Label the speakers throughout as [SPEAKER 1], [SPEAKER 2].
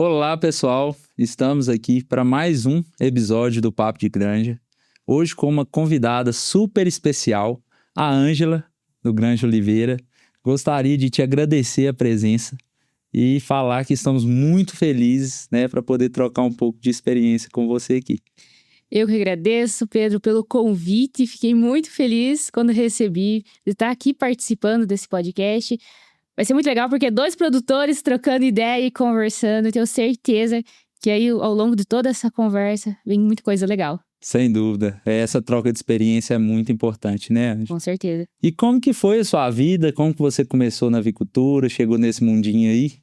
[SPEAKER 1] Olá, pessoal! Estamos aqui para mais um episódio do Papo de Granja. Hoje com uma convidada super especial, a Ângela, do Granja Oliveira. Gostaria de te agradecer a presença e falar que estamos muito felizes, né, para poder trocar um pouco de experiência com você aqui.
[SPEAKER 2] Eu que agradeço, Pedro, pelo convite. Fiquei muito feliz quando recebi de estar aqui participando desse podcast. Vai ser muito legal porque 2 produtores trocando ideia e conversando. Tenho certeza que aí, ao longo de toda essa conversa, vem muita coisa legal.
[SPEAKER 1] Sem dúvida. Essa troca de experiência é muito importante, né, Ângela?
[SPEAKER 2] Com certeza.
[SPEAKER 1] E como que foi a sua vida? Como que você começou na avicultura? Chegou nesse mundinho aí?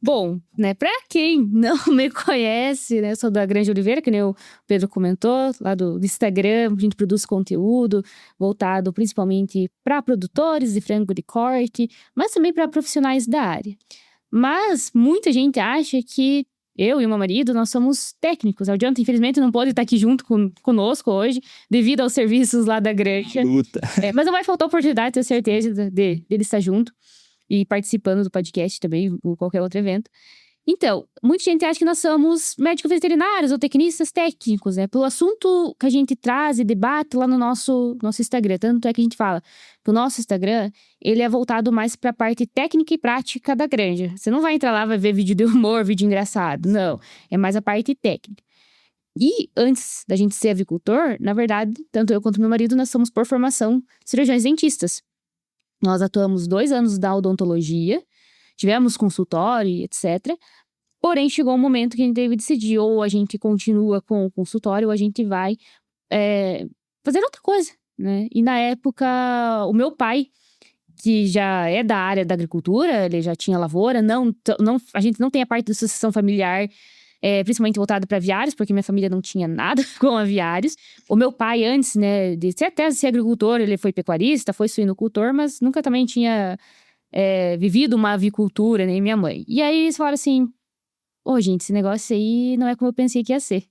[SPEAKER 2] Bom, né, pra quem não me conhece, né, sou da Granja Oliveira, que nem o Pedro comentou, lá do Instagram. A gente produz conteúdo voltado principalmente para produtores de frango de corte, mas também para profissionais da área. Mas muita gente acha que eu e o meu marido, nós somos técnicos. O Jonathan, infelizmente, não pode estar aqui junto conosco hoje, devido aos serviços lá da granja.
[SPEAKER 1] Luta.
[SPEAKER 2] Mas não vai faltar oportunidade, tenho certeza, dele estar junto e participando do podcast também, ou qualquer outro evento. Então, muita gente acha que nós somos médicos veterinários ou tecnistas técnicos, né? Pelo assunto que a gente traz e debate lá no nosso Instagram. Tanto é que a gente fala que o nosso Instagram, ele é voltado mais para a parte técnica e prática da granja. Você não vai entrar lá, vai ver vídeo de humor, vídeo engraçado. Não, é mais a parte técnica. E antes da gente ser avicultor, na verdade, tanto eu quanto meu marido, nós somos por formação cirurgiões dentistas. Nós atuamos 2 anos da odontologia, tivemos consultório, etc. Porém, chegou um momento que a gente teve que decidir, ou a gente continua com o consultório, ou a gente vai fazer outra coisa, né? E na época, o meu pai, que já é da área da agricultura, ele já tinha lavoura, a gente não tem a parte da sucessão familiar, principalmente voltada para aviários, porque minha família não tinha nada com aviários. O meu pai, antes, né, de ser agricultor, ele foi pecuarista, foi suinocultor, mas nunca também tinha vivido uma avicultura, nem minha mãe. E aí eles falaram assim: ô, gente, esse negócio aí não é como eu pensei que ia ser.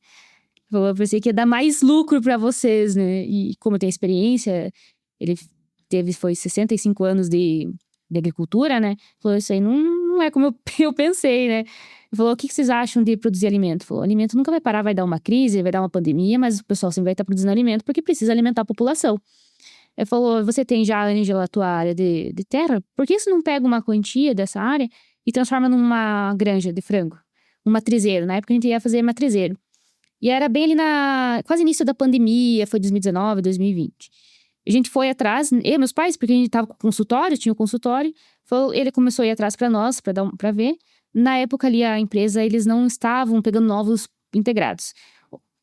[SPEAKER 2] Eu pensei que ia dar mais lucro para vocês, né? E como eu tenho experiência, ele foi 65 anos de agricultura, né? Falou, isso aí não é como eu pensei, né? Ele falou, o que vocês acham de produzir alimento? Falou, alimento nunca vai parar, vai dar uma crise, vai dar uma pandemia, mas o pessoal sempre vai estar produzindo alimento porque precisa alimentar a população. Ele falou, você tem já, Ângela, a tua área de terra? Por que você não pega uma quantia dessa área e transforma numa granja de frango? Um matrizeiro. Na época a gente ia fazer matrizeiro. E era bem ali quase início da pandemia, foi 2019, 2020. A gente foi atrás, eu e meus pais, porque a gente tava com consultório, tinha o consultório. Ele começou a ir atrás para nós, para ver. Na época ali, a empresa, eles não estavam pegando novos integrados.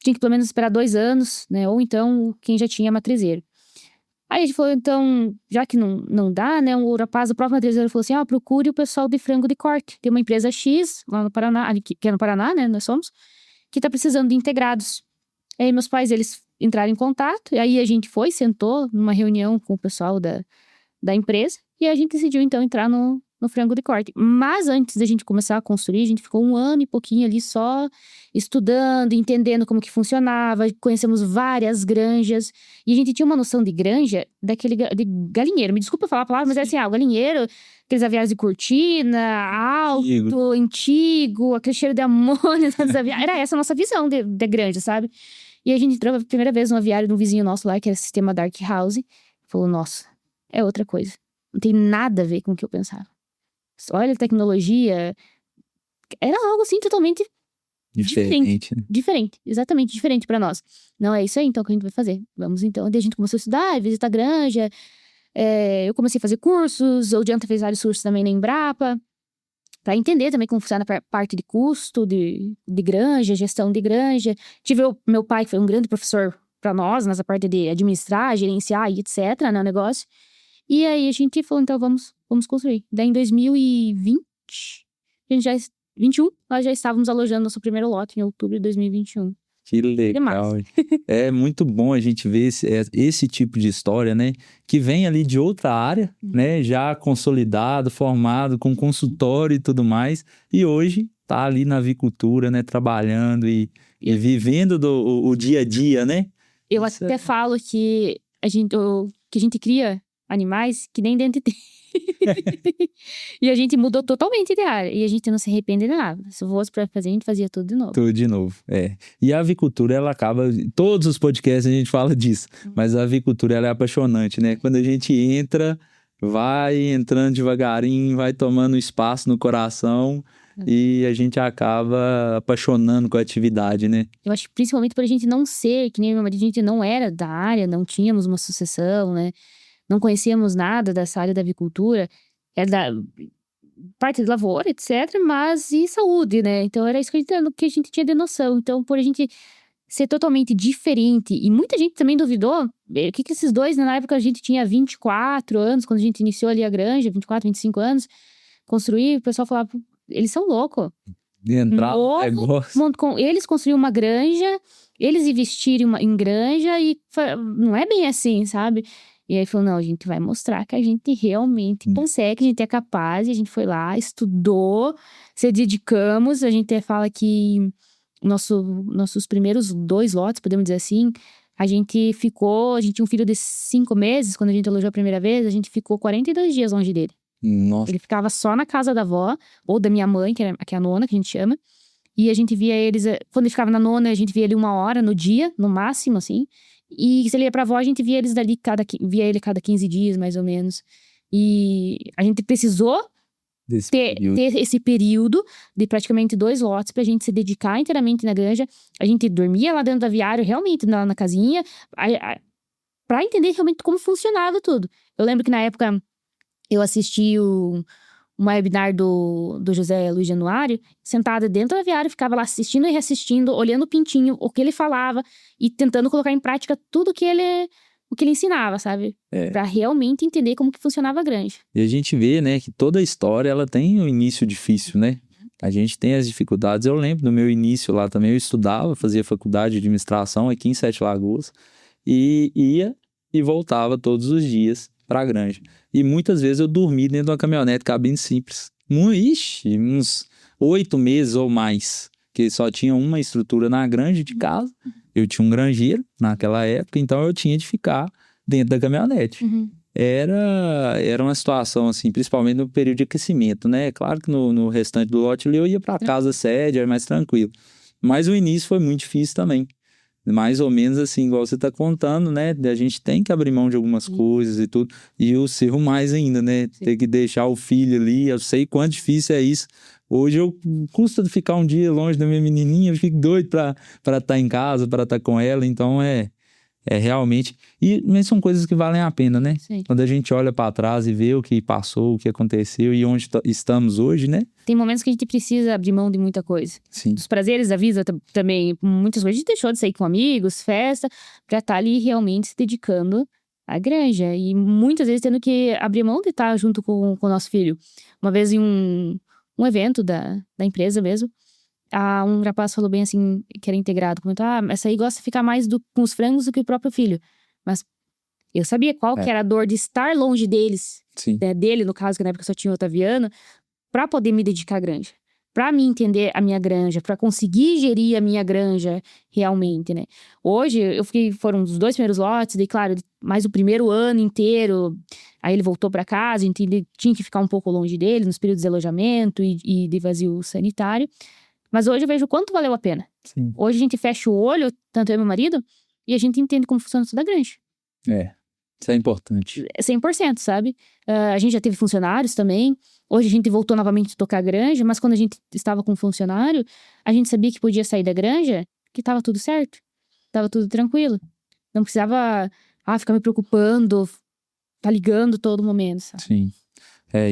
[SPEAKER 2] Tinha que pelo menos esperar 2 anos, né? Ou então, quem já tinha matrizeiro. Aí a gente falou, então, já que não dá, né? O rapaz, o próprio matrizeiro falou assim, procure o pessoal de frango de corte. Tem uma empresa X, lá no Paraná, que é no Paraná, né? Nós somos, que tá precisando de integrados. Aí meus pais, eles entraram em contato, e aí a gente sentou numa reunião com o pessoal da empresa, e a gente decidiu, então, entrar no frango de corte. Mas antes da gente começar a construir, a gente ficou 1 ano e pouquinho ali só estudando, entendendo como que funcionava, conhecemos várias granjas, e a gente tinha uma noção de granja de galinheiro. Me desculpa falar a palavra, mas é assim, o galinheiro, aqueles aviários de cortina, alto, antigo, aquele cheiro de amônia dos aviários. Era essa a nossa visão de granja, sabe? E a gente entrou a primeira vez no aviário de um vizinho nosso lá, que era sistema Dark House, e falou, nossa, é outra coisa. Não tem nada a ver com o que eu pensava. Olha a tecnologia. Era algo assim totalmente diferente. Diferente, exatamente diferente pra nós. Não é isso aí então que a gente vai fazer. Vamos então. Daí a gente começou a estudar, visitar a granja. Eu comecei a fazer cursos. O Jonathan fez vários cursos também na Embrapa, pra entender também como funciona a parte de custo de granja, gestão de granja. Tive o meu pai, que foi um grande professor pra nós, nessa parte de administrar, gerenciar e etc, né, o negócio. E aí a gente falou, então vamos construir. Daí em 2020, a gente já, 21, nós já estávamos alojando nosso primeiro lote em outubro de 2021.
[SPEAKER 1] Que legal. É muito bom a gente ver esse tipo de história, né? Que vem ali de outra área, né? Já consolidado, formado, com consultório e tudo mais. E hoje tá ali na avicultura, né? Trabalhando e vivendo o dia a dia, né?
[SPEAKER 2] Eu até falo que a gente cria animais que nem dente tem. E a gente mudou totalmente de área. E a gente não se arrepende de nada. Se fosse pra fazer, a gente fazia tudo de novo.
[SPEAKER 1] Tudo de novo, E a avicultura, ela acaba... Todos os podcasts a gente fala disso. Mas a avicultura, ela é apaixonante, né? Quando a gente entra, vai entrando devagarinho, vai tomando espaço no coração... E a gente acaba apaixonando com a atividade, né?
[SPEAKER 2] Eu acho que principalmente por a gente não ser, que nem meu marido, a gente não era da área, não tínhamos uma sucessão, né? Não conhecíamos nada dessa área da avicultura. Era da parte de lavoura, etc. Mas e saúde, né? Então era isso que a gente tinha de noção. Então, por a gente ser totalmente diferente, e muita gente também duvidou, o que esses dois, né? Na época a gente tinha 24 anos, quando a gente iniciou ali a granja, 24, 25 anos, construir, o pessoal falava... Eles são loucos.
[SPEAKER 1] Entrar no negócio.
[SPEAKER 2] Eles construíram uma granja, eles investiram em granja e não é bem assim, sabe? E aí falou, não, a gente vai mostrar que a gente realmente consegue, que a gente é capaz. E a gente foi lá, estudou, se dedicamos. A gente até fala que nossos primeiros 2 lotes, podemos dizer assim, a gente tinha um filho de 5 meses, quando a gente alojou a primeira vez, a gente ficou 42 dias longe dele.
[SPEAKER 1] Nossa.
[SPEAKER 2] Ele ficava só na casa da avó, ou da minha mãe, que é a nona, que a gente chama. E a gente via eles... Quando ele ficava na nona, a gente via ele 1 hora no dia, no máximo, assim. E se ele ia pra avó, a gente via via ele cada 15 dias, mais ou menos. E a gente precisou ter esse período de praticamente 2 lotes pra gente se dedicar inteiramente na granja. A gente dormia lá dentro do aviário, realmente, na casinha, pra entender realmente como funcionava tudo. Eu lembro que na época... Eu assisti um webinar do José Luiz Januário, sentada dentro do aviário, ficava lá assistindo e reassistindo, olhando o pintinho, o que ele falava e tentando colocar em prática tudo o que ele ensinava, sabe? Pra realmente entender como que funcionava a granja.
[SPEAKER 1] E a gente vê, né, que toda história, ela tem um início difícil, né? A gente tem as dificuldades. Eu lembro do meu início lá também, eu estudava, fazia faculdade de administração aqui em Sete Lagoas e ia e voltava todos os dias pra granja. E muitas vezes eu dormi dentro de uma caminhonete cabine simples. Uns 8 meses ou mais. Que só tinha uma estrutura na granja de casa. Eu tinha um granjeiro naquela época, então eu tinha de ficar dentro da caminhonete. Era uma situação assim, principalmente no período de aquecimento, né? Claro que no restante do lote eu ia pra casa sede, era mais tranquilo. Mas o início foi muito difícil também. Mais ou menos assim, igual você tá contando, né? A gente tem que abrir mão de algumas coisas e tudo. E o seu mais ainda, né? Ter que deixar o filho ali. Eu sei quanto difícil é isso. Hoje eu custa ficar um dia longe da minha menininha. Eu fico doido pra estar em casa, pra estar com ela. Então é realmente... Mas são coisas que valem a pena, né?
[SPEAKER 2] Sim.
[SPEAKER 1] Quando a gente olha pra trás e vê o que passou, o que aconteceu e onde estamos hoje, né?
[SPEAKER 2] Tem momentos que a gente precisa abrir mão de muita coisa.
[SPEAKER 1] Sim.
[SPEAKER 2] Dos prazeres da vida também. Muitas coisas a gente deixou de sair com amigos, festa, pra estar ali realmente se dedicando à granja. E muitas vezes tendo que abrir mão de estar junto com o nosso filho. Uma vez em um evento da empresa mesmo, um rapaz falou bem assim, que era integrado, comentou, essa aí gosta de ficar mais com os frangos do que o próprio filho. Mas eu sabia qual que era a dor de estar longe deles, né, dele, no caso, que na época só tinha o Otaviano, pra poder me dedicar à granja. Pra me entender a minha granja, pra conseguir gerir a minha granja realmente, né. Hoje, foram os 2 primeiros lotes, daí claro, mais o primeiro ano inteiro, aí ele voltou pra casa, a gente tinha que ficar um pouco longe dele, nos períodos de alojamento e de vazio sanitário. Mas hoje eu vejo o quanto valeu a pena.
[SPEAKER 1] Sim.
[SPEAKER 2] Hoje a gente fecha o olho, tanto eu e meu marido, e a gente entende como funciona toda a granja.
[SPEAKER 1] Isso é importante.
[SPEAKER 2] 100%, sabe? A gente já teve funcionários também. Hoje a gente voltou novamente a tocar a granja, mas quando a gente estava com funcionário, a gente sabia que podia sair da granja, que estava tudo certo. Estava tudo tranquilo. Não precisava ficar me preocupando, tá ligando todo momento, sabe?
[SPEAKER 1] Sim.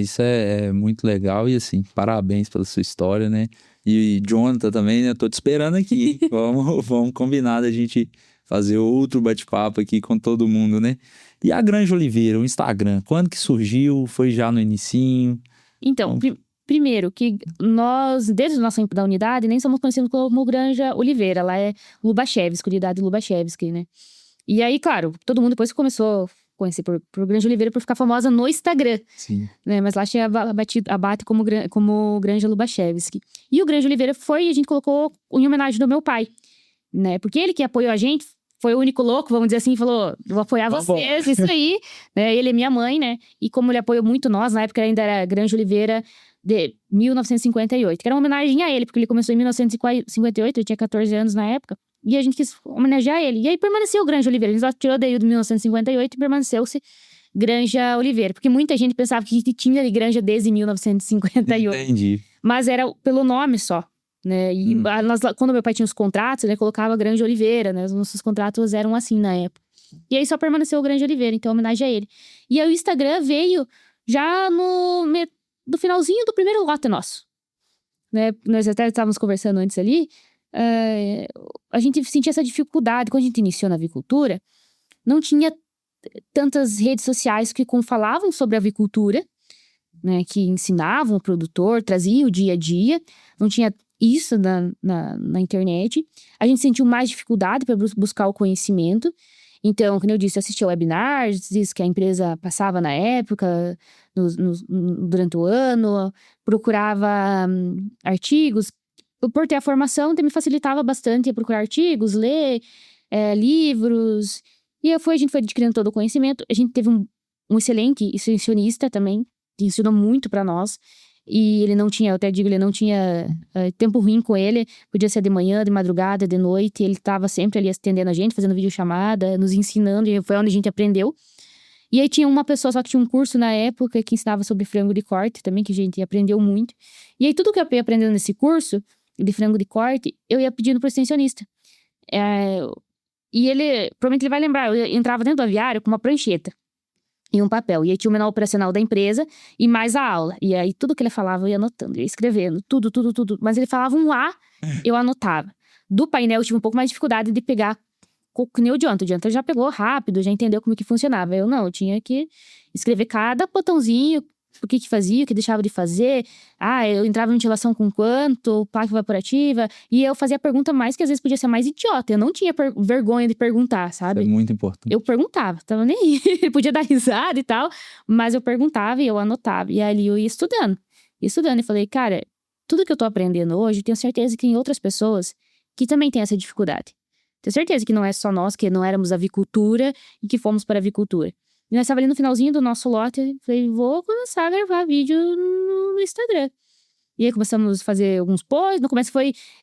[SPEAKER 1] Isso é muito legal e assim, parabéns pela sua história, né? E Jonathan também, né? Tô te esperando aqui. Vamos combinar da gente fazer outro bate-papo aqui com todo mundo, né? E a Granja Oliveira, o Instagram, quando que surgiu? Foi já no inicinho?
[SPEAKER 2] Então, primeiro, que nós, desde a nossa da unidade, nem somos conhecidos como Granja Oliveira. Ela é Lubachevski, unidade Lubachevski, né? E aí, claro, todo mundo depois começou a conhecer por Granja Oliveira por ficar famosa no Instagram.
[SPEAKER 1] Sim.
[SPEAKER 2] Né? Mas lá tinha abate como Granja Lubachevski. E o Granja Oliveira a gente colocou em homenagem do meu pai, né? Porque ele que apoiou a gente, foi o único louco, vamos dizer assim, falou, vou apoiar vocês, isso aí. Né? Ele é minha mãe, né? E como ele apoiou muito nós, na época ainda era Granja Oliveira de 1958, que era uma homenagem a ele, porque ele começou em 1958, eu tinha 14 anos na época, e a gente quis homenagear ele. E aí permaneceu o Granja Oliveira, a gente só tirou daí de 1958 e permaneceu-se Granja Oliveira, porque muita gente pensava que tinha ali Granja desde 1958.
[SPEAKER 1] Entendi.
[SPEAKER 2] Mas era pelo nome só, né? E quando meu pai tinha os contratos, ele colocava Granja Oliveira, né? Os nossos contratos eram assim na época. E aí só permaneceu o Granja Oliveira, então homenagem a ele. E aí o Instagram veio já do finalzinho do primeiro lote nosso. Né? Nós até estávamos conversando antes ali. A gente sentia essa dificuldade. Quando a gente iniciou na avicultura, não tinha tantas redes sociais que falavam sobre avicultura, né, que ensinavam o produtor, traziam o dia a dia. Não tinha isso na internet. A gente sentiu mais dificuldade para buscar o conhecimento. Então, como eu disse, assistia webinars que a empresa passava na época, durante o ano, procurava artigos. Por ter a formação, me facilitava bastante procurar artigos, ler livros. E a gente foi adquirindo todo o conhecimento. A gente teve um excelente extensionista também, que ensinou muito para nós. E ele não tinha, eu até digo, ele não tinha tempo ruim com ele. Podia ser de manhã, de madrugada, de noite. Ele estava sempre ali atendendo a gente, fazendo videochamada, nos ensinando. E foi onde a gente aprendeu. E aí tinha uma pessoa só que tinha um curso na época que ensinava sobre frango de corte também, que a gente aprendeu muito. E aí tudo que eu ia aprendendo nesse curso de frango de corte, eu ia pedindo pro extensionista. E ele, provavelmente ele vai lembrar, eu entrava dentro do aviário com uma prancheta e um papel. E aí tinha o manual operacional da empresa e mais a aula. E aí tudo que ele falava eu ia anotando, eu ia escrevendo, tudo. Mas ele falava um A, eu anotava. Do painel eu tive um pouco mais de dificuldade de pegar que nem o Jonathan. O Jonathan já pegou rápido, já entendeu como que funcionava. Eu não, eu tinha que escrever cada botãozinho, o que fazia, o que deixava de fazer. Eu entrava em ventilação com quanto, placa evaporativa. E eu fazia a pergunta mais que às vezes podia ser mais idiota. Eu não tinha vergonha de perguntar, sabe?
[SPEAKER 1] Isso é muito importante.
[SPEAKER 2] Eu perguntava, tava nem aí. Ele podia dar risada e tal, mas eu perguntava e eu anotava. E ali eu ia estudando. E falei, cara, tudo que eu tô aprendendo hoje, tenho certeza que tem outras pessoas que também têm essa dificuldade. Tenho certeza que não é só nós, que não éramos avicultura e que fomos para a avicultura. E nós estávamos ali no finalzinho do nosso lote, falei, vou começar a gravar vídeo no Instagram. E aí começamos a fazer alguns posts, no começo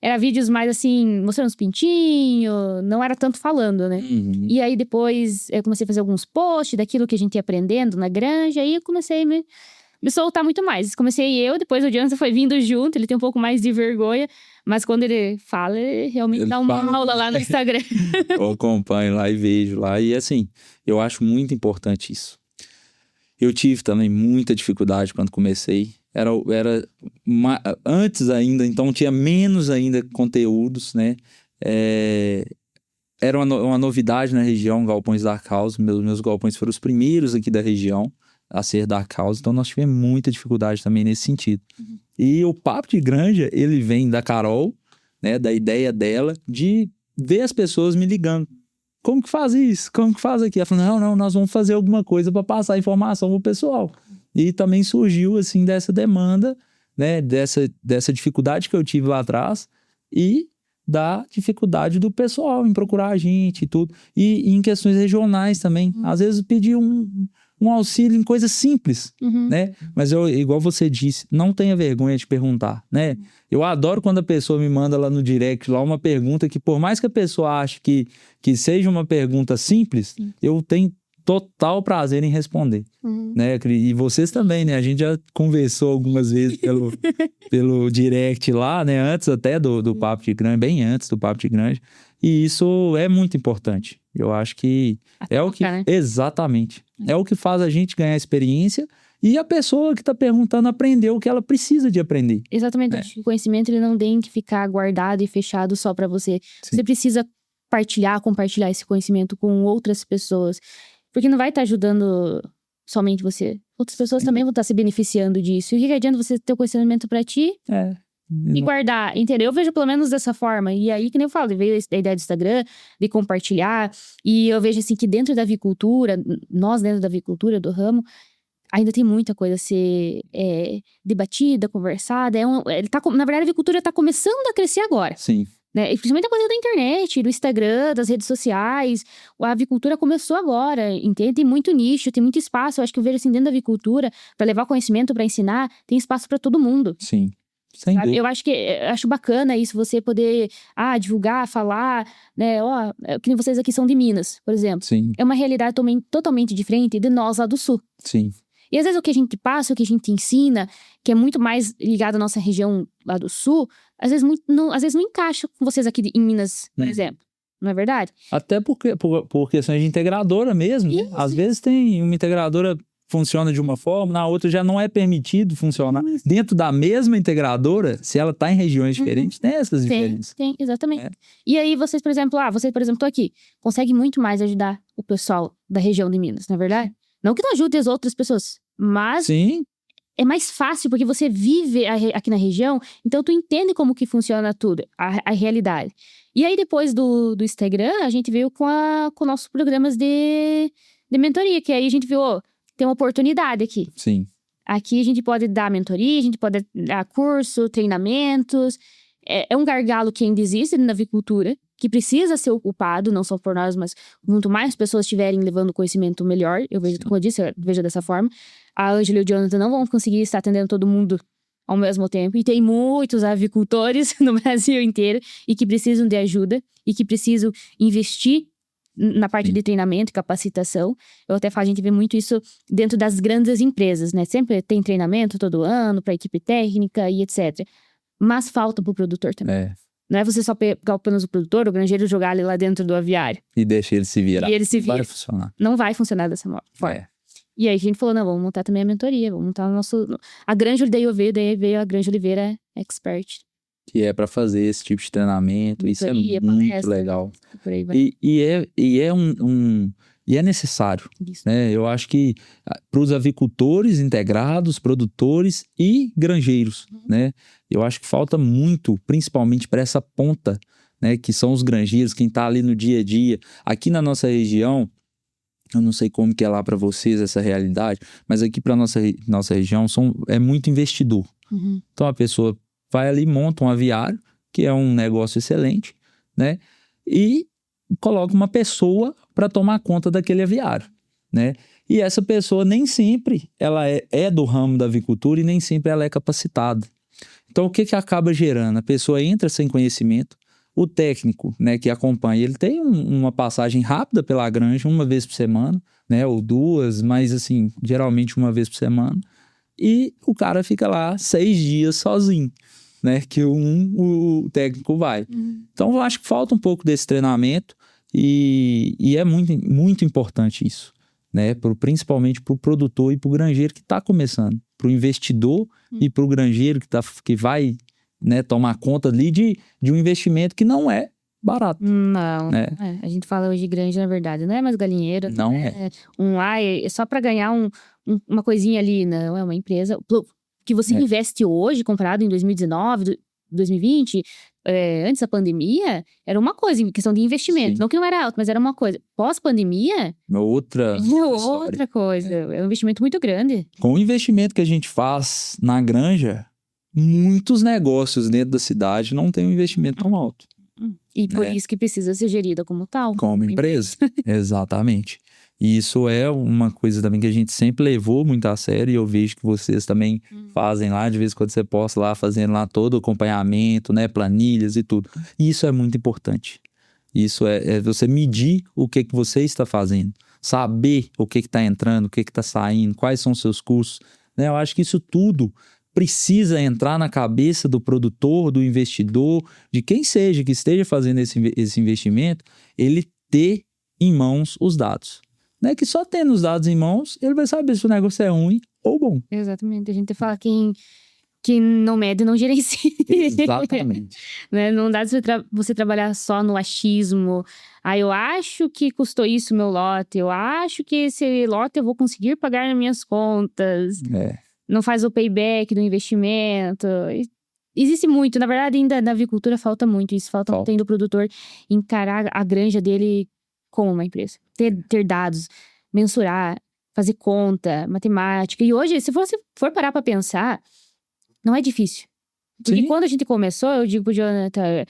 [SPEAKER 2] era vídeos mais assim, mostrando os pintinhos, não era tanto falando, né?
[SPEAKER 1] Uhum.
[SPEAKER 2] E aí depois eu comecei a fazer alguns posts daquilo que a gente ia aprendendo na granja, aí eu comecei a me soltar muito mais. Comecei depois o Jonathan foi vindo junto, ele tem um pouco mais de vergonha, mas quando ele fala, ele realmente dá uma aula lá no Instagram.
[SPEAKER 1] Eu acompanho lá e vejo lá, e assim, eu acho muito importante isso. Eu tive também muita dificuldade quando comecei, era antes ainda, então tinha menos ainda conteúdos, né? Era uma novidade na região, Galpões Dark House, meus galpões foram os primeiros aqui da região a ser Dark House, então nós tivemos muita dificuldade também nesse sentido. Uhum. E o Papo de Granja, ele vem da Carol, né, da ideia dela, de ver as pessoas me ligando. Como que faz isso? Como que faz aqui? Ela falou, não, nós vamos fazer alguma coisa para passar informação pro pessoal. E também surgiu, assim, dessa demanda, né, dessa dificuldade que eu tive lá atrás e da dificuldade do pessoal em procurar a gente e tudo. E em questões regionais também. Às vezes pedir um auxílio em coisas simples, né? Mas igual você disse, não tenha vergonha de perguntar, né? Eu adoro quando a pessoa me manda lá no direct lá uma pergunta que, por mais que a pessoa ache que seja uma pergunta simples, eu tenho total prazer em responder, né? E vocês também, né? A gente já conversou algumas vezes pelo direct lá, né? Antes até do Papo de Granja, bem antes do Papo de Granja. E isso é muito importante. Eu acho que o que... Né? Exatamente. É o que faz a gente ganhar experiência e a pessoa que está perguntando aprender o que ela precisa de aprender.
[SPEAKER 2] Exatamente. O conhecimento ele não tem que ficar guardado e fechado só para você. Sim. Você precisa compartilhar esse conhecimento com outras pessoas. Porque não vai estar ajudando somente você. Outras pessoas também vão estar se beneficiando disso. E o que adianta você ter o conhecimento para ti? E guardar, entendeu? Eu vejo pelo menos dessa forma. E aí, que nem eu falo, veio a ideia do Instagram, de compartilhar. E eu vejo assim que dentro da avicultura, nós dentro da avicultura, do ramo, ainda tem muita coisa a ser debatida, conversada. Na verdade, a avicultura está começando a crescer agora.
[SPEAKER 1] Sim.
[SPEAKER 2] né? E principalmente a coisa da internet, do Instagram, das redes sociais. A avicultura começou agora, entende? Tem muito nicho, tem muito espaço. Eu acho que eu vejo assim, dentro da avicultura, para levar conhecimento, para ensinar, tem espaço para todo mundo.
[SPEAKER 1] Sim. Sem
[SPEAKER 2] Sabe?
[SPEAKER 1] dúvida.
[SPEAKER 2] Eu acho bacana isso, você poder divulgar, falar, né? Ó, que nem vocês aqui são de Minas, por exemplo.
[SPEAKER 1] Sim,
[SPEAKER 2] É uma realidade totalmente diferente de nós lá do Sul.
[SPEAKER 1] sim.
[SPEAKER 2] E às vezes o que a gente passa, o que a gente ensina, que é muito mais ligado à nossa região lá do Sul, às vezes não encaixa com vocês aqui em Minas, por exemplo. Não é verdade?
[SPEAKER 1] Até porque, por questões de integradora mesmo, né?
[SPEAKER 2] Isso.
[SPEAKER 1] Às vezes tem uma integradora funciona de uma forma, na outra já não é permitido funcionar. Dentro da mesma integradora, se ela está em regiões diferentes, tem essas diferenças.
[SPEAKER 2] Tem, exatamente.
[SPEAKER 1] É.
[SPEAKER 2] E aí vocês, por exemplo, tô aqui, consegue muito mais ajudar o pessoal da região de Minas, não é verdade? Não que não ajude as outras pessoas, mas
[SPEAKER 1] Sim,
[SPEAKER 2] é mais fácil porque você vive aqui na região, então tu entende como que funciona tudo, a realidade. E aí depois do Instagram, a gente veio com nossos programas de mentoria, que aí a gente viu, tem uma oportunidade aqui.
[SPEAKER 1] sim.
[SPEAKER 2] Aqui a gente pode dar mentoria, a gente pode dar curso, treinamentos. É um gargalo que ainda existe na avicultura, que precisa ser ocupado, não só por nós, mas muito mais pessoas estiverem levando conhecimento melhor. Eu vejo, como eu disse, eu vejo dessa forma. A Ângela e o Jonathan não vão conseguir estar atendendo todo mundo ao mesmo tempo. E tem muitos avicultores no Brasil inteiro e que precisam de ajuda e que precisam investir na parte de treinamento e capacitação. Eu até falo, a gente vê muito isso dentro das grandes empresas, né? Sempre tem treinamento todo ano para equipe técnica e etc. Mas falta pro produtor também.
[SPEAKER 1] É.
[SPEAKER 2] Não é você só pegar apenas o produtor, o granjeiro, jogar ele lá dentro do aviário.
[SPEAKER 1] E deixa ele se virar.
[SPEAKER 2] E ele se vira.
[SPEAKER 1] Vai funcionar.
[SPEAKER 2] Não vai funcionar dessa forma.
[SPEAKER 1] É.
[SPEAKER 2] E aí a gente falou, não, vamos montar também a mentoria, vamos montar o nosso... A Granja daí veio a Granja Oliveira Expert.
[SPEAKER 1] Que é para fazer esse tipo de treinamento. Isso é
[SPEAKER 2] Mentoria,
[SPEAKER 1] muito
[SPEAKER 2] palestra,
[SPEAKER 1] legal.
[SPEAKER 2] Por aí vai.
[SPEAKER 1] E é necessário,
[SPEAKER 2] Isso.
[SPEAKER 1] né? Eu acho que para os avicultores integrados, produtores e granjeiros, né? Eu acho que falta muito, principalmente para essa ponta, né? Que são os granjeiros, quem está ali no dia a dia. Aqui na nossa região, eu não sei como que é lá para vocês essa realidade, mas aqui para nossa região é muito investidor.
[SPEAKER 2] Uhum.
[SPEAKER 1] Então a pessoa vai ali, monta um aviário, que é um negócio excelente, né? E coloca uma pessoa para tomar conta daquele aviário, né? E essa pessoa nem sempre ela é do ramo da avicultura e nem sempre ela é capacitada. Então o que acaba gerando? A pessoa entra sem conhecimento, o técnico, né, que acompanha, ele tem uma passagem rápida pela granja, uma vez por semana, né, ou duas, mas assim, geralmente uma vez por semana, e o cara fica lá 6 dias sozinho, né, que o técnico vai. Então eu acho que falta um pouco desse treinamento e é muito, muito importante isso, né, principalmente para o produtor e para o granjeiro que está começando, para o investidor e para o granjeiro que vai, né, tomar conta ali de um investimento que não é barato.
[SPEAKER 2] Não,
[SPEAKER 1] né?
[SPEAKER 2] A gente fala hoje de granja, na verdade, não é mais galinheiro.
[SPEAKER 1] Não é.
[SPEAKER 2] É só para ganhar uma coisinha ali, não é uma empresa que você
[SPEAKER 1] É.
[SPEAKER 2] investe hoje, comparado em 2019, 2020, antes da pandemia, era uma coisa, em questão de investimento.
[SPEAKER 1] Sim.
[SPEAKER 2] Não que não era alto, mas era uma coisa. Pós-pandemia,
[SPEAKER 1] Outra
[SPEAKER 2] é outra
[SPEAKER 1] história.
[SPEAKER 2] coisa. É um investimento muito grande.
[SPEAKER 1] Com o investimento que a gente faz na granja, muitos negócios dentro da cidade não têm um investimento tão alto.
[SPEAKER 2] E por isso que precisa ser gerida como tal.
[SPEAKER 1] Como empresa. Exatamente. E isso é uma coisa também que a gente sempre levou muito a sério e eu vejo que vocês também fazem lá, de vez em quando você posta lá, fazendo lá todo o acompanhamento, né, planilhas e tudo. E isso é muito importante. Isso é você medir o que você está fazendo, saber o que está entrando, o que está saindo, quais são os seus custos, né? Eu acho que isso tudo precisa entrar na cabeça do produtor, do investidor, de quem seja que esteja fazendo esse investimento, ele ter em mãos os dados. Né? Que só tendo os dados em mãos, ele vai saber se o negócio é ruim ou bom.
[SPEAKER 2] Exatamente. A gente fala quem não mede, não gerencia.
[SPEAKER 1] Exatamente.
[SPEAKER 2] Né? Não dá você trabalhar só no achismo. Eu acho que custou isso o meu lote. Eu acho que esse lote eu vou conseguir pagar nas minhas contas. Não faz o payback do investimento. Existe muito. Na verdade, ainda na avicultura falta muito isso. Falta do produtor encarar a granja dele como uma empresa. Ter dados, mensurar, fazer conta, matemática. E hoje, se você for parar pra pensar, não é difícil. Porque quando a gente começou, eu digo pro Jonathan,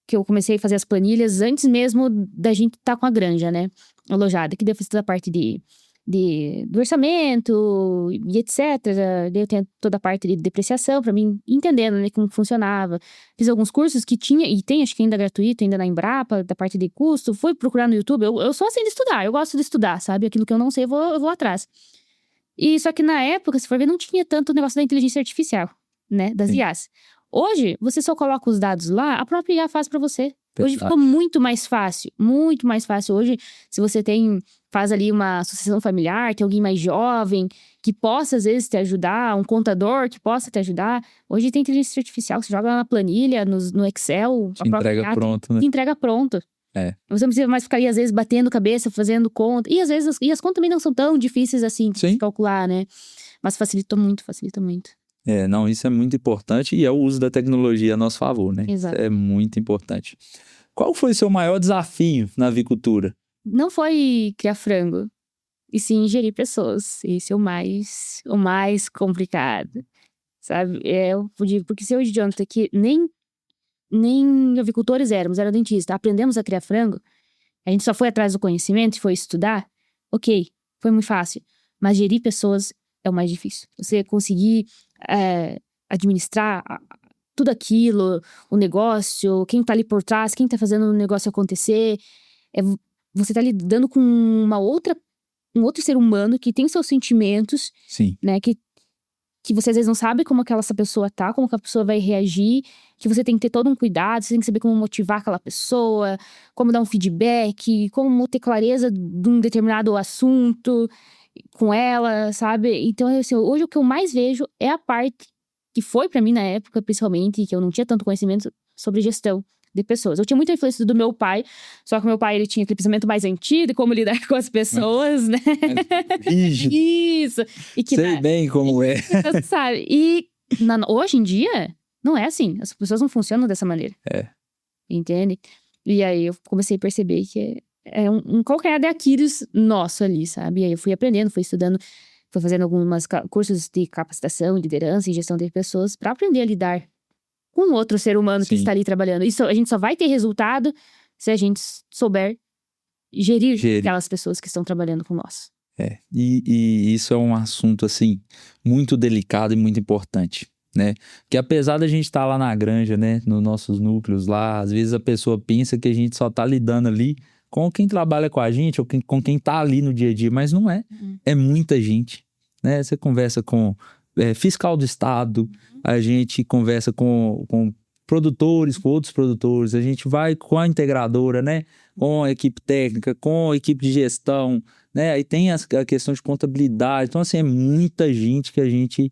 [SPEAKER 2] que eu comecei a fazer as planilhas antes mesmo da gente estar com a granja, né? Alojada, que daí eu fiz toda a parte do orçamento e etc. Daí eu tenho toda a parte de depreciação pra mim, entendendo, né, como funcionava. Fiz alguns cursos que tinha, e tem, acho que ainda gratuito, ainda na Embrapa, da parte de custo. Fui procurar no YouTube. Eu sou assim de estudar, eu gosto de estudar, sabe? Aquilo que eu não sei, eu vou atrás. E só que na época, se for ver, não tinha tanto o negócio da inteligência artificial, né? Das
[SPEAKER 1] Sim.
[SPEAKER 2] IAs. Hoje, você só coloca os dados lá, a própria IA faz pra você. Hoje
[SPEAKER 1] Verdade.
[SPEAKER 2] ficou muito mais fácil, muito mais fácil. Hoje, se você faz ali uma sucessão familiar, tem alguém mais jovem, que possa às vezes te ajudar, um contador que possa te ajudar. Hoje tem inteligência artificial, você joga lá na planilha, no Excel,
[SPEAKER 1] Te entrega
[SPEAKER 2] IA
[SPEAKER 1] pronto, né?
[SPEAKER 2] te entrega pronto.
[SPEAKER 1] É.
[SPEAKER 2] Você não precisa mais ficar ali, às vezes, batendo cabeça, fazendo conta. E às vezes, as contas também não são tão difíceis assim de
[SPEAKER 1] Sim.
[SPEAKER 2] calcular, né? Mas facilita muito, facilita muito.
[SPEAKER 1] Não, isso é muito importante e é o uso da tecnologia a nosso favor, né?
[SPEAKER 2] Exato.
[SPEAKER 1] Isso é muito importante. Qual foi o seu maior desafio na avicultura?
[SPEAKER 2] Não foi criar frango, e sim gerir pessoas. Esse é o mais complicado, sabe? Eu digo, porque se eu e o Jonathan aqui nem avicultores éramos, era dentista, aprendemos a criar frango, a gente só foi atrás do conhecimento e foi estudar, ok, foi muito fácil. Mas gerir pessoas é o mais difícil. Você conseguir administrar tudo aquilo, o negócio, quem tá ali por trás, quem tá fazendo o negócio acontecer. Você tá lidando com um outro ser humano que tem seus sentimentos,
[SPEAKER 1] Sim.
[SPEAKER 2] né? Que você às vezes não sabe como essa pessoa tá, como que a pessoa vai reagir, que você tem que ter todo um cuidado, você tem que saber como motivar aquela pessoa, como dar um feedback, como ter clareza de um determinado assunto com ela, sabe? Então, assim, hoje o que eu mais vejo é a parte que foi pra mim na época, principalmente, que eu não tinha tanto conhecimento sobre gestão de pessoas. Eu tinha muita influência do meu pai, só que o meu pai, ele tinha aquele pensamento mais antigo de como lidar com as pessoas, né?
[SPEAKER 1] Rígido.
[SPEAKER 2] Isso. E que
[SPEAKER 1] Sei bem como é.
[SPEAKER 2] sabe? E hoje em dia, não é assim. As pessoas não funcionam dessa maneira. Entende? E aí eu comecei a perceber que é um calcanhar de Aquiles nosso ali, sabe? E aí eu fui aprendendo, fui estudando, fui fazendo alguns cursos de capacitação, liderança e gestão de pessoas pra aprender a lidar com outro ser humano que
[SPEAKER 1] Sim.
[SPEAKER 2] está ali trabalhando. Isso, a gente só vai ter resultado se a gente souber gerir aquelas pessoas que estão trabalhando com nós.
[SPEAKER 1] E isso é um assunto, assim, muito delicado e muito importante, né? Que apesar da gente estar lá na granja, né? Nos nossos núcleos lá, às vezes a pessoa pensa que a gente só tá lidando ali com quem trabalha com a gente ou com quem tá ali no dia a dia, mas não é. É muita gente, né? Você conversa com fiscal do estado, a gente conversa com produtores, com outros produtores, a gente vai com a integradora, né? Com a equipe técnica, com a equipe de gestão, né? Aí tem a questão de contabilidade. Então, assim, é muita gente que a gente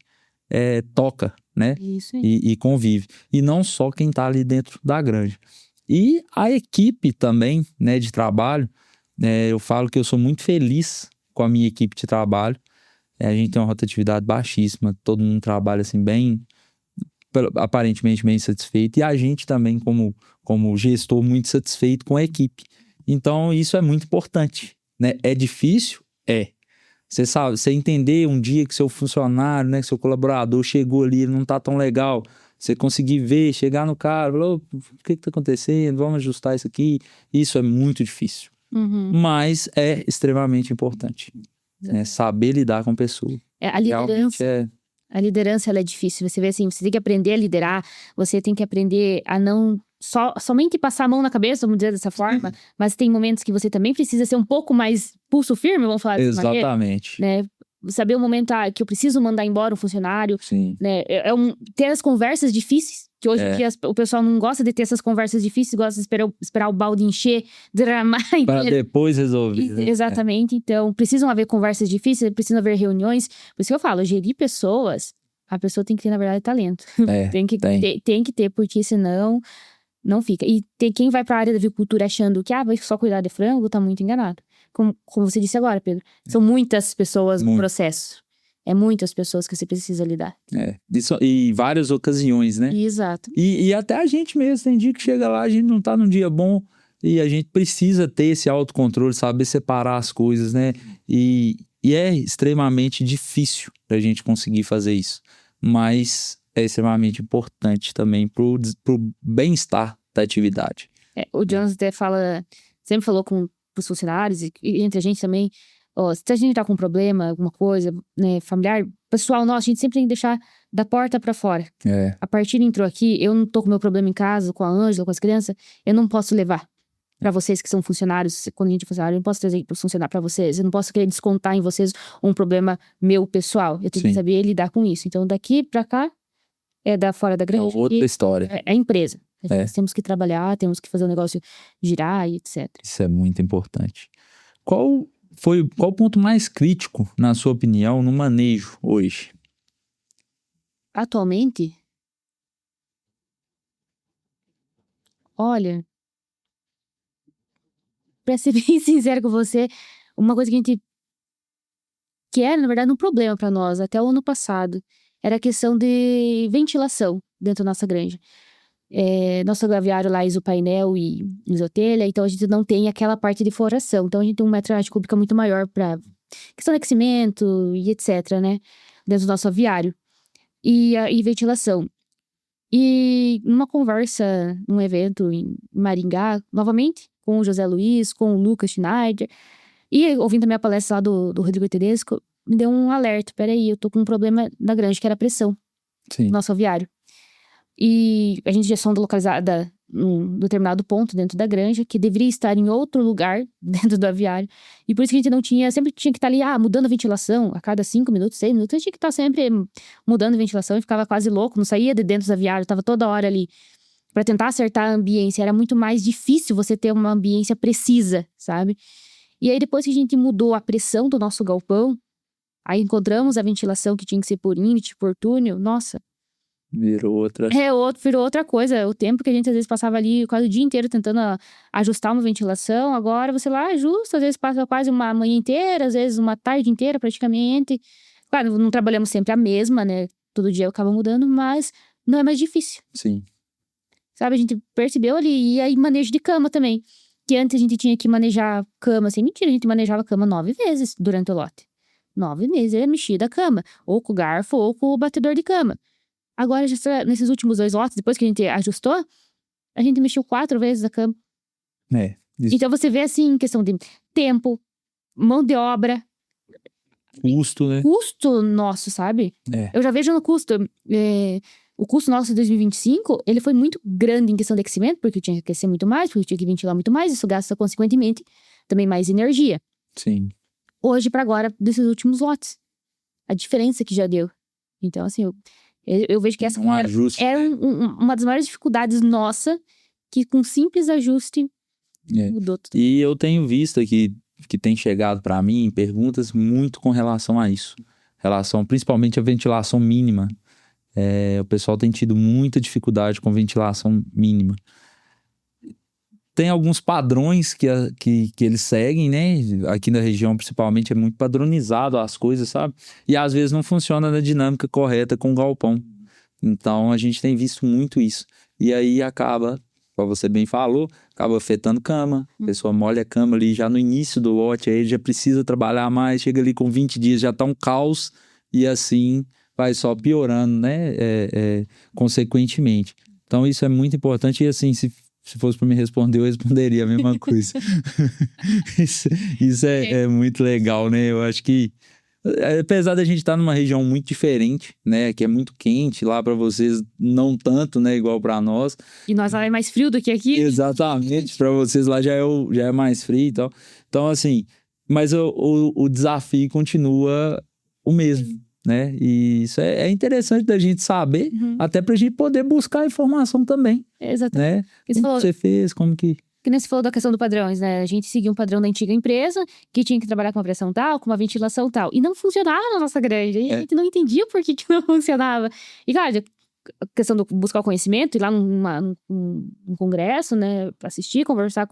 [SPEAKER 1] toca, né?
[SPEAKER 2] Isso aí.
[SPEAKER 1] E convive. E não só quem tá ali dentro da granja. E a equipe também, né, de trabalho, eu falo que eu sou muito feliz com a minha equipe de trabalho. A gente tem uma rotatividade baixíssima, todo mundo trabalha assim bem, aparentemente bem satisfeito, e a gente também como gestor muito satisfeito com a equipe. Então isso é muito importante, né? É difícil? Você sabe, você entender um dia que seu funcionário, né, que seu colaborador chegou ali, ele não tá tão legal, você conseguir ver, chegar no cara, falar, o que tá acontecendo, vamos ajustar isso aqui, isso é muito difícil. Mas é extremamente importante. Saber lidar com pessoas.
[SPEAKER 2] A liderança, ela é difícil. Você vê assim, você tem que aprender a liderar, você tem que aprender a não somente passar a mão na cabeça, vamos dizer dessa forma, mas tem momentos que você também precisa ser um pouco mais pulso firme, vamos falar dessa maneira.
[SPEAKER 1] Exatamente.
[SPEAKER 2] Né? Saber o momento que eu preciso mandar embora um funcionário.
[SPEAKER 1] Sim.
[SPEAKER 2] Né? Ter as conversas difíceis, que hoje em dia o pessoal não gosta de ter essas conversas difíceis, gosta de esperar o balde encher, dramar.
[SPEAKER 1] Para depois resolver. Né?
[SPEAKER 2] Exatamente. Então, precisam haver conversas difíceis, precisam haver reuniões. Por isso que eu falo, gerir pessoas, a pessoa tem que ter, na verdade, talento. Tem que ter, porque senão não fica. E quem vai para a área da avicultura achando que vai só cuidar de frango, tá muito enganado. Como você disse agora, Pedro, são muitas pessoas no processo. É muitas pessoas que você precisa lidar.
[SPEAKER 1] E várias ocasiões, né?
[SPEAKER 2] Exato.
[SPEAKER 1] E até a gente mesmo, tem dia que chega lá, a gente não tá num dia bom e a gente precisa ter esse autocontrole, saber separar as coisas, né? E é extremamente difícil pra gente conseguir fazer isso. Mas é extremamente importante também pro bem-estar da atividade.
[SPEAKER 2] O Jonas até sempre falou com os funcionários e entre a gente também, se a gente tá com um problema, alguma coisa, né, familiar, pessoal nosso, a gente sempre tem que deixar da porta pra fora. A partir entrou aqui, eu não tô com meu problema em casa, com a Ângela, com as crianças, eu não posso levar pra vocês que são funcionários, quando a gente é funcionário, eu não posso trazer para funcionar pra vocês, eu não posso querer descontar em vocês um problema meu pessoal, eu tenho que saber lidar com isso. Então daqui pra cá, é da fora da grande.
[SPEAKER 1] É outra história.
[SPEAKER 2] É a empresa. Nós temos que trabalhar, temos que fazer o negócio girar e etc.
[SPEAKER 1] Isso é muito importante. Qual o ponto mais crítico, na sua opinião, no manejo hoje?
[SPEAKER 2] Atualmente, olha, pra ser bem sincero com você, uma coisa que era, na verdade, um problema pra nós até o ano passado, era a questão de ventilação dentro da nossa granja. Nosso aviário lá, isopainel e isotelha, então a gente não tem aquela parte de floração. Então a gente tem 1 metragem cúbica muito maior pra questão de aquecimento e etc, né? Dentro do nosso aviário. E ventilação. E numa conversa, num evento em Maringá, novamente, com o José Luiz, com o Lucas Schneider, e ouvindo também a palestra lá do Rodrigo Tedesco, me deu um alerta. Peraí, eu tô com um problema na granja, que era a pressão do nosso aviário. E a gente já sonda localizada num determinado ponto dentro da granja, que deveria estar em outro lugar dentro do aviário. E por isso que a gente sempre tinha que estar ali, mudando a ventilação a cada 5 minutos, 6 minutos. A gente tinha que estar sempre mudando a ventilação e ficava quase louco, não saía de dentro do aviário, tava toda hora ali pra tentar acertar a ambiência. Era muito mais difícil você ter uma ambiência precisa, sabe? E aí depois que a gente mudou a pressão do nosso galpão, aí encontramos a ventilação que tinha que ser por INT, por túnel, nossa.
[SPEAKER 1] Virou
[SPEAKER 2] outra coisa. O tempo que a gente às vezes passava ali quase o dia inteiro tentando ajustar uma ventilação, agora você lá ajusta, às vezes passa quase uma manhã inteira, às vezes uma tarde inteira praticamente. Claro, não trabalhamos sempre a mesma, né? Todo dia acaba mudando, mas não é mais difícil.
[SPEAKER 1] Sim.
[SPEAKER 2] Sabe, a gente percebeu ali, e aí manejo de cama também. Que antes a gente tinha que manejar cama, sem mentira, a gente manejava a cama 9 vezes durante o lote. 9 vezes ele mexia da cama, ou com o garfo, ou com o batedor de cama. Agora, nesses últimos 2 lotes, depois que a gente ajustou, a gente mexeu 4 vezes a cama. Então você vê assim, questão de tempo, mão de obra.
[SPEAKER 1] Custo, né?
[SPEAKER 2] Custo nosso, sabe? Eu já vejo no custo. O custo nosso de 2025, ele foi muito grande em questão de aquecimento, porque eu tinha que aquecer muito mais, porque eu tinha que ventilar muito mais, isso gasta, consequentemente, também mais energia.
[SPEAKER 1] Sim.
[SPEAKER 2] Hoje para agora, desses últimos lotes. A diferença que já deu. Então, assim, eu vejo que essa era uma das maiores dificuldades nossa, que com simples ajuste mudou tudo.
[SPEAKER 1] E eu tenho visto aqui que tem chegado para mim perguntas muito com relação a isso. Principalmente a ventilação mínima. O pessoal tem tido muita dificuldade com ventilação mínima. Tem alguns padrões que eles seguem, né? Aqui na região, principalmente, é muito padronizado as coisas, sabe? E às vezes não funciona na dinâmica correta com o galpão. Então, a gente tem visto muito isso. E aí acaba, como você bem falou, acaba afetando cama. A pessoa molha a cama ali já no início do lote, aí já precisa trabalhar mais, chega ali com 20 dias, já tá um caos. E assim vai só piorando, né? Consequentemente. Então, isso é muito importante. E assim, se fosse para me responder, eu responderia a mesma coisa. Isso é muito legal, né? Eu acho que, apesar da gente estar numa região muito diferente, né? Que é muito quente, lá para vocês não tanto, né? Igual para nós.
[SPEAKER 2] E nós lá é mais frio do que aqui.
[SPEAKER 1] Exatamente, para vocês lá já é mais frio e tal. Então, assim, mas o desafio continua o mesmo. Né? E isso é interessante da gente saber, até pra gente poder buscar informação também.
[SPEAKER 2] Exatamente.
[SPEAKER 1] Né? Como você fez, como que...
[SPEAKER 2] Que nem você falou da questão do padrões, né? A gente seguia um padrão da antiga empresa, que tinha que trabalhar com uma pressão tal, com uma ventilação tal. E não funcionava na nossa granja. E a gente não entendia por que não funcionava. E, claro, a questão do buscar o conhecimento, ir lá num congresso, né? Pra assistir, conversar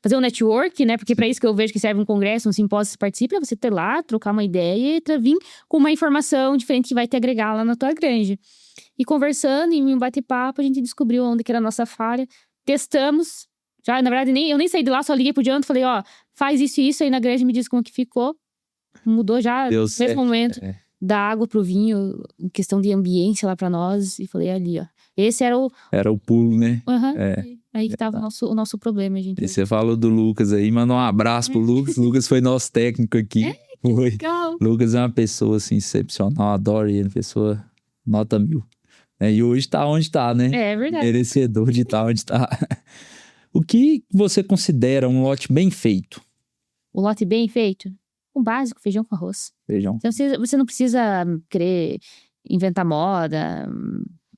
[SPEAKER 2] fazer um network, né? Porque para isso que eu vejo que serve um congresso, um simpósio, você participa, é você ter lá, trocar uma ideia e vir com uma informação diferente que vai te agregar lá na tua granja. E conversando, em um bate-papo, a gente descobriu onde que era a nossa falha. Testamos. Já, na verdade, eu nem saí de lá, só liguei pro Jonathan, falei, faz isso e isso aí na granja, me diz como que ficou. Mudou já no mesmo momento. Da água pro vinho, em questão de ambiência lá pra nós. E falei ali, esse era o...
[SPEAKER 1] Era o pulo, né?
[SPEAKER 2] Aí que tava o nosso problema, gente.
[SPEAKER 1] E você falou do Lucas aí, manda um abraço pro Lucas. Lucas foi nosso técnico aqui. Foi.
[SPEAKER 2] Legal.
[SPEAKER 1] Lucas é uma pessoa, assim, excepcional. Adoro ele, pessoa nota 1000. E hoje tá onde tá, né?
[SPEAKER 2] É verdade.
[SPEAKER 1] Merecedor de estar onde tá. O que você considera um lote bem feito?
[SPEAKER 2] O lote bem feito? O básico, feijão com arroz.
[SPEAKER 1] Feijão.
[SPEAKER 2] Então, você não precisa querer inventar moda,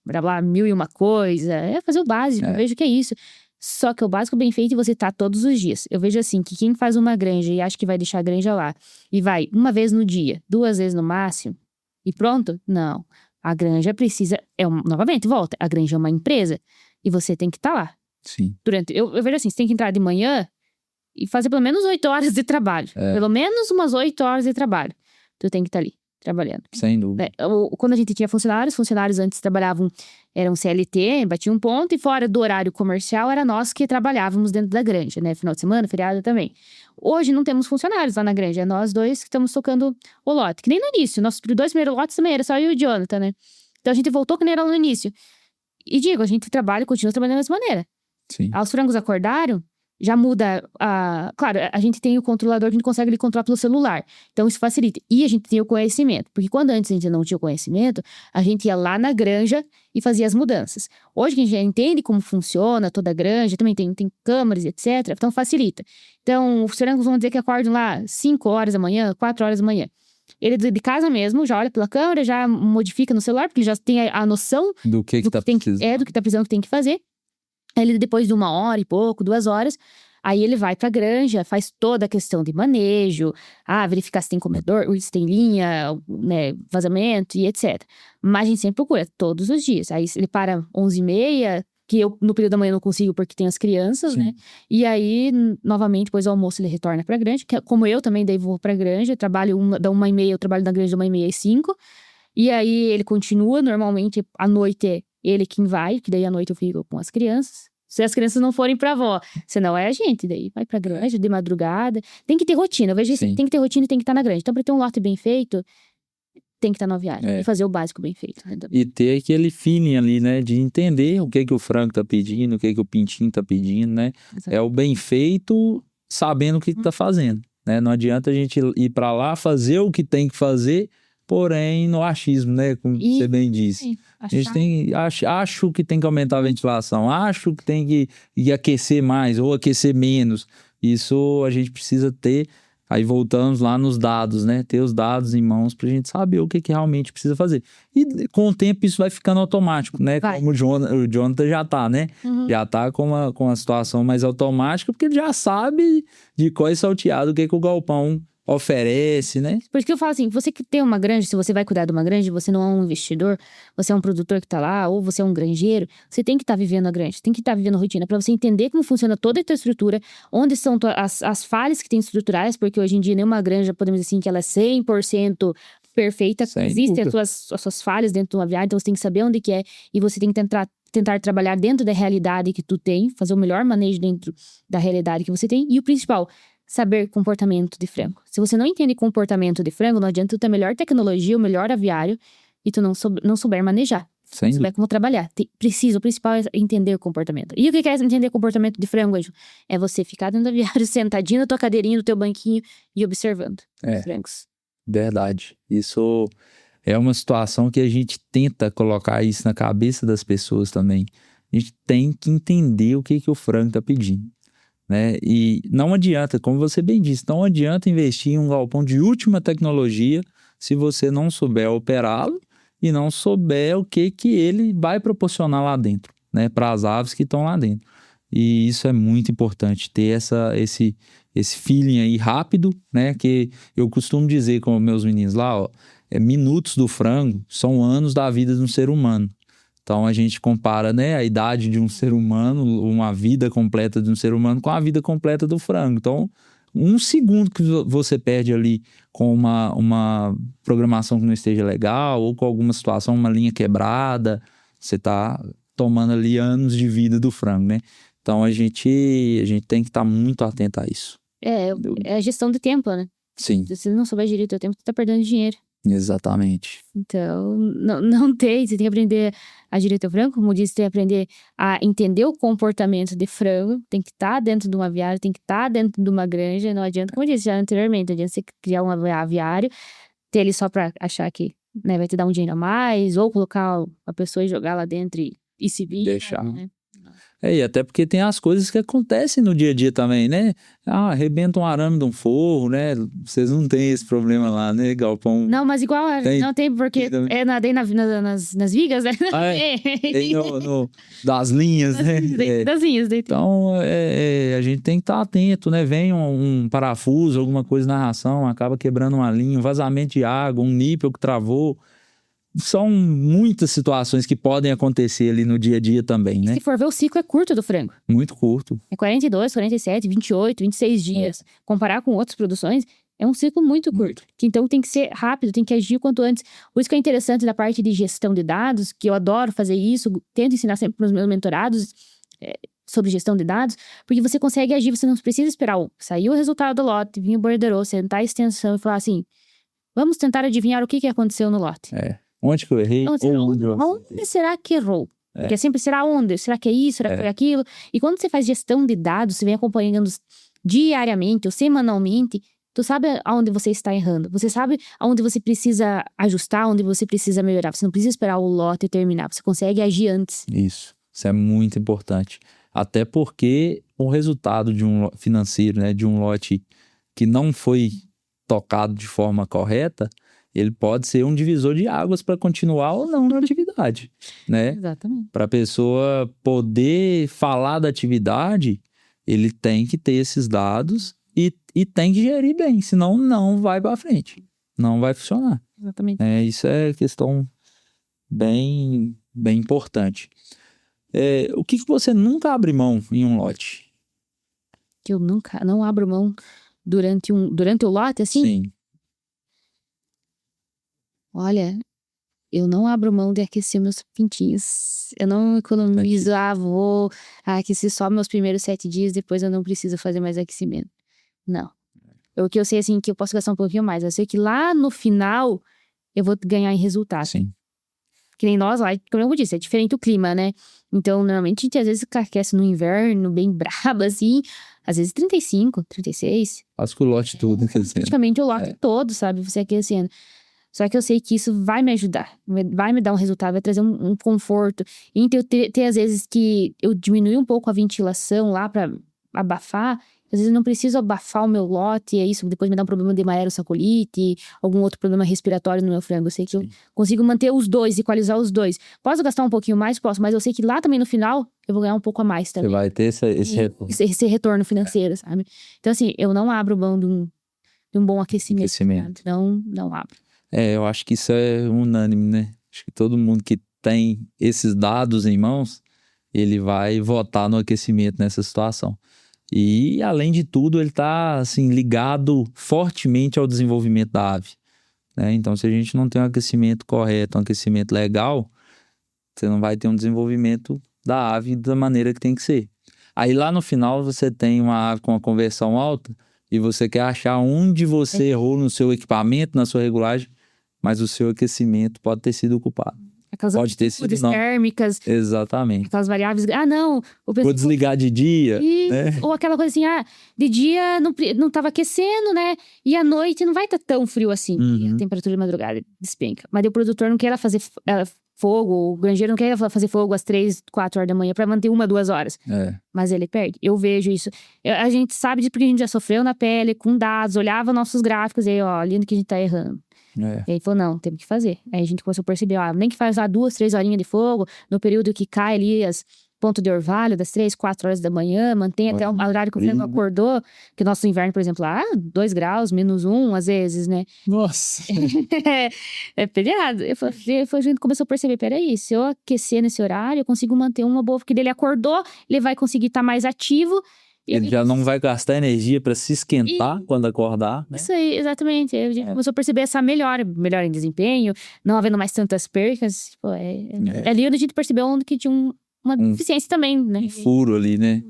[SPEAKER 2] blá blá, mil e uma coisa. É fazer o básico, eu vejo que é isso. Só que o básico bem feito você tá todos os dias. Eu vejo assim, que quem faz uma granja e acha que vai deixar a granja lá, e vai uma vez no dia, 2 vezes no máximo, e pronto? Não. A granja precisa, novamente, volta, a granja é uma empresa, e você tem que estar lá.
[SPEAKER 1] Sim.
[SPEAKER 2] Eu vejo assim, você tem que entrar de manhã e fazer pelo menos 8 horas de trabalho. Pelo menos umas 8 horas de trabalho. Tu tem que estar ali, trabalhando.
[SPEAKER 1] Sem dúvida.
[SPEAKER 2] Quando a gente tinha funcionários antes trabalhavam, eram CLT, batiam um ponto, e fora do horário comercial, era nós que trabalhávamos dentro da granja, né? Final de semana, feriado também. Hoje não temos funcionários lá na granja, é nós dois que estamos tocando o lote. Que nem no início, nossos 2 primeiros lotes também era só eu e o Jonathan, né? Então a gente voltou que nem era lá no início. E digo, a gente continua trabalhando da mesma maneira.
[SPEAKER 1] Sim.
[SPEAKER 2] Os frangos acordaram, já muda claro, a gente tem o controlador, a gente consegue controlar pelo celular. Então isso facilita. E a gente tem o conhecimento. Porque quando antes a gente não tinha o conhecimento, a gente ia lá na granja e fazia as mudanças. Hoje que a gente já entende como funciona toda a granja, também tem câmeras, etc. Então facilita. Então os frangos vão dizer que acordam lá 5 horas da manhã, 4 horas da manhã. Ele de casa mesmo, já olha pela câmera, já modifica no celular, porque ele já tem a noção
[SPEAKER 1] do que tá precisando.
[SPEAKER 2] do que tá precisando, que tem que fazer. Ele, depois de 1 hora e pouco, 2 horas, aí ele vai pra granja, faz toda a questão de manejo, verificar se tem comedor, se tem linha, né, vazamento e etc. Mas a gente sempre procura, todos os dias. Aí ele para 11h30, que eu no período da manhã não consigo porque tem as crianças, né? E aí, novamente, depois do almoço ele retorna pra granja, que como eu também daí vou pra granja, trabalho da 1h30, eu trabalho na granja da 1h30 às 5h. E aí ele continua, normalmente à noite é ele quem vai, que daí à noite eu fico com as crianças. Se as crianças não forem pra avó, senão é a gente, daí vai pra granja de madrugada. Tem que ter rotina, eu vejo isso, tem que ter rotina e tem que estar na granja. Então pra ter um lote bem feito, tem que estar na viagem. E fazer o básico bem feito. Né?
[SPEAKER 1] E ter aquele feeling ali, né, de entender o que o frango tá pedindo, o que o pintinho tá pedindo, né? Exato. É o bem feito, sabendo o que tá fazendo, né? Não adianta a gente ir pra lá, fazer o que tem que fazer, porém no achismo, né, como você bem disse. A gente acho que tem que aumentar a ventilação, acho que tem que aquecer mais ou aquecer menos. Isso a gente precisa ter. Aí voltamos lá nos dados, né? Ter os dados em mãos pra gente saber o que realmente precisa fazer. E com o tempo isso vai ficando automático, né? Como o Jonathan já tá, né? Já tá com uma situação mais automática, porque ele já sabe de qual é salteado o que o galpão oferece, né?
[SPEAKER 2] Por isso que eu falo assim, você que tem uma granja, se você vai cuidar de uma granja, você não é um investidor, você é um produtor que tá lá, ou você é um granjeiro, você tem que estar vivendo a granja, tem que estar vivendo a rotina, para você entender como funciona toda a tua estrutura, onde são as falhas que tem estruturais, porque hoje em dia nenhuma granja, podemos dizer assim, que ela é 100% perfeita, existem as suas falhas dentro de uma viagem, então você tem que saber onde que é, e você tem que tentar trabalhar dentro da realidade que tu tem, fazer o melhor manejo dentro da realidade que você tem, e o principal, saber comportamento de frango. Se você não entende comportamento de frango, não adianta tu ter a melhor tecnologia, o melhor aviário, e tu não souber manejar. Não souber como trabalhar. O principal é entender o comportamento. E o que é entender o comportamento de frango, Anjo? É você ficar dentro do aviário, sentadinho na tua cadeirinha, no teu banquinho, e observando os frangos.
[SPEAKER 1] Verdade. Isso é uma situação que a gente tenta colocar isso na cabeça das pessoas também. A gente tem que entender o que o frango tá pedindo. Né? E não adianta, como você bem disse, não adianta investir em um galpão de última tecnologia se você não souber operá-lo e não souber o que ele vai proporcionar lá dentro, né? Para as aves que estão lá dentro. E isso é muito importante, ter esse feeling aí rápido, né? Que eu costumo dizer com meus meninos lá, minutos do frango são anos da vida de um ser humano. Então a gente compara, né, a idade de um ser humano, uma vida completa de um ser humano com a vida completa do frango. Então, 1 segundo que você perde ali com uma programação que não esteja legal ou com alguma situação, uma linha quebrada, você está tomando ali anos de vida do frango, né? Então a gente tem que estar muito atento a isso.
[SPEAKER 2] É a gestão de tempo, né?
[SPEAKER 1] Sim.
[SPEAKER 2] Se você não souber gerir o teu tempo, tu tá perdendo dinheiro.
[SPEAKER 1] Exatamente.
[SPEAKER 2] Então, não tem, você tem que aprender a gerir teu frango, como disse, tem que aprender a entender o comportamento de frango, tem que estar dentro de um aviário, tem que estar dentro de uma granja, não adianta, como eu disse já anteriormente, não adianta você criar um aviário, ter ele só pra achar que, né, vai te dar um dinheiro a mais, ou colocar a pessoa e jogar lá dentro e se vira,
[SPEAKER 1] Deixar.
[SPEAKER 2] né?
[SPEAKER 1] E até porque tem as coisas que acontecem no dia a dia também, né? Arrebenta um arame de um forro, né? Vocês não têm esse problema lá, né, galpão?
[SPEAKER 2] Não, mas igual, não tem, porque
[SPEAKER 1] Tem
[SPEAKER 2] nas vigas, né?
[SPEAKER 1] Tem das linhas, né?
[SPEAKER 2] Das linhas.
[SPEAKER 1] Então, a gente tem que estar atento, né? Vem um parafuso, alguma coisa na ração, acaba quebrando uma linha, um vazamento de água, um nípel que travou. São muitas situações que podem acontecer ali no dia a dia também, né?
[SPEAKER 2] Se for ver, o ciclo é curto do frango.
[SPEAKER 1] Muito curto.
[SPEAKER 2] É 42, 47, 28, 26 dias. Comparar com outras produções, é um ciclo muito curto. Que então tem que ser rápido, tem que agir o quanto antes. Por isso que é interessante da parte de gestão de dados, que eu adoro fazer isso, tento ensinar sempre para os meus mentorados sobre gestão de dados, porque você consegue agir, você não precisa esperar sair o resultado do lote, vir o borderô, sentar a extensão e falar assim, vamos tentar adivinhar o que aconteceu no lote.
[SPEAKER 1] Onde que eu errei?
[SPEAKER 2] Onde será que errou? Porque sempre será onde? Será que é isso? Será que foi aquilo? E quando você faz gestão de dados, você vem acompanhando diariamente ou semanalmente, tu sabe aonde você está errando. Você sabe aonde você precisa ajustar, onde você precisa melhorar. Você não precisa esperar o lote terminar. Você consegue agir antes.
[SPEAKER 1] Isso é muito importante. Até porque o resultado de um financeiro, né, de um lote que não foi tocado de forma correta, ele pode ser um divisor de águas para continuar ou não na atividade, né?
[SPEAKER 2] Exatamente.
[SPEAKER 1] Para a pessoa poder falar da atividade, ele tem que ter esses dados e tem que gerir bem, senão não vai para frente, não vai funcionar.
[SPEAKER 2] Exatamente.
[SPEAKER 1] Isso é questão bem importante. O que você nunca abre mão em um lote?
[SPEAKER 2] Que eu não abro mão durante o lote, assim?
[SPEAKER 1] Sim.
[SPEAKER 2] Olha, eu não abro mão de aquecer meus pintinhos. Eu não economizo, vou aquecer só meus primeiros 7 dias, depois eu não preciso fazer mais aquecimento. Não. O que eu sei, assim, que eu posso gastar um pouquinho mais. Eu sei que lá no final, eu vou ganhar em resultado.
[SPEAKER 1] Sim.
[SPEAKER 2] Que nem nós lá, como eu disse, é diferente o clima, né? Então, normalmente, a gente às vezes aquece no inverno, bem brabo, assim. Às vezes 35, 36.
[SPEAKER 1] Quase que o lote todo, quer dizer.
[SPEAKER 2] Praticamente o lote todo, sabe? Você aquecendo. Só que eu sei que isso vai me ajudar, vai me dar um resultado, vai trazer um conforto. E então, ter às vezes que eu diminui um pouco a ventilação lá pra abafar. Às vezes eu não preciso abafar o meu lote, e isso depois me dá um problema de uma aerossacolite, algum outro problema respiratório no meu frango. Eu sei que eu consigo manter os dois, equalizar os dois. Posso gastar um pouquinho mais? Posso, mas eu sei que lá também no final eu vou ganhar um pouco a mais também.
[SPEAKER 1] Você vai ter esse retorno.
[SPEAKER 2] Esse retorno financeiro, sabe? Então assim, eu não abro mão de um bom aquecimento. Não abro.
[SPEAKER 1] Eu acho que isso é unânime, né? Acho que todo mundo que tem esses dados em mãos, ele vai votar no aquecimento nessa situação. E, além de tudo, ele está assim, ligado fortemente ao desenvolvimento da ave, né? Então, se a gente não tem um aquecimento correto, um aquecimento legal, você não vai ter um desenvolvimento da ave da maneira que tem que ser. Aí, lá no final, você tem uma ave com uma conversão alta e você quer achar onde você errou no seu equipamento, na sua regulagem, mas o seu aquecimento pode ter sido ocupado. Pode ter sido não.
[SPEAKER 2] Térmicas.
[SPEAKER 1] Exatamente.
[SPEAKER 2] Aquelas variáveis. Não.
[SPEAKER 1] Vou desligar de dia. Né?
[SPEAKER 2] Ou aquela coisa assim, de dia não tava aquecendo, né? E à noite não vai estar tão frio assim. E a temperatura de madrugada despenca. Mas o produtor não quer fazer fogo, o granjeiro não quer fazer fogo às 3, 4 horas da manhã pra manter 1, 2 horas. Mas ele perde. Eu vejo isso. A gente sabe disso porque a gente já sofreu na pele, com dados, olhava nossos gráficos e aí, ali no que a gente tá errando. E aí falou, não, temos que fazer. Aí a gente começou a perceber, nem que faz 2, 3 horinhas de fogo, no período que cai ali as ponto de orvalho, das 3, 4 horas da manhã, mantém até o horário que o frango acordou, que o nosso inverno, por exemplo, 2 graus, -1, às vezes, né?
[SPEAKER 1] Nossa!
[SPEAKER 2] É peleado. A gente começou a perceber, peraí, se eu aquecer nesse horário, eu consigo manter uma boa, porque ele acordou, ele vai conseguir estar mais ativo.
[SPEAKER 1] Ele já não vai gastar energia para se esquentar quando acordar, né?
[SPEAKER 2] Isso aí, exatamente. A gente começou a perceber essa melhora em desempenho, não havendo mais tantas percas. Ali onde a gente percebeu onde que tinha uma deficiência também, né?
[SPEAKER 1] Um furo ali, né?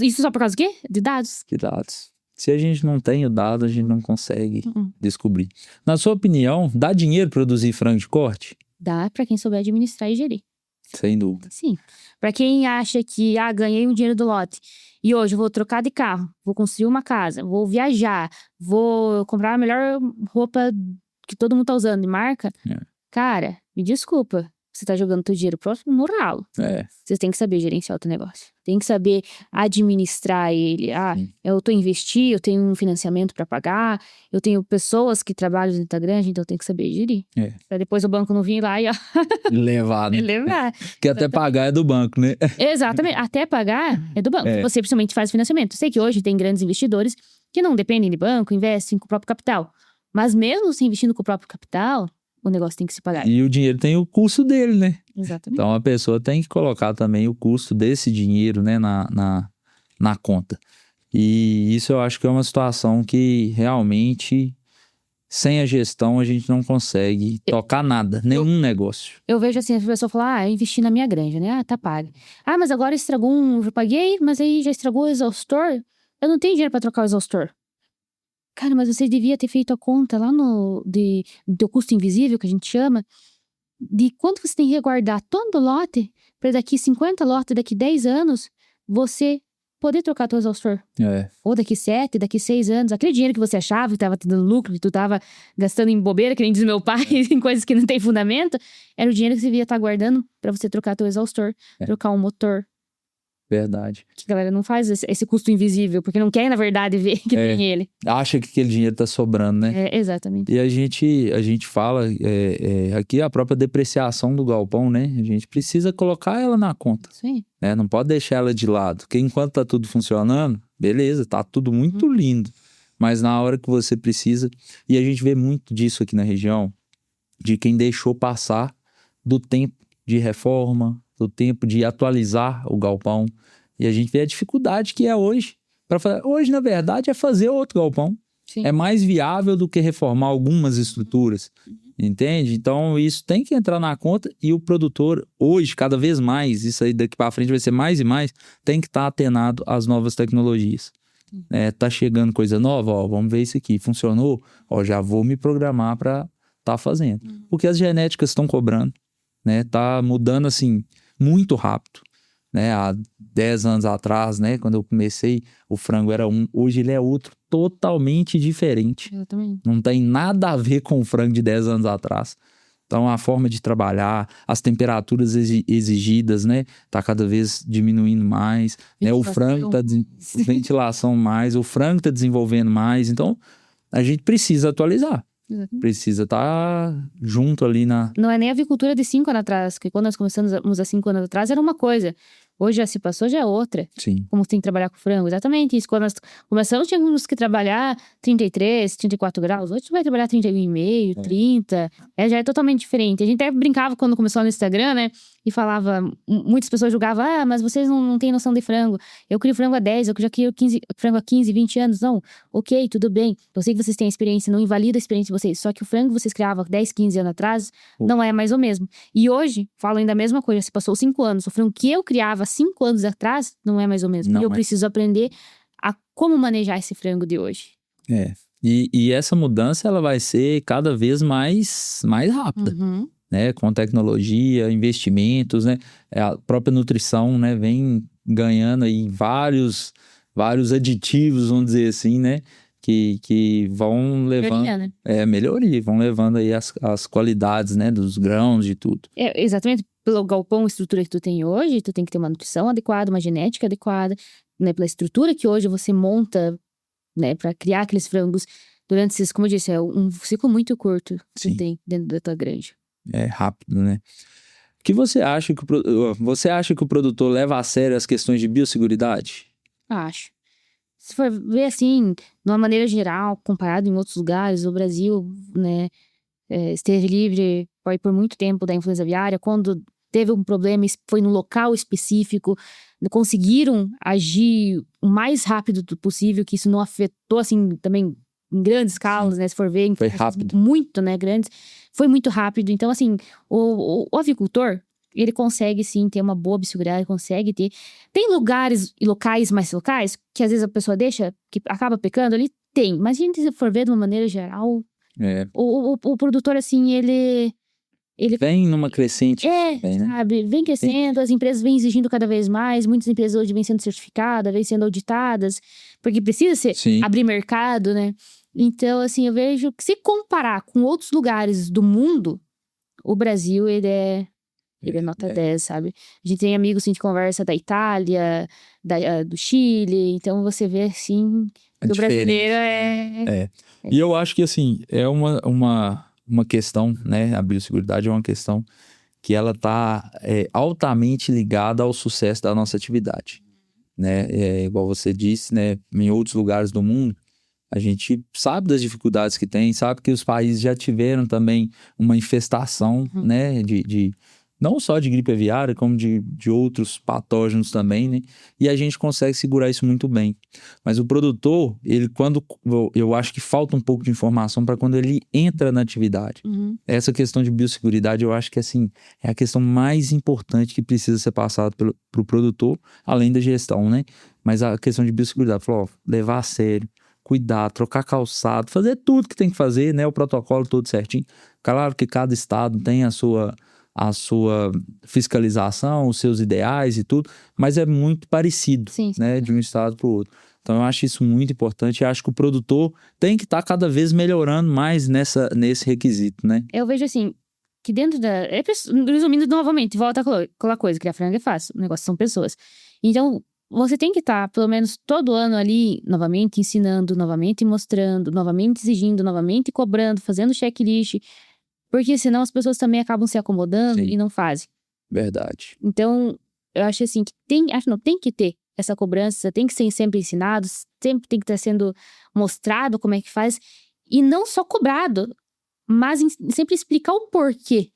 [SPEAKER 2] Isso só por causa do quê? De dados.
[SPEAKER 1] De dados. Se a gente não tem o dado, a gente não consegue descobrir. Na sua opinião, dá dinheiro produzir frango de corte?
[SPEAKER 2] Dá pra quem souber administrar e gerir.
[SPEAKER 1] Sem dúvida.
[SPEAKER 2] Sim. Pra quem acha que, ganhei um dinheiro do lote e hoje eu vou trocar de carro, vou construir uma casa, vou viajar, vou comprar a melhor roupa que todo mundo tá usando de marca, cara, me desculpa. Você tá jogando teu dinheiro próximo no ralo. Você tem que saber gerenciar o teu negócio. Tem que saber administrar ele. Eu tô investindo, eu tenho um financiamento para pagar, eu tenho pessoas que trabalham no Instagram, então eu tenho que saber gerir. Pra depois o banco não vir lá e
[SPEAKER 1] levar, né?
[SPEAKER 2] Levar.
[SPEAKER 1] Porque até pagar é do banco, né?
[SPEAKER 2] Exatamente. Até pagar é do banco. Você principalmente faz financiamento. Eu sei que hoje tem grandes investidores que não dependem de banco, investem com o próprio capital. Mas mesmo se investindo com o próprio capital, o negócio tem que se pagar.
[SPEAKER 1] E o dinheiro tem o custo dele, né?
[SPEAKER 2] Exatamente.
[SPEAKER 1] Então a pessoa tem que colocar também o custo desse dinheiro, né, na conta. E isso eu acho que é uma situação que realmente, sem a gestão, a gente não consegue tocar nada, nenhum negócio.
[SPEAKER 2] Eu vejo assim, a pessoa fala, investi na minha granja, né? Tá pago. Mas agora estragou já paguei, mas aí já estragou o exaustor. Eu não tenho dinheiro pra trocar o exaustor. Cara, mas você devia ter feito a conta lá do teu custo invisível, que a gente chama, de quanto você tem que guardar todo lote para daqui 50 lotes, daqui 10 anos, você poder trocar teu exaustor. Ou daqui 7, daqui 6 anos. Aquele dinheiro que você achava que tava te dando lucro, que tu tava gastando em bobeira, que nem diz meu pai, em coisas que não tem fundamento, era o dinheiro que você devia estar guardando para você trocar teu exaustor, trocar um motor.
[SPEAKER 1] Verdade.
[SPEAKER 2] Que a galera não faz esse custo invisível, porque não quer, na verdade, ver que tem ele.
[SPEAKER 1] Acha que aquele dinheiro tá sobrando, né?
[SPEAKER 2] Exatamente.
[SPEAKER 1] E a gente fala, aqui a própria depreciação do galpão, né? A gente precisa colocar ela na conta.
[SPEAKER 2] Sim.
[SPEAKER 1] Né? Não pode deixar ela de lado. Porque enquanto tá tudo funcionando, beleza, tá tudo muito lindo. Mas na hora que você precisa... E a gente vê muito disso aqui na região, de quem deixou passar do tempo de reforma, do tempo de atualizar o galpão. E a gente vê a dificuldade que é hoje. Hoje, na verdade, é fazer outro galpão.
[SPEAKER 2] Sim.
[SPEAKER 1] É mais viável do que reformar algumas estruturas. Entende? Então, isso tem que entrar na conta e o produtor, hoje, cada vez mais, isso aí daqui para frente vai ser mais e mais, tem que estar atenado às novas tecnologias. Tá chegando coisa nova, vamos ver isso aqui. Funcionou? Já vou me programar para tá fazendo. Porque as genéticas estão cobrando, né? Tá mudando, assim, muito rápido. Né? Há 10 anos atrás, né? Quando eu comecei, o frango era um. Hoje ele é outro, totalmente diferente.
[SPEAKER 2] Exatamente.
[SPEAKER 1] Não tem nada a ver com o frango de 10 anos atrás. Então, a forma de trabalhar, as temperaturas exigidas, né? Tá cada vez diminuindo mais. Né? O frango tá... Ventilação mais. O frango tá desenvolvendo mais. Então, a gente precisa atualizar.
[SPEAKER 2] Exatamente.
[SPEAKER 1] Precisa estar junto ali na...
[SPEAKER 2] Não é nem a avicultura de 5 anos atrás, que quando nós começamos há 5 anos atrás era uma coisa. Hoje já se passou, já é outra.
[SPEAKER 1] Sim.
[SPEAKER 2] Como tem que trabalhar com frango. Exatamente isso. Quando nós começamos, tínhamos que trabalhar 33, 34 graus. Hoje tu vai trabalhar 31,5, 30. Já é totalmente diferente. A gente até brincava quando começou no Instagram, né? E falava... Muitas pessoas julgavam, mas vocês não têm noção de frango. Eu crio frango há 10, eu já crio frango há 15, 20 anos. Não, ok, tudo bem. Eu sei que vocês têm experiência, não invalida a experiência de vocês. Só que o frango que vocês criavam 10, 15 anos atrás, não é mais o mesmo. E hoje, falo ainda a mesma coisa. Se passou 5 anos, o frango que eu criava 5 anos atrás, não é mais o mesmo.
[SPEAKER 1] Não
[SPEAKER 2] e eu
[SPEAKER 1] é.
[SPEAKER 2] preciso aprender a como manejar esse frango de hoje.
[SPEAKER 1] E essa mudança, ela vai ser cada vez mais rápida. Né? Com tecnologia, investimentos, né? A própria nutrição, né? Vem ganhando aí vários aditivos, vamos dizer assim, né? Que vão levando...
[SPEAKER 2] Melhoria, né?
[SPEAKER 1] Melhoria. Vão levando aí as qualidades, né? Dos grãos, de tudo.
[SPEAKER 2] Exatamente. Pelo galpão, a estrutura que tu tem hoje, tu tem que ter uma nutrição adequada, uma genética adequada, né? Pela estrutura que hoje você monta, né? Pra criar aqueles frangos durante esses, como eu disse, é um ciclo muito curto que tu tem dentro da tua granja. É
[SPEAKER 1] rápido, né? O que você acha que o produtor leva a sério as questões de biosseguridade?
[SPEAKER 2] Acho. Se for ver assim, de uma maneira geral, comparado em outros lugares, o Brasil, né, esteve livre por muito tempo da influenza aviária. Quando teve um problema, foi num local específico, conseguiram agir o mais rápido possível, que isso não afetou, assim, também em grandes escalas, né? Se for ver,
[SPEAKER 1] foi rápido.
[SPEAKER 2] Muito, né? Grandes. Foi muito rápido. Então, assim, o avicultor, ele consegue sim ter uma boa biosseguridade, consegue ter. Tem lugares e locais mais locais que às vezes a pessoa deixa, que acaba pecando ali, tem. Mas a gente, se for ver de uma maneira geral, o produtor, assim, ele
[SPEAKER 1] vem numa crescente. Vem, né?
[SPEAKER 2] sabe, vem crescendo, as empresas vêm exigindo cada vez mais, muitas empresas hoje vêm sendo certificadas, vêm sendo auditadas, porque precisa abrir mercado, né? Então, assim, eu vejo que se comparar com outros lugares do mundo, o Brasil, ele é nota 10, sabe? A gente tem amigos, assim, de conversa da Itália, do Chile, então você vê, assim, que o brasileiro
[SPEAKER 1] E eu acho que, assim, é uma questão, né? A biosseguridade é uma questão que ela está altamente ligada ao sucesso da nossa atividade, né? Igual você disse, né? Em outros lugares do mundo, a gente sabe das dificuldades que tem, sabe que os países já tiveram também uma infestação, né? Não só de gripe aviária, como de outros patógenos também, né? E a gente consegue segurar isso muito bem. Mas o produtor, eu acho que falta um pouco de informação para quando ele entra na atividade. Essa questão de biosseguridade, eu acho que assim, é a questão mais importante que precisa ser passada para o produtor, além da gestão, né? Mas a questão de biosseguridade, levar a sério, cuidar, trocar calçado, fazer tudo que tem que fazer, né? O protocolo todo certinho. Claro que cada estado tem a sua fiscalização, os seus ideais e tudo, mas é muito parecido, né, de um estado para o outro. Então eu acho isso muito importante e acho que o produtor tem que estar cada vez melhorando mais nesse requisito, né?
[SPEAKER 2] Eu vejo assim, que dentro resumindo novamente, volta aquela coisa, criar frango é fácil, o negócio são pessoas. Então, você tem que estar, pelo menos todo ano ali, novamente ensinando, novamente mostrando, novamente exigindo, novamente cobrando, fazendo checklist. Porque senão as pessoas também acabam se acomodando e não fazem.
[SPEAKER 1] Verdade.
[SPEAKER 2] Então, eu acho assim que tem que ter essa cobrança, tem que ser sempre ensinado, sempre tem que estar sendo mostrado como é que faz. E não só cobrado, mas sempre explicar o porquê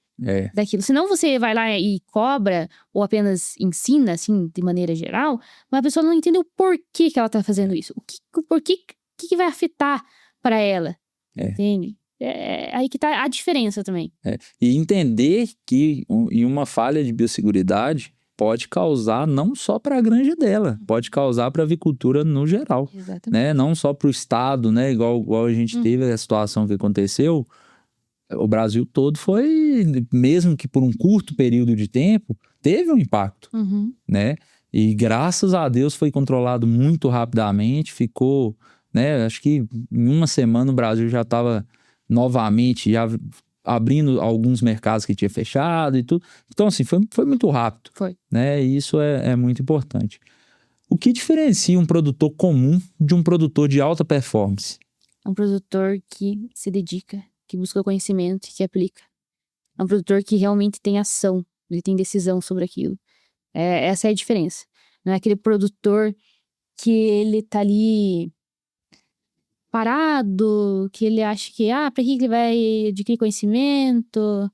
[SPEAKER 2] daquilo. Senão você vai lá e cobra, ou apenas ensina, assim, de maneira geral, mas a pessoa não entende o porquê que ela tá fazendo isso. O porquê que vai afetar para ela. Entende? É aí que tá a diferença também.
[SPEAKER 1] E entender que uma falha de biosseguridade pode causar não só para a granja dela, pode causar para a avicultura no geral.
[SPEAKER 2] Exatamente.
[SPEAKER 1] Né? Não só para o estado, né? Igual a gente teve a situação que aconteceu, o Brasil todo foi, mesmo que por um curto período de tempo, teve um impacto, né? E graças a Deus foi controlado muito rapidamente, ficou, né? Acho que em uma semana o Brasil já estava novamente abrindo alguns mercados que tinha fechado e tudo. Então, assim, foi muito rápido. Né? E isso é muito importante. O que diferencia um produtor comum de um produtor de alta performance?
[SPEAKER 2] É um produtor que se dedica, que busca conhecimento e que aplica. É um produtor que realmente tem ação, ele tem decisão sobre aquilo. Essa é a diferença. Não é aquele produtor que ele tá ali parado, que ele acha que, pra que ele vai adquirir conhecimento?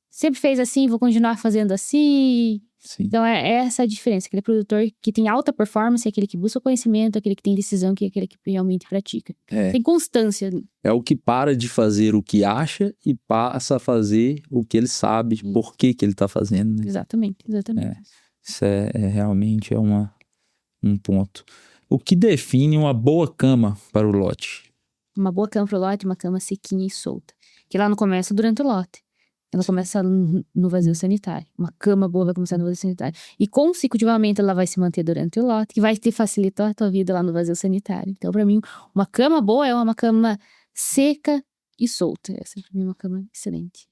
[SPEAKER 2] Sempre fez assim, vou continuar fazendo assim. Então, essa a diferença. Aquele produtor que tem alta performance é aquele que busca conhecimento, aquele que tem decisão, que é aquele que realmente pratica. Tem constância.
[SPEAKER 1] É o que para de fazer o que acha e passa a fazer o que ele sabe, por que ele tá fazendo. Né?
[SPEAKER 2] Exatamente.
[SPEAKER 1] Isso realmente um ponto. O que define uma boa cama para o lote?
[SPEAKER 2] Uma boa cama para o lote, uma cama sequinha e solta. Que ela não começa durante o lote. Ela começa no vazio sanitário. Uma cama boa vai começar no vazio sanitário. E consecutivamente ela vai se manter durante o lote, que vai te facilitar a tua vida lá no vazio sanitário. Então, para mim, uma cama boa é uma cama seca e solta. Essa para mim é uma cama excelente.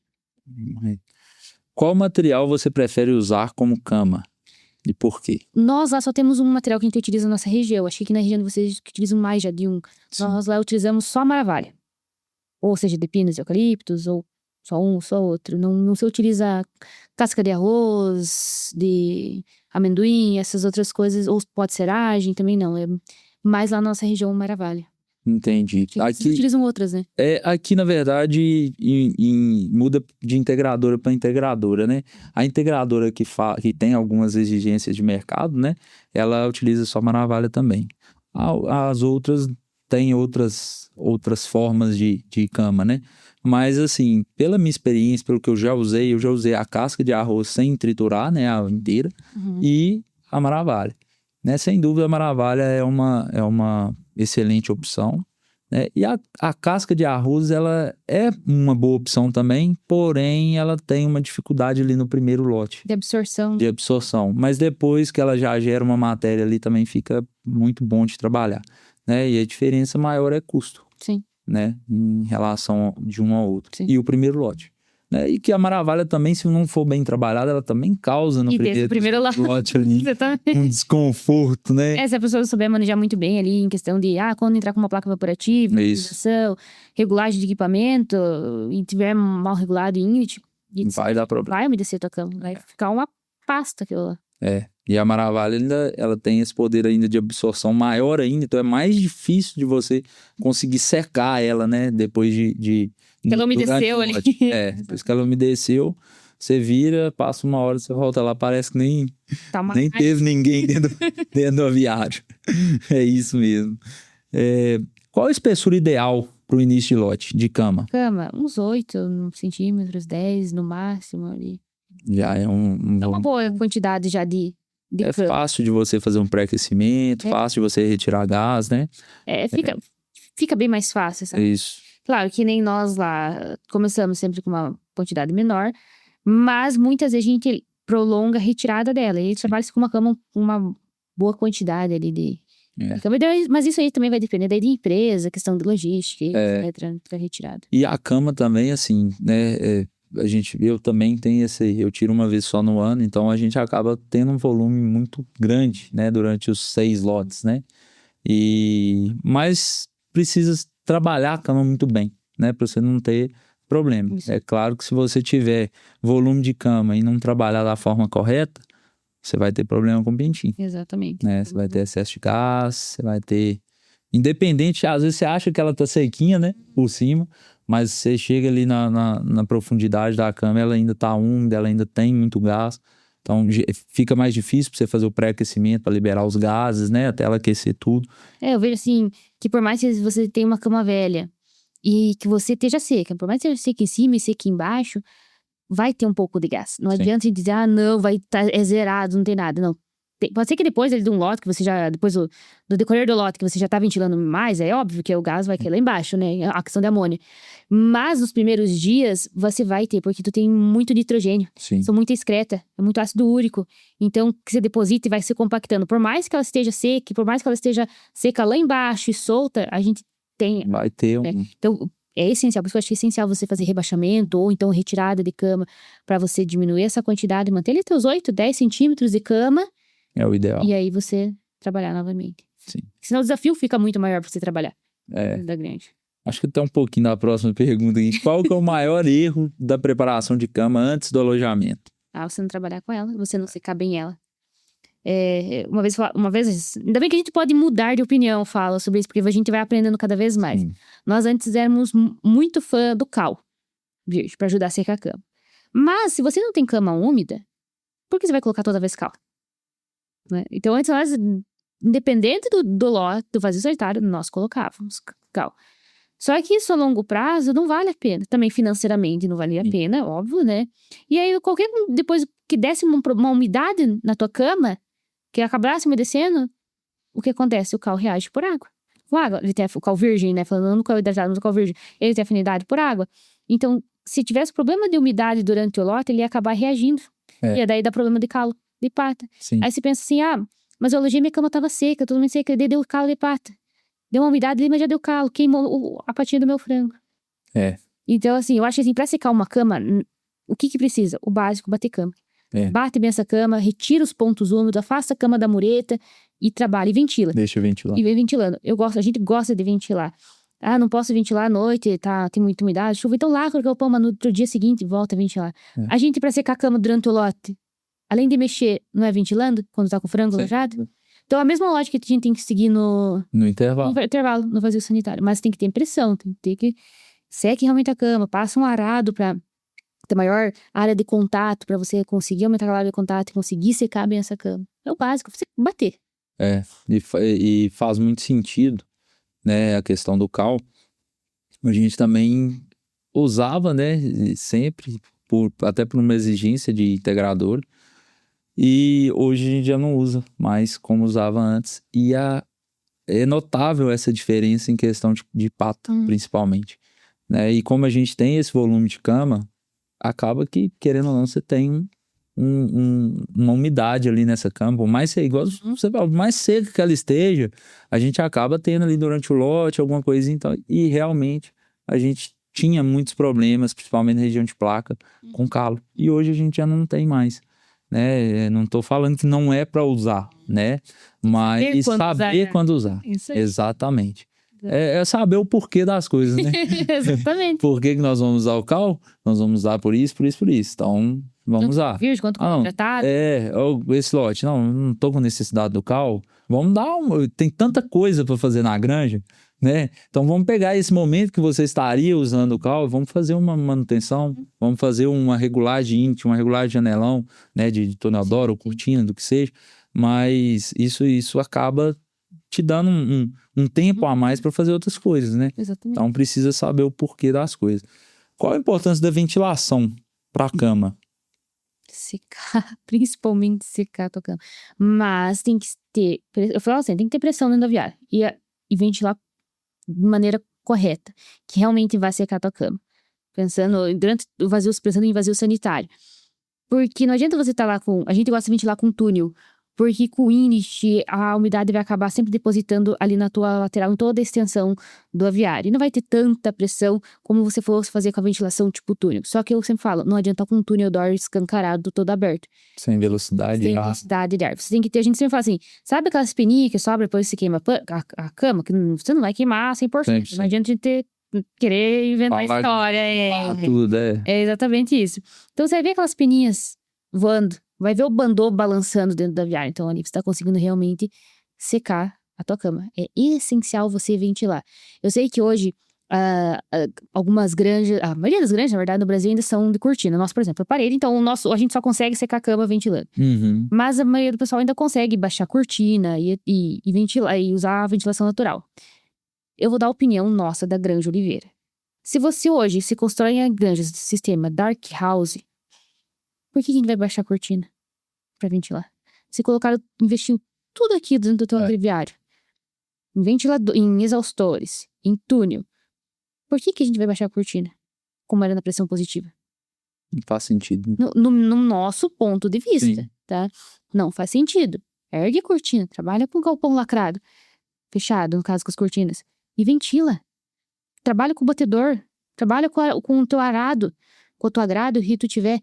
[SPEAKER 1] Qual material você prefere usar como cama? E por quê?
[SPEAKER 2] Nós lá só temos um material que a gente utiliza na nossa região. Acho que aqui na região de vocês utilizam mais já de um. Nós lá utilizamos só maravalha. Ou seja, de pinos, eucaliptos, ou só um, só outro. Não se utiliza casca de arroz, de amendoim, essas outras coisas. Ou pó de seragem, também não. É mais lá na nossa região, maravalha.
[SPEAKER 1] Entendi.
[SPEAKER 2] Aqui utilizam outras, né?
[SPEAKER 1] Aqui, na verdade, muda de integradora para integradora, né? A integradora que tem algumas exigências de mercado, né? Ela utiliza só maravalha também. As outras têm outras formas de cama, né? Mas assim, pela minha experiência, pelo que eu já usei a casca de arroz sem triturar, né, a inteira, e a Maravalha. Né? Sem dúvida, a Maravalha é uma excelente opção. Né? E a casca de arroz, ela é uma boa opção também, porém ela tem uma dificuldade ali no primeiro lote.
[SPEAKER 2] De absorção.
[SPEAKER 1] De absorção. Mas depois que ela já gera uma matéria ali, também fica muito bom de trabalhar. Né? E a diferença maior é custo.
[SPEAKER 2] Sim.
[SPEAKER 1] Né? Em relação de um ao outro.
[SPEAKER 2] Sim.
[SPEAKER 1] E o primeiro lote. Né? E que a Maravalha também, se não for bem trabalhada, ela também causa no primeiro
[SPEAKER 2] lote
[SPEAKER 1] ali um desconforto, né?
[SPEAKER 2] Se a pessoa souber manejar muito bem ali em questão de quando entrar com uma placa evaporativa, iluminação, regulagem de equipamento, e tiver mal regulado em init,
[SPEAKER 1] vai dar problema.
[SPEAKER 2] Vai umedecer tua cama, vai ficar uma pasta aquilo lá.
[SPEAKER 1] E a Maravalha ainda, ela tem esse poder ainda de absorção maior ainda, então é mais difícil de você conseguir secar ela, né? Depois de
[SPEAKER 2] que ela umedeceu ali.
[SPEAKER 1] Depois que ela umedeceu, você vira, passa uma hora, você volta lá, parece que nem teve ninguém dentro do aviário. É isso mesmo. Qual a espessura ideal para o início de lote, de cama?
[SPEAKER 2] Cama, uns 8 centímetros, 10 no máximo ali.
[SPEAKER 1] Já é
[SPEAKER 2] uma boa quantidade já de
[SPEAKER 1] cama. Fácil de você fazer um pré-aquecimento, fácil de você retirar gás, né?
[SPEAKER 2] Fica bem mais fácil, sabe?
[SPEAKER 1] Isso.
[SPEAKER 2] Claro que nem nós lá começamos sempre com uma quantidade menor, mas muitas vezes a gente prolonga a retirada dela. E trabalha-se com uma cama com uma boa quantidade ali de cama. Mas isso aí também vai depender daí de empresa, questão de logística, etc, pra retirada.
[SPEAKER 1] E a cama também, assim, né? Eu também tenho eu tiro uma vez só no ano, então a gente acaba tendo um volume muito grande, né? Durante os 6 lotes, né? Mas precisa trabalhar a cama muito bem, né? Para você não ter problema. Isso. É claro que se você tiver volume de cama e não trabalhar da forma correta, você vai ter problema com o pintinho.
[SPEAKER 2] Exatamente.
[SPEAKER 1] Né? Você vai ter excesso de gás, você vai ter... Independente, às vezes você acha que ela tá sequinha, né? Por cima, mas você chega ali na profundidade da cama, ela ainda tá úmida, ela ainda tem muito gás. Então, fica mais difícil para você fazer o pré-aquecimento, para liberar os gases, né? Até ela aquecer tudo.
[SPEAKER 2] Eu vejo assim, que por mais que você tenha uma cama velha e que você esteja seca, por mais que esteja seca em cima e seca embaixo, vai ter um pouco de gás. Não adianta a gente dizer, não, vai estar zerado, não tem nada. Não. Pode ser que depois de um lote, que você já, depois do decorrer do lote, que você já tá ventilando mais, é óbvio que o gás vai cair lá embaixo, né? A questão de amônia. Mas nos primeiros dias, você vai ter, porque tu tem muito nitrogênio.
[SPEAKER 1] Sim.
[SPEAKER 2] São muita excreta, é muito ácido úrico. Então, que você deposita e vai se compactando. Por mais que ela esteja seca, por mais que ela esteja seca lá embaixo e solta, a gente tem...
[SPEAKER 1] Vai ter
[SPEAKER 2] Então, é essencial, por isso que eu acho que é essencial você fazer rebaixamento ou então retirada de cama para você diminuir essa quantidade, manter ali teus 8, 10 centímetros de cama.
[SPEAKER 1] É o ideal.
[SPEAKER 2] E aí você trabalhar novamente.
[SPEAKER 1] Sim.
[SPEAKER 2] Senão o desafio fica muito maior para você trabalhar. Da grande.
[SPEAKER 1] Acho que até um pouquinho da próxima pergunta aqui. Qual que é o maior erro da preparação de cama antes do alojamento?
[SPEAKER 2] Você não trabalhar com ela, você não secar bem ela. Uma vez, ainda bem que a gente pode mudar de opinião, fala sobre isso, porque a gente vai aprendendo cada vez mais.
[SPEAKER 1] Sim.
[SPEAKER 2] Nós antes éramos muito fã do cal virgem, para ajudar a secar a cama. Mas se você não tem cama úmida, por que você vai colocar toda vez cal? Né? Então antes nós, independente do lote, do vazio sanitário, nós colocávamos cal. Só que isso a longo prazo não vale a pena. Também financeiramente não valia a pena, óbvio, né? E aí depois que desse uma umidade na tua cama, que acabasse umedecendo, o que acontece? O cal reage por água. Ele tem o cal virgem, né? Falando não o cal hidratado, mas o cal virgem. Ele tem afinidade por água. Então, se tivesse problema de umidade durante o lote, ele ia acabar reagindo. E daí dá problema de calo de pata.
[SPEAKER 1] Sim.
[SPEAKER 2] Aí você pensa assim, mas eu alojei, minha cama tava seca, todo mundo seca, deu calo de pata. Deu uma umidade ali, mas já deu calo, queimou a patinha do meu frango. Então, assim, eu acho assim, pra secar uma cama, o que precisa? O básico, bater cama. Bate bem essa cama, retira os pontos úmidos, afasta a cama da mureta e trabalha e ventila.
[SPEAKER 1] Deixa ventilar.
[SPEAKER 2] E vem ventilando. A gente gosta de ventilar. Não posso ventilar à noite, tem muita umidade, chuva, então lacra o pão, mas no outro dia seguinte volta a ventilar. A gente, pra secar a cama durante o lote, além de mexer, não é ventilando? Quando tá com o frango alojado? Então, a mesma lógica que a gente tem que seguir no intervalo, no vazio sanitário. Mas tem que ter pressão, tem que ter que... Seque realmente a cama, passa um arado pra ter maior área de contato, pra você conseguir aumentar a área de contato e conseguir secar bem essa cama. É o básico, você bater.
[SPEAKER 1] E faz muito sentido, né, a questão do cal. A gente também usava, né, sempre, até por uma exigência de integrador. E hoje a gente já não usa mais como usava antes. E é notável essa diferença em questão de pata, principalmente. Né? E como a gente tem esse volume de cama, acaba que, querendo ou não, você tem uma umidade ali nessa cama. Por mais igual você fala, por mais seca que ela esteja, a gente acaba tendo ali durante o lote alguma coisa. Então, e realmente a gente tinha muitos problemas, principalmente na região de placa, com calo. E hoje a gente já não tem mais. Né? Não estou falando que não é para usar, né? Mas saber quando usar.
[SPEAKER 2] Isso aí.
[SPEAKER 1] Exatamente. É saber o porquê das coisas, né?
[SPEAKER 2] Exatamente.
[SPEAKER 1] Por que nós vamos usar o cal? Nós vamos usar por isso, por isso, por isso. Então, vamos usar.
[SPEAKER 2] Virgem, quanto contratado.
[SPEAKER 1] Esse lote. Não tô com necessidade do cal. Vamos dar tem tanta coisa para fazer na granja, né? Então, vamos pegar esse momento que você estaria usando o cal, vamos fazer uma manutenção, vamos fazer uma regulagem íntima, uma regulagem de anelão, né? De tonel-doro ou cortina, do que seja. Mas isso acaba te dando um tempo a mais para fazer outras coisas, né?
[SPEAKER 2] Exatamente.
[SPEAKER 1] Então precisa saber o porquê das coisas. Qual a importância da ventilação para a cama?
[SPEAKER 2] Secar, principalmente secar a tua cama. Mas tem que ter, eu falo assim, tem que ter pressão dentro do aviário e ventilar de maneira correta, que realmente vai secar a tua cama. Pensando em vazio sanitário. Porque não adianta você estar lá a gente gosta de ventilar com túnel. Porque com o init, a umidade vai acabar sempre depositando ali na tua lateral, em toda a extensão do aviário. E não vai ter tanta pressão como você fosse fazer com a ventilação tipo túnel. Só que eu sempre falo, não adianta com um túnel door escancarado, todo aberto.
[SPEAKER 1] Sem velocidade de ar.
[SPEAKER 2] Sem velocidade de ar. Você tem que ter, a gente sempre fala assim, sabe aquelas peninhas que sobra depois que você queima a cama? Que você não vai queimar 100%. Não adianta a gente querer inventar história.
[SPEAKER 1] Tudo,
[SPEAKER 2] É exatamente isso. Então você vai ver aquelas peninhas voando. Vai ver o bandô balançando dentro da aviário. Então, ali você está conseguindo realmente secar a tua cama. É essencial você ventilar. Eu sei que hoje, algumas granjas, a maioria das granjas, na verdade, no Brasil ainda são de cortina. Nós, por exemplo, é parede, então a gente só consegue secar a cama ventilando. Mas a maioria do pessoal ainda consegue baixar a cortina e ventilar, e usar a ventilação natural. Eu vou dar a opinião nossa da Granja Oliveira. Se você hoje se constrói em granjas do sistema Dark House, por que a gente vai baixar a cortina pra ventilar? Se investiu tudo aqui dentro do teu aviário, em ventilador, em exaustores, em túnel, por que a gente vai baixar a cortina? Como era na pressão positiva?
[SPEAKER 1] Não faz sentido.
[SPEAKER 2] No nosso ponto de vista,
[SPEAKER 1] Sim.
[SPEAKER 2] Tá? Não faz sentido. Ergue a cortina, trabalha com o galpão lacrado, fechado, no caso com as cortinas, e ventila. Trabalha com o batedor, trabalha com o teu arado, com o teu agrado, e tu tiver,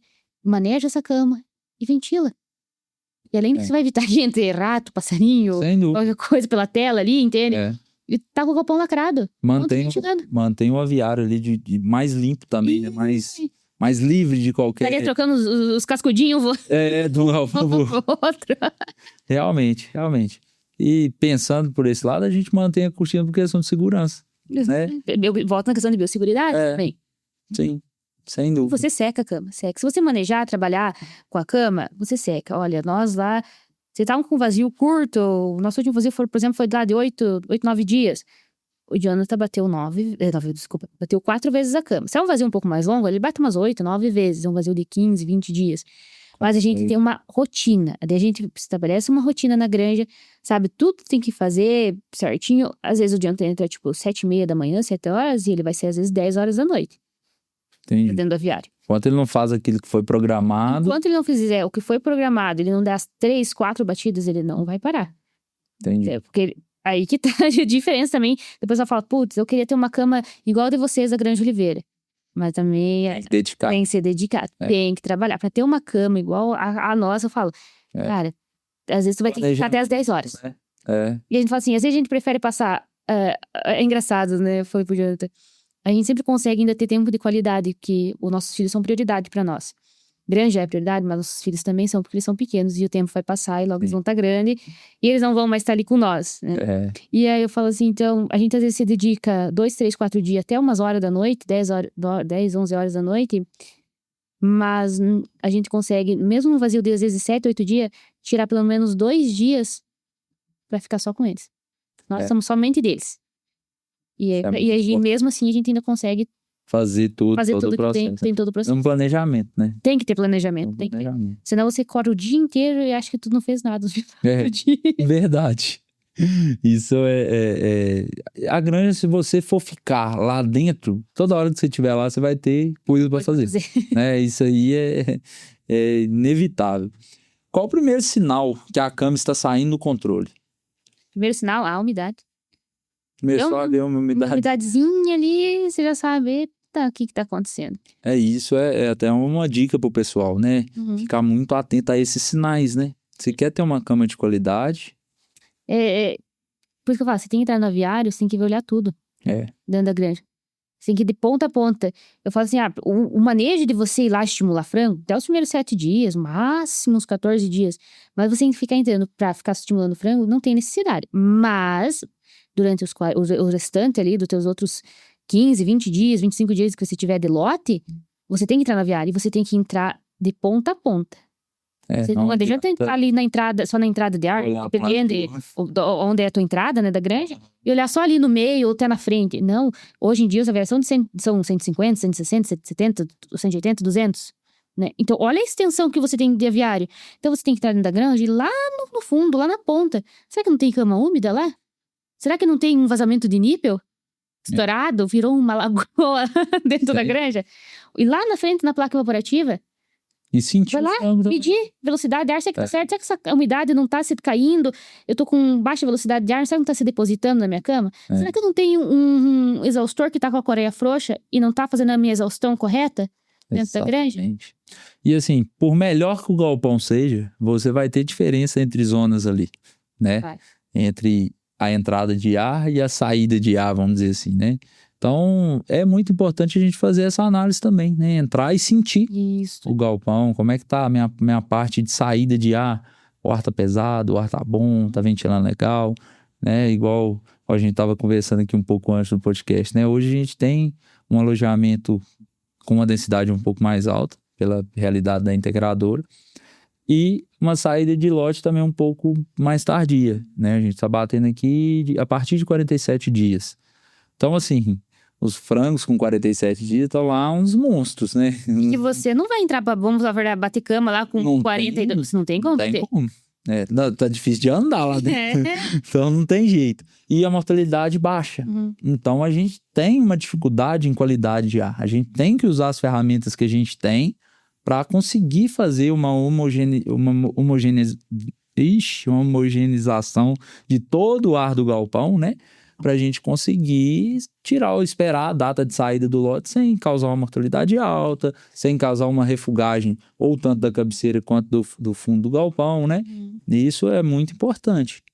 [SPEAKER 2] maneja essa cama e ventila. E além disso, você vai evitar de entrar rato, passarinho, qualquer coisa pela tela ali, entende? E tá com o galpão lacrado.
[SPEAKER 1] Mantém o aviário ali de mais limpo também, né? Mais livre de qualquer...
[SPEAKER 2] Estaria trocando os cascudinhos.
[SPEAKER 1] Do galpão pro
[SPEAKER 2] outro.
[SPEAKER 1] Realmente. E pensando por esse lado, a gente mantém a cortina por questão de segurança. Né?
[SPEAKER 2] Volta na questão de biosseguridade também.
[SPEAKER 1] Sim. Sem dúvida.
[SPEAKER 2] Você seca a cama, seca. Se você manejar, trabalhar com a cama, você seca. Olha, nós lá, você tá com vazio curto, o nosso último vazio, por exemplo, foi lá de 8, 9 dias. O Jonathan bateu 4 vezes a cama. Se é um vazio um pouco mais longo, ele bate umas 8, 9 vezes. É um vazio de 15, 20 dias. Mas a gente tem uma rotina. A gente estabelece uma rotina na granja, sabe? Tudo tem que fazer certinho. Às vezes o Jonathan entra, 7h30 da manhã, 7 horas, e ele vai ser, às vezes, 10 horas da noite.
[SPEAKER 1] Entendi.
[SPEAKER 2] Dentro do aviário.
[SPEAKER 1] Enquanto ele não faz aquilo que foi programado...
[SPEAKER 2] Enquanto ele não fizer o que foi programado, ele não der as 3, 4 batidas, ele não vai parar.
[SPEAKER 1] Entendi.
[SPEAKER 2] Porque aí que tá a diferença também. Depois ela fala, putz, eu queria ter uma cama igual a de vocês, a Granja Oliveira. Mas também tem que ser dedicado. Tem que trabalhar. Pra ter uma cama igual a nossa, eu falo, cara, às vezes tu vai ter que ficar até as 10 horas. E a gente fala assim, às vezes a gente prefere passar... é engraçado, né? Eu falei pro Jonathan. A gente sempre consegue ainda ter tempo de qualidade, porque os nossos filhos são prioridade pra nós. Granja é prioridade, mas nossos filhos também são, porque eles são pequenos e o tempo vai passar e logo eles vão estar grandes e eles não vão mais estar ali com nós, né? E aí eu falo assim, então, a gente às vezes se dedica 2, 3, 4 dias até umas horas da noite, 10, 11 horas da noite, mas a gente consegue, mesmo no vazio de às vezes 7, 8 dias, tirar pelo menos 2 dias pra ficar só com eles. Nós somos somente deles. E aí, mesmo assim, a gente ainda consegue
[SPEAKER 1] fazer todo
[SPEAKER 2] Fazer
[SPEAKER 1] o
[SPEAKER 2] tudo que
[SPEAKER 1] processo.
[SPEAKER 2] tem todo o
[SPEAKER 1] É
[SPEAKER 2] processo.
[SPEAKER 1] um planejamento, né?
[SPEAKER 2] Tem que ter planejamento.
[SPEAKER 1] Um
[SPEAKER 2] Tem que ter.
[SPEAKER 1] planejamento.
[SPEAKER 2] Senão você corre o dia inteiro e acha que tu não fez nada.
[SPEAKER 1] É.
[SPEAKER 2] No dia.
[SPEAKER 1] Verdade. Isso a granja, se você for ficar lá dentro, toda hora que você estiver lá, você vai ter coisa para fazer. Né? Isso aí é inevitável. Qual o primeiro sinal que a cama está saindo do controle?
[SPEAKER 2] Primeiro sinal, a umidade.
[SPEAKER 1] Começou a ver uma
[SPEAKER 2] Uma
[SPEAKER 1] umidade.
[SPEAKER 2] umidadezinha ali, você já sabe, eita, o que tá acontecendo.
[SPEAKER 1] Isso é até uma dica pro pessoal, né?
[SPEAKER 2] Uhum.
[SPEAKER 1] Ficar muito atento a esses sinais, né? Se quer ter uma cama de qualidade,
[SPEAKER 2] Por isso que eu falo, você tem que entrar no aviário, você tem que olhar tudo dentro da granja. Você tem que ir de ponta a ponta. Eu falo assim, o manejo de você ir lá estimular frango, até os primeiros 7 dias, máximo uns 14 dias. Mas você tem que ficar entrando pra ficar estimulando frango, não tem necessidade. Mas, durante o restante ali, dos teus outros 15, 20 dias, 25 dias que você tiver de lote, você tem que entrar no aviário e você tem que entrar de ponta a ponta. Você não adianta entrar ali na entrada, só na entrada de ar, dependendo onde é a tua entrada, né, da granja, e olhar só ali no meio ou até na frente. Não, hoje em dia as aviações são 150, 160, 170, 180, 200, né? Então, olha a extensão que você tem de aviário. Então, você tem que entrar dentro da granja e ir lá no fundo, lá na ponta. Será que não tem cama úmida lá? Será que não tem um vazamento de nípel estourado? Virou uma lagoa dentro da granja? E lá na frente, na placa evaporativa,
[SPEAKER 1] e sentir
[SPEAKER 2] vai lá, medir velocidade de ar, será que tá certo? Será que essa umidade não tá se caindo? Eu tô com baixa velocidade de ar, será que não tá se depositando na minha cama? Será que eu não tenho um exaustor que tá com a coreia frouxa e não tá fazendo a minha exaustão correta dentro da granja?
[SPEAKER 1] E assim, por melhor que o galpão seja, você vai ter diferença entre zonas ali, né? Entre a entrada de ar e a saída de ar, vamos dizer assim, né? Então, é muito importante a gente fazer essa análise também, né? Entrar e sentir o galpão, como é que tá a minha parte de saída de ar. O ar tá pesado, o ar tá bom, tá ventilando legal, né? Igual a gente tava conversando aqui um pouco antes do podcast, né? Hoje a gente tem um alojamento com uma densidade um pouco mais alta, pela realidade da integradora, e uma saída de lote também um pouco mais tardia, né? A gente tá batendo aqui a partir de 47 dias. Então, assim, os frangos com 47 dias estão lá uns monstros, né?
[SPEAKER 2] E você não vai entrar pra, vamos lá, bater cama lá com 42, não tem como.
[SPEAKER 1] Não tem como. Tá difícil de andar lá dentro. Então não tem jeito. E a mortalidade baixa. Então a gente tem uma dificuldade em qualidade de ar. A gente tem que usar as ferramentas que a gente tem para conseguir fazer uma homogeneização de todo o ar do galpão, né? Para a gente conseguir esperar a data de saída do lote sem causar uma mortalidade alta, sem causar uma refugagem ou tanto da cabeceira quanto do fundo do galpão, né? E isso é muito importante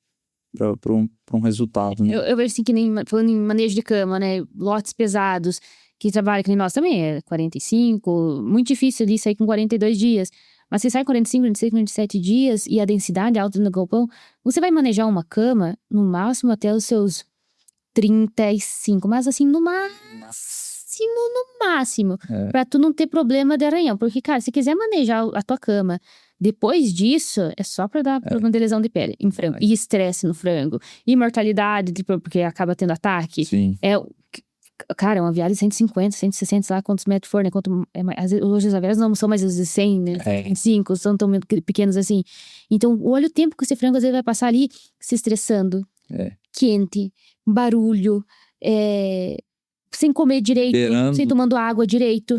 [SPEAKER 1] para um resultado, né?
[SPEAKER 2] Eu vejo assim que nem falando em manejo de cama, né? Lotes pesados, que trabalha que nem nós também, é 45, muito difícil ali sair com 42 dias. Mas você sai 45, 46, 47 dias e a densidade alta no galpão, você vai manejar uma cama no máximo até os seus 35, mas assim, no máximo, pra tu não ter problema de arranhão. Porque, cara, se quiser manejar a tua cama, depois disso, é só pra dar problema de lesão de pele em frango. E estresse no frango. E mortalidade, porque acaba tendo ataque.
[SPEAKER 1] Sim.
[SPEAKER 2] Cara, um aviário de 150, 160, sei lá quantos metros for, né? Hoje os aviários não são mais os de 100, né? 25, são tão pequenos assim. Então, olha o tempo que esse frango às vezes vai passar ali se estressando. Quente, barulho, sem comer direito, sem tomando água direito.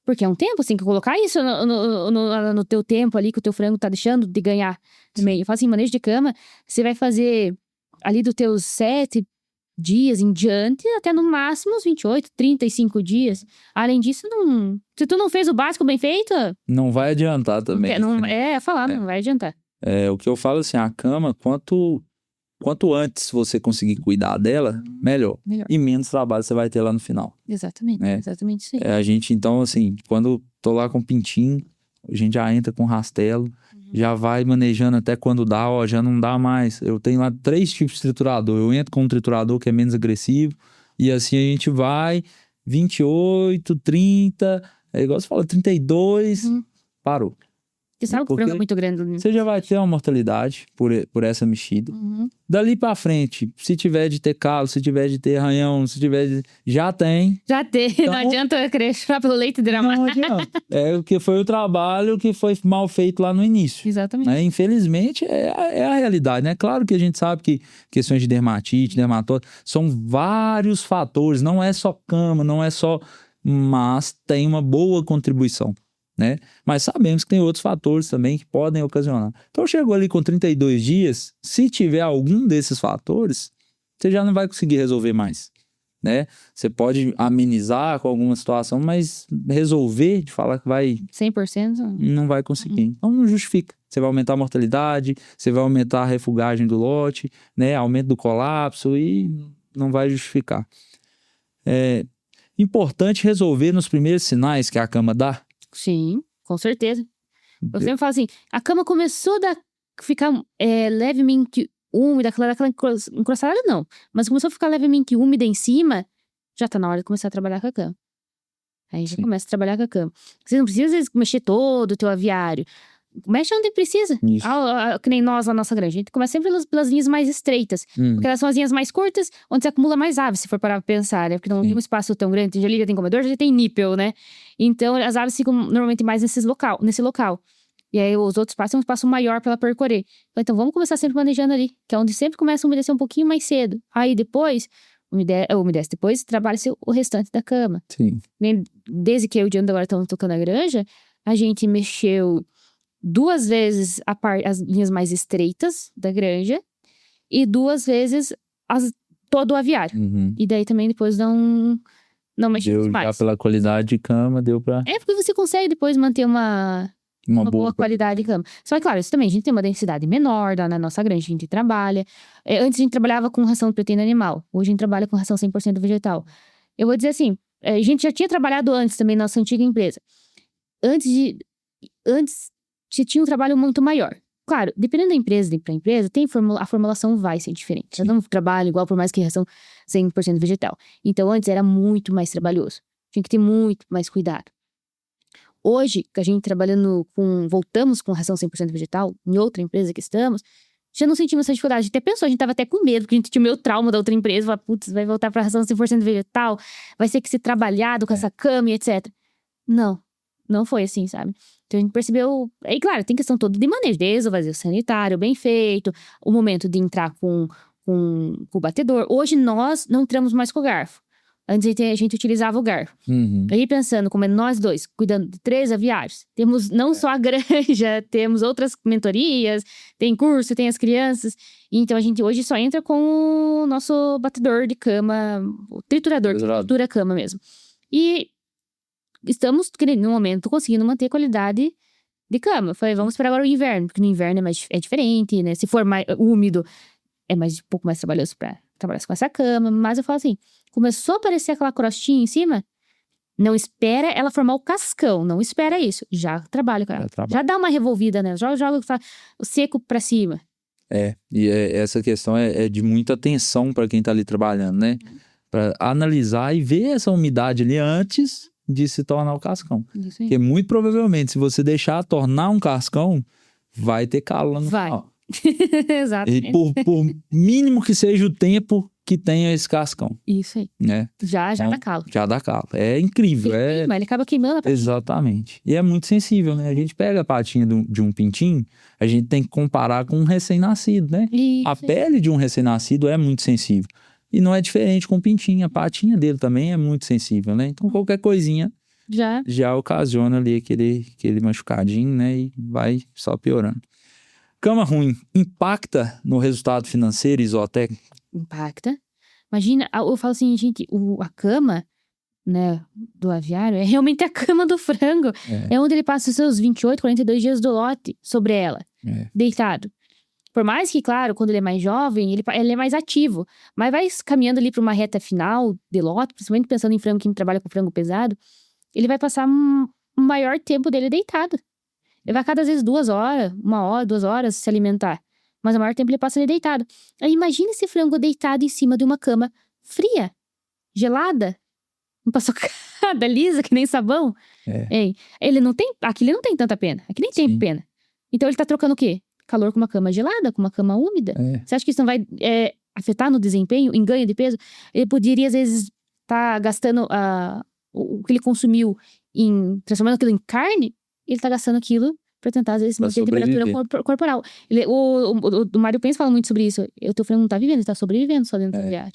[SPEAKER 2] Porque é um tempo, você tem que colocar isso no teu tempo ali, que o teu frango tá deixando de ganhar também. Eu falo assim, manejo de cama, você vai fazer ali dos teus 7 dias em diante, até no máximo uns 28, 35 dias. Além disso, se tu não fez o básico bem feito... Não
[SPEAKER 1] vai adiantar também.
[SPEAKER 2] Não vai adiantar.
[SPEAKER 1] O que eu falo assim, a cama, quanto antes você conseguir cuidar dela, melhor. E menos trabalho você vai ter lá no final.
[SPEAKER 2] Exatamente, exatamente isso aí.
[SPEAKER 1] A gente, então, assim, quando tô lá com o pintinho, a gente já entra com rastelo, já vai manejando até quando dá, já não dá mais. Eu tenho lá 3 tipos de triturador. Eu entro com um triturador que é menos agressivo, e assim a gente vai, 28, 30, igual você fala, 32, parou.
[SPEAKER 2] Porque sabe que o
[SPEAKER 1] Porque
[SPEAKER 2] frango é muito grande. Né?
[SPEAKER 1] você já vai ter uma mortalidade por essa mexida.
[SPEAKER 2] Uhum.
[SPEAKER 1] Dali pra frente, se tiver de ter calo, se tiver de ter arranhão, se tiver de... Já tem.
[SPEAKER 2] Já tem,
[SPEAKER 1] Então-
[SPEAKER 2] não adianta eu querer chorar pelo leite derramado.
[SPEAKER 1] Não adianta. É o que foi o trabalho que foi mal feito lá no início.
[SPEAKER 2] Exatamente.
[SPEAKER 1] Né? Infelizmente, é a realidade, né? Claro que a gente sabe que questões de dermatite, dermatose, são vários fatores, não é só cama, não é só... Mas tem uma boa contribuição, né? Mas sabemos que tem outros fatores também que podem ocasionar. Então, chegou ali com 32 dias, se tiver algum desses fatores, você já não vai conseguir resolver mais, né? Você pode amenizar com alguma situação, mas resolver, de falar que vai...
[SPEAKER 2] 100%?
[SPEAKER 1] Não vai conseguir. Então não justifica. Você vai aumentar a mortalidade, você vai aumentar a refugagem do lote, né? Aumento do colapso e não vai justificar. É importante resolver nos primeiros sinais que a cama dá.
[SPEAKER 2] Sim, com certeza. Eu sempre falo assim, a cama começou a ficar levemente úmida, aquela encrostada não. Mas começou a ficar levemente úmida em cima, já tá na hora de começar a trabalhar com a cama. Aí já
[SPEAKER 1] Sim.
[SPEAKER 2] começa a trabalhar com a cama. Você não precisa, às vezes, mexer todo o teu aviário. Mexe onde precisa.
[SPEAKER 1] Isso.
[SPEAKER 2] Que nem nós na nossa granja. A gente começa sempre pelas linhas mais estreitas. Porque elas são as linhas mais curtas, onde se acumula mais aves, se for parar pra pensar, né? Porque não tem um espaço tão grande. Já tem comedor, já tem nípel, né? Então, as aves ficam normalmente mais nesse local. E aí, os outros espaços têm um espaço maior pra ela percorrer. Então, vamos começar sempre planejando ali. Que é onde sempre começa a umedecer um pouquinho mais cedo. Aí, depois, umedece depois, trabalha-se o restante da cama.
[SPEAKER 1] Sim.
[SPEAKER 2] Desde que eu e o Diano agora estamos tocando a granja, a gente mexeu 2 vezes as linhas mais estreitas da granja e 2 vezes todo o aviário. E daí também depois não mexemos
[SPEAKER 1] Deu
[SPEAKER 2] mais.
[SPEAKER 1] já pela qualidade de cama, deu pra
[SPEAKER 2] É porque você consegue depois manter uma boa qualidade de cama. Só que, claro, isso também, a gente tem uma densidade menor na nossa granja, a gente trabalha. Antes a gente trabalhava com ração de proteína animal, hoje a gente trabalha com ração 100% vegetal. Eu vou dizer assim, a gente já tinha trabalhado antes também na nossa antiga empresa. Antes você tinha um trabalho muito maior. Claro, dependendo da empresa para empresa, a formulação vai ser diferente.
[SPEAKER 1] Sim.
[SPEAKER 2] Eu não trabalho igual, por mais que ração 100% vegetal. Então, antes era muito mais trabalhoso. Tinha que ter muito mais cuidado. Hoje, que a gente voltamos com ração 100% vegetal, em outra empresa que estamos, já não sentimos essa dificuldade. A gente até pensou, a gente tava até com medo, porque a gente tinha o meu trauma da outra empresa. Falei, putz, vai voltar pra ração 100% vegetal, vai ter que ser trabalhado com essa cama e etc. Não foi assim, sabe? Então a gente percebeu. Aí, claro, tem questão toda de manejo, desde o vazio sanitário bem feito, o momento de entrar com o batedor. Hoje nós não entramos mais com o garfo. Antes a gente utilizava o garfo. Aí pensando, como é nós dois, cuidando de 3 aviários, temos não só a granja, temos outras mentorias, tem curso, tem as crianças. Então a gente hoje só entra com o nosso batedor de cama, o triturador, que tritura a cama mesmo. E estamos, no momento, conseguindo manter a qualidade de cama. Eu falei, vamos esperar agora o inverno, porque no inverno é diferente, né? Se for mais úmido, é um pouco mais trabalhoso pra trabalhar com essa cama. Mas eu falo assim, começou a aparecer aquela crostinha em cima, não espera ela formar o cascão, não espera isso. Já trabalha com ela. Já dá uma revolvida, né? Joga o seco pra cima.
[SPEAKER 1] Essa questão é de muita atenção para quem tá ali trabalhando, né? Para analisar e ver essa umidade ali antes de se tornar o cascão.
[SPEAKER 2] Isso aí.
[SPEAKER 1] Porque muito provavelmente, se você deixar tornar um cascão, vai ter calo lá no final.
[SPEAKER 2] Exato.
[SPEAKER 1] E por mínimo que seja o tempo que tenha esse cascão.
[SPEAKER 2] Isso aí.
[SPEAKER 1] Né?
[SPEAKER 2] Já dá calo.
[SPEAKER 1] Já dá calo. É incrível.
[SPEAKER 2] Mas ele acaba queimando a patinha.
[SPEAKER 1] Exatamente. E é muito sensível, né? A gente pega a patinha de um pintinho, a gente tem que comparar com um recém-nascido, né? A pele de um recém-nascido é muito sensível. E não é diferente com o pintinho. A patinha dele também é muito sensível, né? Então qualquer coisinha já ocasiona ali aquele machucadinho, né? E vai só piorando. Cama ruim impacta no resultado financeiro e zootécnico?
[SPEAKER 2] Impacta. Imagina, eu falo assim, gente, a cama, né, do aviário é realmente a cama do frango. É onde ele passa os seus 28, 42 dias do lote sobre ela, deitado. Por mais que, claro, quando ele é mais jovem, ele é mais ativo. Mas vai caminhando ali para uma reta final de lote, principalmente pensando em frango, quem trabalha com frango pesado, ele vai passar um maior tempo dele deitado. Ele vai cada vez 2 horas, 1 hora, 2 horas se alimentar. Mas o maior tempo ele passa ali deitado. Aí imagina esse frango deitado em cima de uma cama fria, gelada, empaçocada, lisa, que nem sabão. Aqui ele não tem tanta pena. Aqui nem tem pena. Então ele tá trocando o quê? Calor com uma cama gelada, com uma cama úmida. Você acha que isso não vai afetar no desempenho, em ganho de peso? Ele poderia, às vezes, tá gastando o que ele consumiu transformando aquilo em carne, ele tá gastando aquilo pra tentar, às vezes, manter a temperatura corporal. O Mário Pence fala muito sobre isso. O teu frango não tá vivendo, ele tá sobrevivendo só dentro do aviário.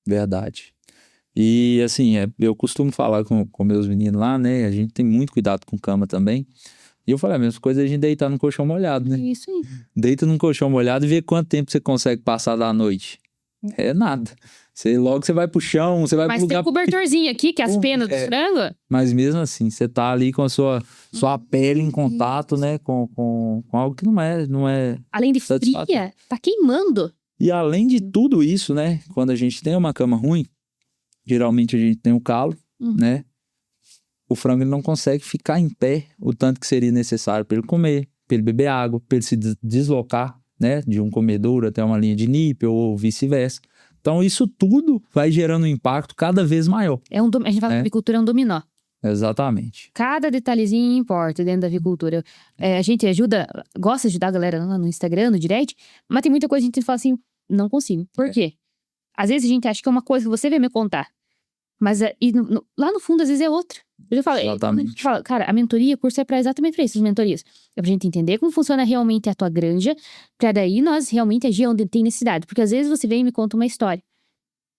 [SPEAKER 1] Verdade. E assim, eu costumo falar com meus meninos lá, né? A gente tem muito cuidado com cama também. E eu falei, a mesma coisa é a gente deitar num colchão molhado, né?
[SPEAKER 2] Isso aí.
[SPEAKER 1] Deita num colchão molhado e vê quanto tempo você consegue passar da noite. É nada. Logo você vai pro chão, você vai pro lugar...
[SPEAKER 2] Mas tem um cobertorzinho aqui, que é as penas do frango.
[SPEAKER 1] Mas mesmo assim, você tá ali com a sua pele em contato, né? Com algo que não é
[SPEAKER 2] além de fria, tá queimando.
[SPEAKER 1] E além de tudo isso, né? Quando a gente tem uma cama ruim, geralmente a gente tem um calo, né? O frango ele não consegue ficar em pé o tanto que seria necessário para ele comer, para ele beber água, para ele se deslocar, né? De um comedouro até uma linha de nípel ou vice-versa. Então isso tudo vai gerando um impacto cada vez maior.
[SPEAKER 2] A gente fala que a avicultura é um dominó.
[SPEAKER 1] Exatamente.
[SPEAKER 2] Cada detalhezinho importa dentro da avicultura. A gente gosta de ajudar a galera lá no Instagram, no direct, mas tem muita coisa que a gente fala assim, não consigo. Por quê? Às vezes a gente acha que é uma coisa que você veio me contar, mas lá no fundo às vezes é outra. Eu falo,
[SPEAKER 1] exatamente.
[SPEAKER 2] Cara, a mentoria, o curso é exatamente para isso, as mentorias. É pra gente entender como funciona realmente a tua granja, pra daí nós realmente agir onde tem necessidade. Porque às vezes você vem e me conta uma história,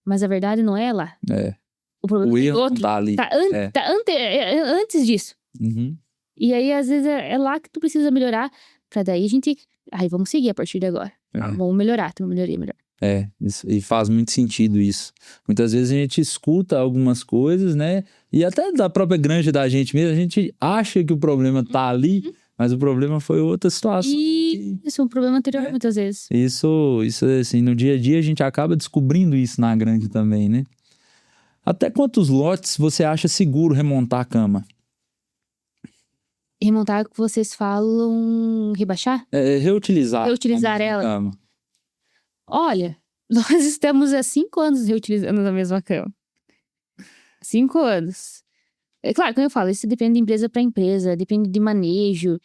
[SPEAKER 2] mas a verdade não é lá. O problema
[SPEAKER 1] erro
[SPEAKER 2] é outro.
[SPEAKER 1] Tá ali.
[SPEAKER 2] Antes disso. E aí, às vezes, é lá que tu precisa melhorar, pra daí a gente... vamos seguir a partir de agora. Vamos melhorar, tem uma melhoria melhor.
[SPEAKER 1] E faz muito sentido isso. Muitas vezes a gente escuta algumas coisas, né? E até da própria granja da gente mesmo, a gente acha que o problema tá ali, mas o problema foi outra situação.
[SPEAKER 2] Isso é um problema anterior, muitas vezes.
[SPEAKER 1] Isso, assim, no dia a dia a gente acaba descobrindo isso na granja também, né? Até quantos lotes você acha seguro remontar a cama?
[SPEAKER 2] Remontar, que vocês falam, rebaixar?
[SPEAKER 1] Reutilizar.
[SPEAKER 2] Reutilizar ela.
[SPEAKER 1] Cama.
[SPEAKER 2] Olha, nós estamos há 5 anos reutilizando a mesma cama. 5 anos. É claro, como eu falo, isso depende de empresa para empresa, depende de manejo.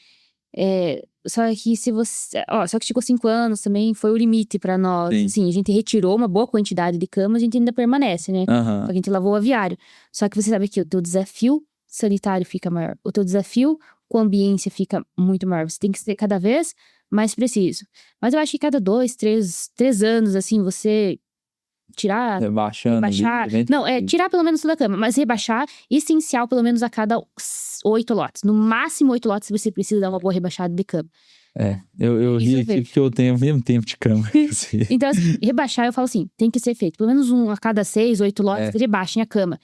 [SPEAKER 2] Só que só que ficou 5 anos também, foi o limite para nós.
[SPEAKER 1] Sim.
[SPEAKER 2] Assim, a gente retirou uma boa quantidade de camas, a gente ainda permanece, né? A gente lavou o aviário. Só que você sabe que o teu desafio sanitário fica maior. O teu desafio com a ambiência fica muito maior. Você tem que ser cada vez mais preciso. Mas eu acho que cada 2, 3 anos, assim, você tirar...
[SPEAKER 1] Rebaixar.
[SPEAKER 2] Não, tirar pelo menos toda a cama. Mas rebaixar, essencial, pelo menos a cada 8 lotes. No máximo 8 lotes você precisa dar uma boa rebaixada de cama.
[SPEAKER 1] Eu ri aqui porque eu tenho o mesmo tempo de cama.
[SPEAKER 2] Então, assim, rebaixar, eu falo assim, tem que ser feito. Pelo menos a cada 6, 8 lotes, rebaixem a cama.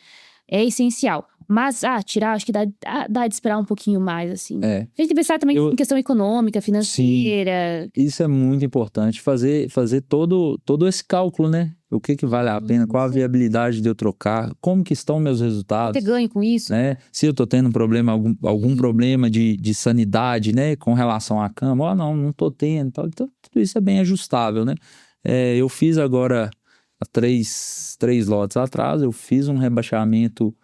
[SPEAKER 2] É essencial. Mas, tirar, acho que dá de esperar um pouquinho mais, assim. A gente tem que pensar também em questão econômica, financeira.
[SPEAKER 1] Sim, isso é muito importante. Fazer todo esse cálculo, né? O que vale a pena, qual a viabilidade de eu trocar, como que estão meus resultados.
[SPEAKER 2] Ter ganho com isso.
[SPEAKER 1] Né? Se eu tô tendo algum problema de sanidade, né? Com relação à cama. Não tô tendo. Então, tudo isso é bem ajustável, né? Eu fiz agora, há 3 lotes atrás, eu fiz um rebaixamento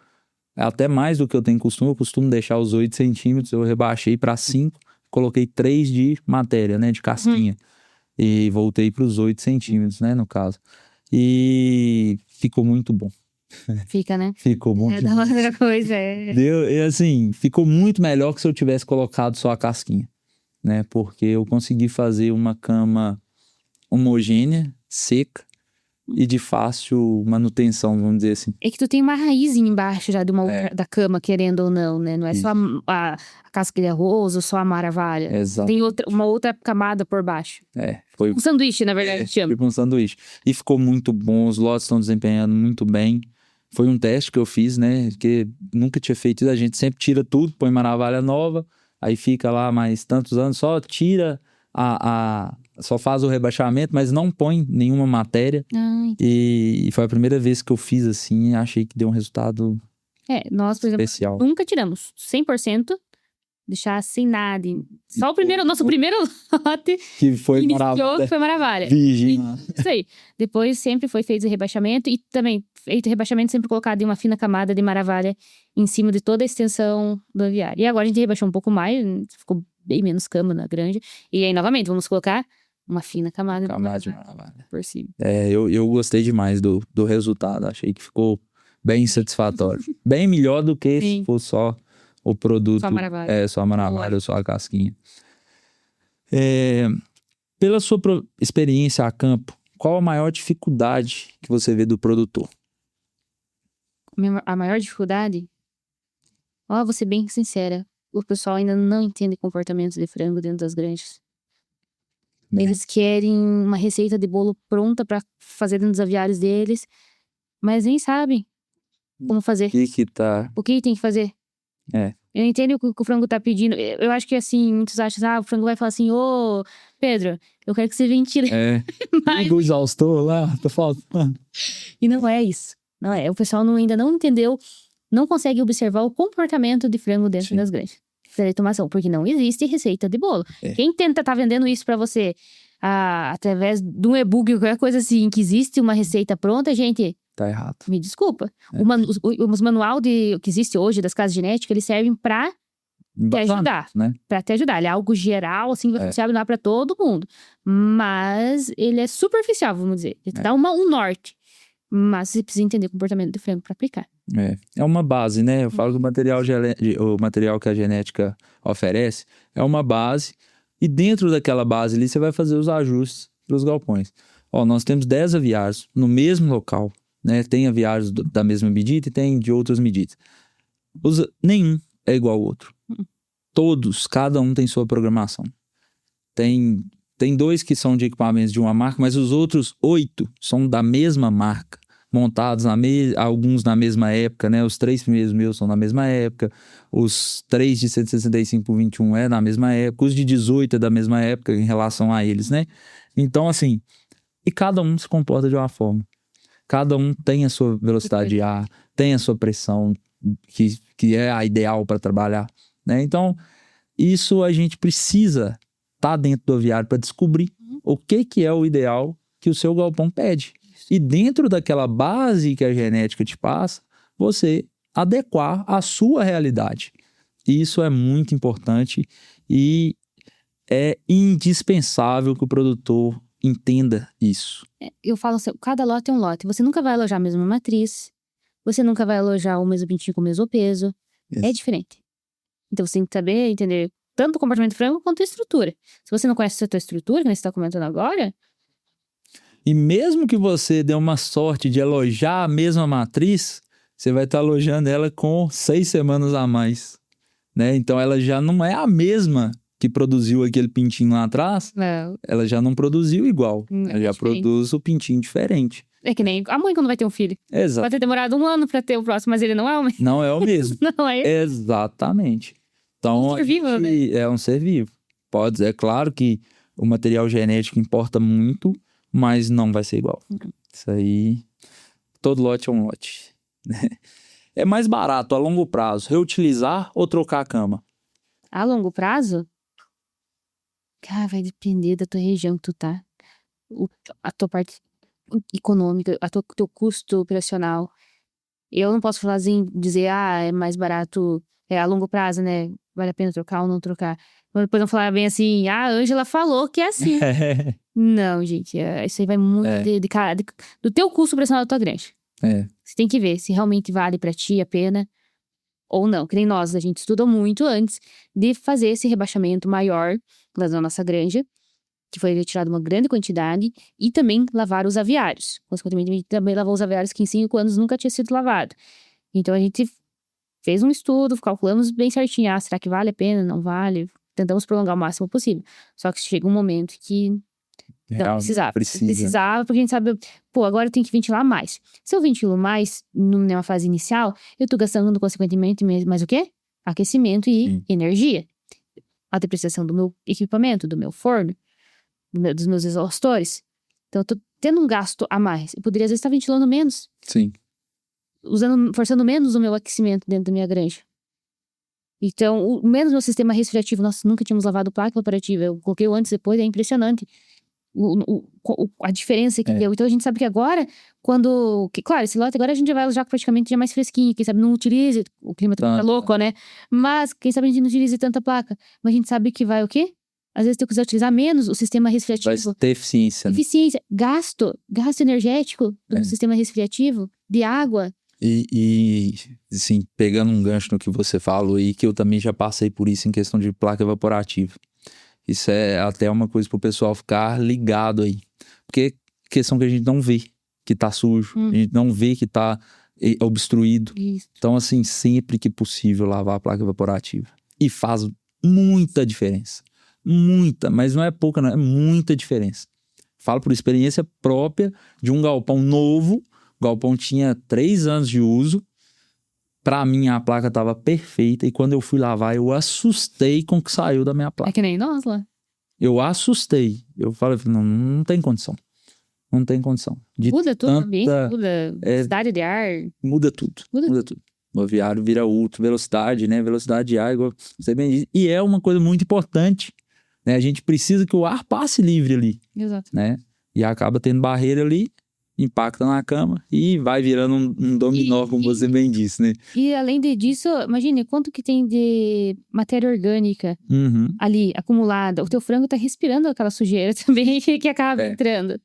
[SPEAKER 1] até mais do que eu tenho costume. Eu costumo deixar os 8 centímetros, eu rebaixei para 5, coloquei 3 de matéria, né, de casquinha. E voltei para os 8 centímetros, né, no caso. E ficou muito bom.
[SPEAKER 2] Fica, né?
[SPEAKER 1] Ficou muito bom.
[SPEAKER 2] Da outra coisa,
[SPEAKER 1] assim, ficou muito melhor que se eu tivesse colocado só a casquinha, né, porque eu consegui fazer uma cama homogênea, seca, e de fácil manutenção, vamos dizer assim.
[SPEAKER 2] É que tu tem uma raiz embaixo já da cama, querendo ou não, né? Não é só a casca de arroz ou só a maravilha.
[SPEAKER 1] Exato.
[SPEAKER 2] Tem uma outra camada por baixo.
[SPEAKER 1] Foi
[SPEAKER 2] um sanduíche, na verdade, chama.
[SPEAKER 1] Tipo um sanduíche. E ficou muito bom, os lotes estão desempenhando muito bem. Foi um teste que eu fiz, né? Que nunca tinha feito isso. A gente sempre tira tudo, põe maravilha nova, aí fica lá mais tantos anos, só tira só faz o rebaixamento, mas não põe nenhuma matéria. E foi a primeira vez que eu fiz assim, e achei que deu um resultado
[SPEAKER 2] nós, por exemplo,
[SPEAKER 1] especial.
[SPEAKER 2] Nunca tiramos 100%, deixar sem nada. Só nosso primeiro lote
[SPEAKER 1] que foi maravilha.
[SPEAKER 2] Foi maravilha.
[SPEAKER 1] Virgem.
[SPEAKER 2] Isso aí. Depois sempre foi feito o rebaixamento e também feito o rebaixamento sempre colocado em uma fina camada de maravilha em cima de toda a extensão do aviário. E agora a gente rebaixou um pouco mais, ficou bem menos cama na granja. E aí, novamente, vamos colocar uma fina camada
[SPEAKER 1] Camada de navalha.
[SPEAKER 2] por cima.
[SPEAKER 1] Eu gostei demais do resultado. Achei que ficou bem satisfatório. Bem melhor do que
[SPEAKER 2] Sim.
[SPEAKER 1] se fosse só o produto.
[SPEAKER 2] Só a maravilha.
[SPEAKER 1] Só a maravilha ou só a casquinha. Pela sua experiência a campo, qual a maior dificuldade que você vê do produtor?
[SPEAKER 2] A maior dificuldade? Vou ser bem sincera. O pessoal ainda não entende comportamentos de frango dentro das granjas. Eles querem uma receita de bolo pronta pra fazer dentro dos aviários deles, mas nem sabem como fazer. O que tem que fazer? Eu entendo o que o frango tá pedindo. Eu acho que assim, muitos acham, o frango vai falar assim, ô, Pedro, eu quero que você ventile.
[SPEAKER 1] Liga o exaustor lá, tá faltando.
[SPEAKER 2] E não é isso. Não é. O pessoal ainda não entendeu, não consegue observar o comportamento de frango dentro das granjas. De automação, porque não existe receita de bolo. Quem tenta tá vendendo isso pra você através de um e-book ou qualquer coisa assim, que existe uma receita pronta, gente,
[SPEAKER 1] tá errado.
[SPEAKER 2] Me desculpa. Os manual que existe hoje das casas genéticas, eles servem pra te ajudar.
[SPEAKER 1] Né?
[SPEAKER 2] Pra te ajudar. Ele é algo geral, assim, vai funcionar pra todo mundo. Mas ele é superficial, vamos dizer. Ele dá um norte. Mas você precisa entender o comportamento do frango pra aplicar.
[SPEAKER 1] É uma base, né? Eu falo que o material que a genética oferece é uma base. E dentro daquela base ali, você vai fazer os ajustes pros galpões. Nós temos 10 aviários no mesmo local, né? Tem aviários da mesma medida e tem de outras medidas. Nenhum é igual ao outro. Todos, cada um tem sua programação. Tem 2 que são de equipamentos de uma marca, mas os outros 8 são da mesma marca, montados alguns na mesma época, né? Os 3 primeiros meus são na mesma época, os 3 de 165 por 21 é na mesma época, os de 18 é da mesma época em relação a eles, né? Então, assim, e cada um se comporta de uma forma. Cada um tem a sua velocidade de ar, tem a sua pressão, que é a ideal para trabalhar, né? Então, isso a gente precisa estar dentro do aviário para descobrir o que é o ideal que o seu galpão pede. E dentro daquela base que a genética te passa, você adequar a sua realidade. Isso é muito importante e é indispensável que o produtor entenda isso.
[SPEAKER 2] Eu falo assim, cada lote é um lote. Você nunca vai alojar a mesma matriz. Você nunca vai alojar o mesmo pintinho com o mesmo peso. É diferente. Então você tem que saber entender tanto o comportamento do frango quanto a estrutura. Se você não conhece a sua estrutura, que você está comentando agora...
[SPEAKER 1] E mesmo que você dê uma sorte de alojar a mesma matriz, você vai estar alojando ela com 6 semanas a mais, né? Então ela já não é a mesma que produziu aquele pintinho lá atrás.
[SPEAKER 2] Não.
[SPEAKER 1] Ela já não produziu igual. Ela já produz o pintinho diferente.
[SPEAKER 2] É que nem a mãe quando vai ter um filho.
[SPEAKER 1] Exato.
[SPEAKER 2] Vai ter demorado 1 ano pra ter o próximo, mas ele não é o mesmo.
[SPEAKER 1] Não é o mesmo.
[SPEAKER 2] Não é ele.
[SPEAKER 1] Exatamente. Então,
[SPEAKER 2] um ser vivo, né?
[SPEAKER 1] É um ser vivo. É claro que o material genético importa muito, mas não vai ser igual. Isso aí, todo lote é um lote. É mais barato a longo prazo reutilizar ou trocar a cama?
[SPEAKER 2] A longo prazo? Cara, vai depender da tua região que tu tá. A tua parte econômica, teu custo operacional. Eu não posso falar assim, dizer, é mais barato, a longo prazo, né? Vale a pena trocar ou não trocar. Mas depois vão falar bem assim, a Ângela falou que é assim. Não, gente, isso aí vai muito do teu custo operacional da tua granja. Você tem que ver se realmente vale pra ti a pena ou não. Que nem nós, a gente estudou muito antes de fazer esse rebaixamento maior lá na nossa granja, que foi retirado uma grande quantidade, e também lavar os aviários. Consequentemente, a gente também lavou os aviários que em 5 anos nunca tinha sido lavado. Então a gente fez um estudo, calculamos bem certinho, será que vale a pena, não vale? Tentamos prolongar o máximo possível. Só que chega um momento que não precisava, porque a gente sabe, agora eu tenho que ventilar mais. Se eu ventilo mais numa fase inicial, eu tô gastando consequentemente mais o quê? Aquecimento e energia. A depreciação do meu equipamento, do meu forno, dos meus exaustores. Então eu tô tendo um gasto a mais. Eu poderia às vezes estar ventilando menos.
[SPEAKER 1] Sim.
[SPEAKER 2] Forçando menos o meu aquecimento dentro da minha granja. Então, menos meu sistema resfriativo. Nós nunca tínhamos lavado placa operativa. Eu coloquei o antes e depois, é impressionante. a diferença que deu. Então a gente sabe que agora, claro, esse lote agora a gente já vai já praticamente já mais fresquinho. Quem sabe não utilize, o clima tá louco, né? Mas quem sabe a gente não utilize tanta placa. Mas a gente sabe que vai o quê? Às vezes, se eu quiser utilizar menos o sistema resfriativo.
[SPEAKER 1] Vai ter eficiência.
[SPEAKER 2] Eficiência. Gasto energético do sistema resfriativo, de água.
[SPEAKER 1] E, assim, pegando um gancho no que você falou aí, que eu também já passei por isso em questão de placa evaporativa. Isso é até uma coisa pro pessoal ficar ligado aí. Porque é questão que a gente não vê que tá sujo, a gente não vê que tá obstruído.
[SPEAKER 2] Isso.
[SPEAKER 1] Então, assim, sempre que possível lavar a placa evaporativa. E faz muita diferença. Muita, mas não é pouca, não, é muita diferença. Falo por experiência própria de um galpão novo. O galpão tinha 3 anos de uso. Pra mim, a placa tava perfeita. E quando eu fui lavar, eu assustei com o que saiu da minha placa.
[SPEAKER 2] É que nem nós lá.
[SPEAKER 1] Eu assustei. Eu falei, não tem condição. Não tem condição.
[SPEAKER 2] Muda tudo, ambiente, muda velocidade de ar.
[SPEAKER 1] Muda tudo. Muda tudo. O aviário vira ultra velocidade, né? Velocidade de ar, igual você bem disse. E é uma coisa muito importante. Né? A gente precisa que o ar passe livre ali.
[SPEAKER 2] Exato.
[SPEAKER 1] Né? E acaba tendo barreira ali, impacta na cama e vai virando um dominó, como você bem disse, né?
[SPEAKER 2] E além disso, imagine quanto que tem de matéria orgânica ali, acumulada. O teu frango tá respirando aquela sujeira também que acaba entrando.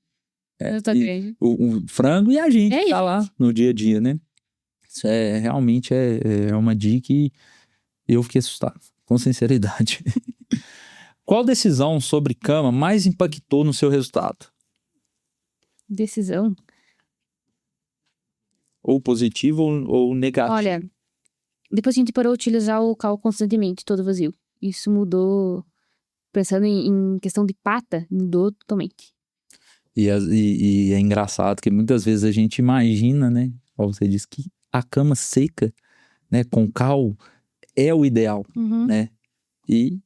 [SPEAKER 2] O
[SPEAKER 1] frango e a gente tá lá no dia a dia, né? Isso realmente é uma dica que eu fiquei assustado, com sinceridade. Qual decisão sobre cama mais impactou no seu resultado?
[SPEAKER 2] Decisão?
[SPEAKER 1] Ou positivo ou negativo?
[SPEAKER 2] Olha, depois a gente parou de utilizar o cal constantemente, todo vazio. Isso mudou, pensando em questão de pata, mudou totalmente.
[SPEAKER 1] E é engraçado que muitas vezes a gente imagina, né? Como você disse, que a cama seca, né? Com cal é o ideal, né? E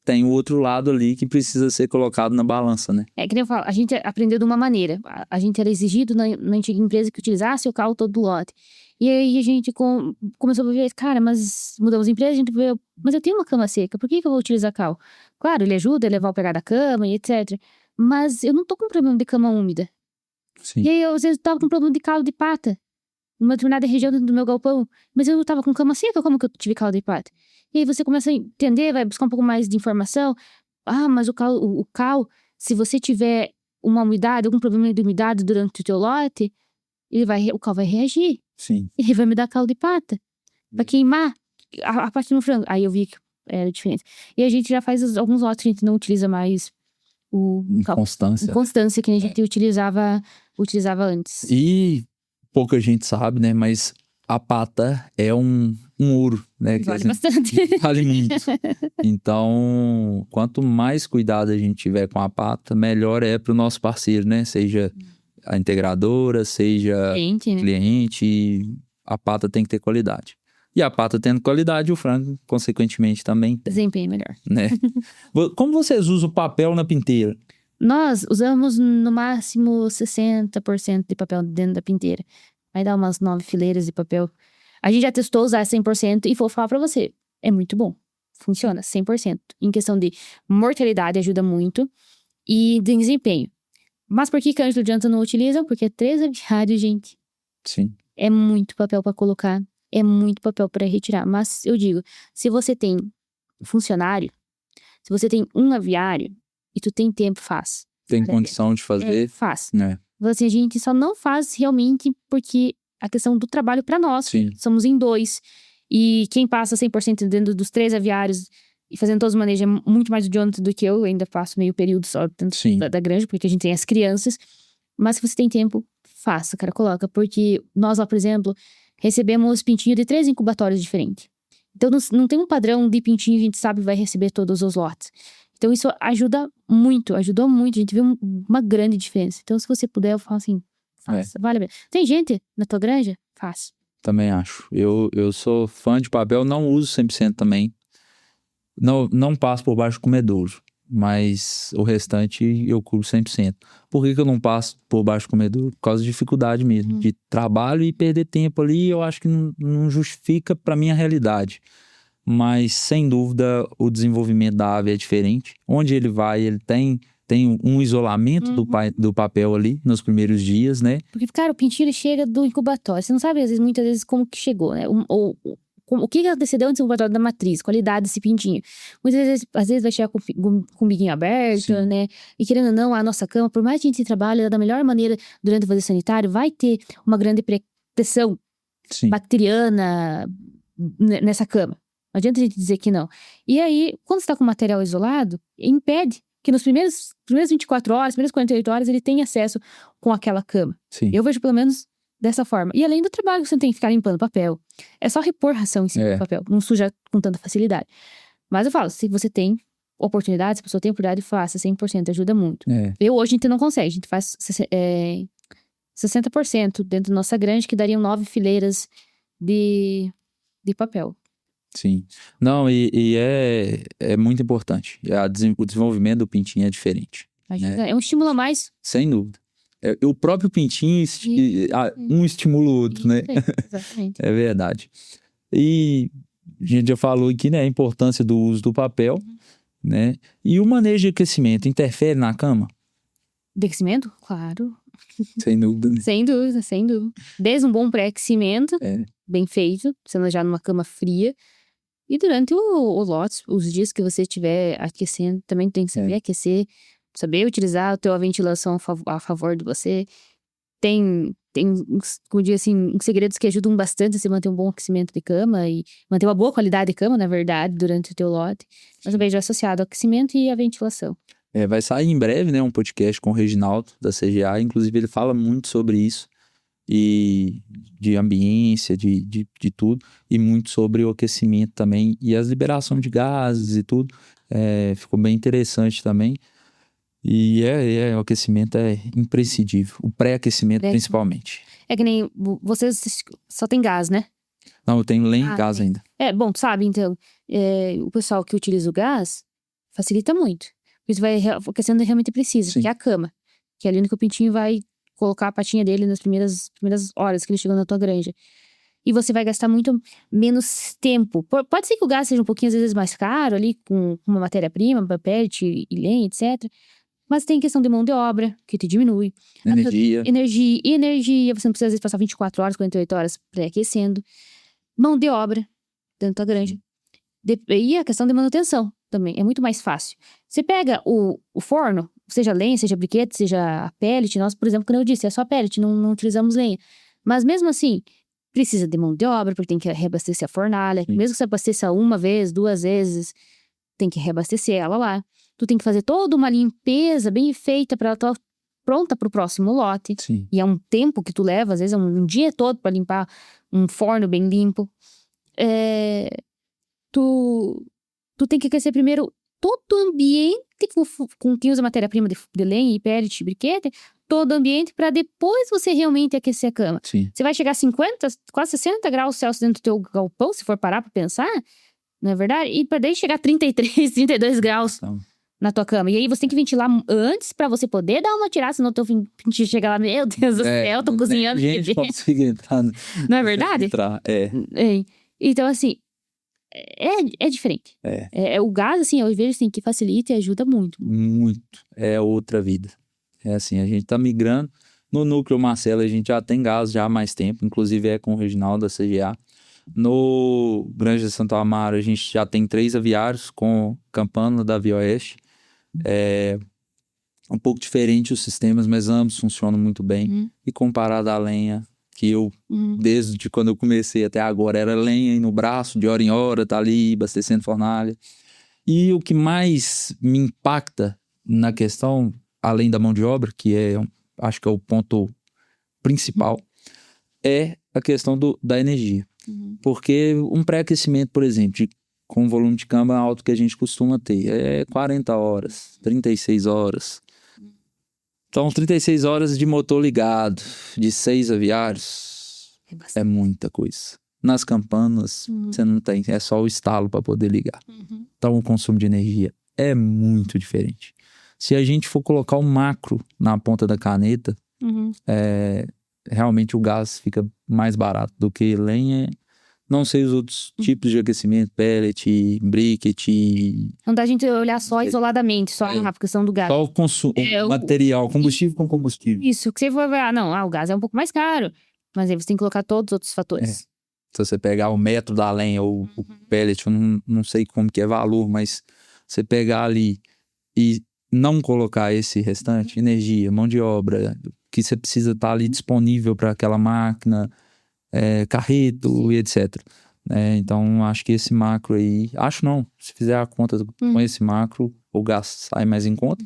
[SPEAKER 1] tem o outro lado ali que precisa ser colocado na balança, né?
[SPEAKER 2] É que nem eu falo, a gente aprendeu de uma maneira. A gente era exigido na antiga empresa que utilizasse o cal todo do lote. E aí a gente começou a ver, cara, mas mudamos de empresa, a gente viu, mas eu tenho uma cama seca, por que eu vou utilizar cal? Claro, ele ajuda a levar o pegar da cama e etc. Mas eu não tô com problema de cama úmida.
[SPEAKER 1] Sim.
[SPEAKER 2] E aí eu às vezes tava com problema de calo de pata. Numa determinada região do meu galpão. Mas eu tava com cama seca, como que eu tive calo de pata? E aí você começa a entender, vai buscar um pouco mais de informação. Ah, mas o cal, se você tiver uma umidade, algum problema de umidade durante o teu lote, o cal vai reagir.
[SPEAKER 1] Sim.
[SPEAKER 2] E vai me dar calo de pata. Vai queimar a parte do frango. Aí eu vi que era diferente. E a gente já faz alguns lotes, a gente não utiliza mais o cal.
[SPEAKER 1] Constância.
[SPEAKER 2] Constância, que a gente utilizava antes.
[SPEAKER 1] E pouca gente sabe, né? Mas a pata é um ouro, né?
[SPEAKER 2] Vale bastante.
[SPEAKER 1] Vale muito. Então, quanto mais cuidado a gente tiver com a pata, melhor é para o nosso parceiro, né? Seja a integradora, seja cliente, a pata tem que ter qualidade. E a pata tendo qualidade, o frango, consequentemente, também tem.
[SPEAKER 2] Desempenho melhor.
[SPEAKER 1] Né? Como vocês usam o papel na pinteira?
[SPEAKER 2] Nós usamos no máximo 60% de papel dentro da pinteira. Vai dar umas 9 fileiras de papel. A gente já testou usar 100% e vou falar pra você, é muito bom. Funciona 100%. Em questão de mortalidade, ajuda muito. E de desempenho. Mas por que a Ângelo e o Jonathan não utilizam? Porque é 3 aviários, gente.
[SPEAKER 1] Sim.
[SPEAKER 2] É muito papel pra colocar. É muito papel pra retirar. Mas eu digo, se você tem funcionário, se você tem um aviário, e tu tem tempo, faz.
[SPEAKER 1] Tem condição de fazer?
[SPEAKER 2] Faz.
[SPEAKER 1] Né?
[SPEAKER 2] Assim, a gente só não faz realmente porque a questão do trabalho pra nós.
[SPEAKER 1] Sim.
[SPEAKER 2] Somos em 2. E quem passa 100% dentro dos 3 aviários e fazendo todos os manejos é muito mais o Jonathan do que eu. Eu ainda passo meio período só dentro da granja, porque a gente tem as crianças. Mas se você tem tempo, faça, cara, coloca. Porque nós lá, por exemplo, recebemos pintinho de 3 incubatórios diferentes. Então não tem um padrão de pintinho que a gente sabe vai receber todos os lotes. Então isso ajudou muito. A gente vê uma grande diferença. Então se você puder, eu falo assim, faça, vale a pena. Tem gente na tua granja? Faça.
[SPEAKER 1] Também acho. Eu sou fã de papel, não uso 100% também. Não passo por baixo do comedouro, mas o restante eu cubro 100%. Por que eu não passo por baixo do comedouro? Por causa de dificuldade mesmo, de trabalho e perder tempo ali, eu acho que não justifica pra minha realidade. Mas, sem dúvida, o desenvolvimento da ave é diferente. Onde ele vai, ele tem tem um isolamento do papel ali nos primeiros dias, né?
[SPEAKER 2] Porque, cara, o pintinho ele chega do incubatório. Você não sabe, muitas vezes, como que chegou, né? O que antecedeu antes do incubatório da matriz, qualidade desse pintinho. Muitas vezes, às vezes vai chegar com o biguinho aberto,
[SPEAKER 1] Sim.
[SPEAKER 2] né? E querendo ou não, a nossa cama, por mais que a gente trabalhe da melhor maneira durante o vazio sanitário, vai ter uma grande pressão
[SPEAKER 1] Sim.
[SPEAKER 2] bacteriana nessa cama. Não adianta a gente dizer que não. E aí, quando você tá com material isolado, impede que nos primeiras 24 horas, primeiras 48 horas, ele tenha acesso com aquela cama.
[SPEAKER 1] Sim.
[SPEAKER 2] Eu vejo pelo menos dessa forma. E além do trabalho que você tem que ficar limpando papel, é só repor ração em cima do papel, não suja com tanta facilidade. Mas eu falo, se você tem oportunidade, se a pessoa tem oportunidade, faça 100%, ajuda muito. Eu hoje a gente não consegue, a gente faz 60% dentro da nossa granja, que dariam 9 fileiras de papel.
[SPEAKER 1] Sim. Não, e é muito importante. O desenvolvimento do pintinho é diferente.
[SPEAKER 2] É um estímulo a mais.
[SPEAKER 1] Sem dúvida. O próprio pintinho, um estimula o outro, né?
[SPEAKER 2] Exatamente.
[SPEAKER 1] É verdade. E a gente já falou aqui, né? A importância do uso do papel, né? E o manejo de aquecimento interfere na cama?
[SPEAKER 2] De aquecimento? Claro.
[SPEAKER 1] Sem dúvida. Né?
[SPEAKER 2] Sem dúvida, sem dúvida. Desde um bom pré-aquecimento, bem feito, sendo já numa cama fria. E durante o lote, os dias que você estiver aquecendo, também tem que saber aquecer, saber utilizar a tua ventilação a favor de você. Tem como eu digo assim, segredos que ajudam bastante a você manter um bom aquecimento de cama e manter uma boa qualidade de cama, na verdade, durante o teu lote. Mas também já associado ao aquecimento e à ventilação.
[SPEAKER 1] Vai sair em breve, né, um podcast com o Reginaldo, da CGA. Inclusive, ele fala muito sobre isso. E de ambiência, de tudo, e muito sobre o aquecimento também, e as liberações de gases e tudo, ficou bem interessante também, e o aquecimento é imprescindível, o pré-aquecimento principalmente.
[SPEAKER 2] É que nem, vocês só tem gás, né?
[SPEAKER 1] Não, eu tenho lenha em casa ainda.
[SPEAKER 2] Bom, sabe, então, o pessoal que utiliza o gás, facilita muito, porque você vai aquecendo realmente precisa, que é a cama, que é ali onde o pintinho vai colocar a patinha dele nas primeiras horas que ele chegou na tua granja. E você vai gastar muito menos tempo. Pode ser que o gás seja um pouquinho, às vezes, mais caro ali, com uma matéria-prima, papel e lenha, etc. Mas tem questão de mão de obra, que te diminui. Energia. Você não precisa, às vezes, passar 24 horas, 48 horas pré-aquecendo. Mão de obra dentro da granja. E a questão de manutenção também. É muito mais fácil. Você pega o forno, seja lenha, seja briquete, seja a pellet. Nós, por exemplo, como eu disse, é só pellet, não utilizamos lenha. Mas mesmo assim, precisa de mão de obra, porque tem que reabastecer a fornalha. Sim. Mesmo que você abasteça uma vez, 2 vezes, tem que reabastecer ela lá. Tu tem que fazer toda uma limpeza bem feita para ela estar pronta para o próximo lote.
[SPEAKER 1] Sim.
[SPEAKER 2] E é um tempo que tu leva, às vezes é um dia todo para limpar um forno bem limpo. Tu tem que aquecer primeiro todo o ambiente com quem usa matéria-prima de lenha e pellet, briquete, todo o ambiente para depois você realmente aquecer a cama.
[SPEAKER 1] Sim.
[SPEAKER 2] Você vai chegar a 50, quase 60 graus Celsius dentro do teu galpão, se for parar para pensar, não é verdade? E para daí chegar a 33, 32 graus na tua cama. E aí você tem que ventilar antes para você poder dar uma tirada, senão o teu pintinho chega lá, meu Deus do céu, tô cozinhando.
[SPEAKER 1] Gente consegue entrar.
[SPEAKER 2] Não é verdade?
[SPEAKER 1] Entrar,
[SPEAKER 2] Então, assim, é diferente. O gás, assim, eu vejo assim, que facilita e ajuda muito.
[SPEAKER 1] Muito. É outra vida. É assim, a gente tá migrando. No núcleo Marcelo, a gente já tem gás já há mais tempo. Inclusive com o Reginaldo da CGA. No Granja de Santo Amaro, a gente já tem 3 aviários com campana da Via Oeste. É um pouco diferente os sistemas, mas ambos funcionam muito bem. E comparado à lenha, que eu, desde quando eu comecei até agora, era lenha aí no braço, de hora em hora, tá ali abastecendo fornalha. E o que mais me impacta na questão, além da mão de obra, que acho que é o ponto principal, é a questão da energia. Porque um pré-aquecimento, por exemplo, com o volume de cama alto que a gente costuma ter, é 40 horas, 36 horas. Então, 36 horas de motor ligado, de 6 aviários, é muita coisa. Nas campanas, você não tem, é só o estalo para poder ligar. Então, o consumo de energia é muito diferente. Se a gente for colocar o macro na ponta da caneta, realmente o gás fica mais barato do que lenha Não sei os outros tipos de aquecimento, pellet, briquette,
[SPEAKER 2] Não dá a gente olhar só isoladamente, só a questão do gás.
[SPEAKER 1] só o consumo, material, combustível com combustível.
[SPEAKER 2] Isso, que você for ver, o gás é um pouco mais caro, mas aí você tem que colocar todos os outros fatores.
[SPEAKER 1] Se você pegar o metro da lenha ou o pellet, eu não sei como que é valor, mas você pegar ali e não colocar esse restante, energia, mão de obra, que você precisa estar ali disponível para aquela máquina, carreto e etc. Então, acho que esse macro aí... Acho não. Se fizer a conta com esse macro, o gás sai mais em conta.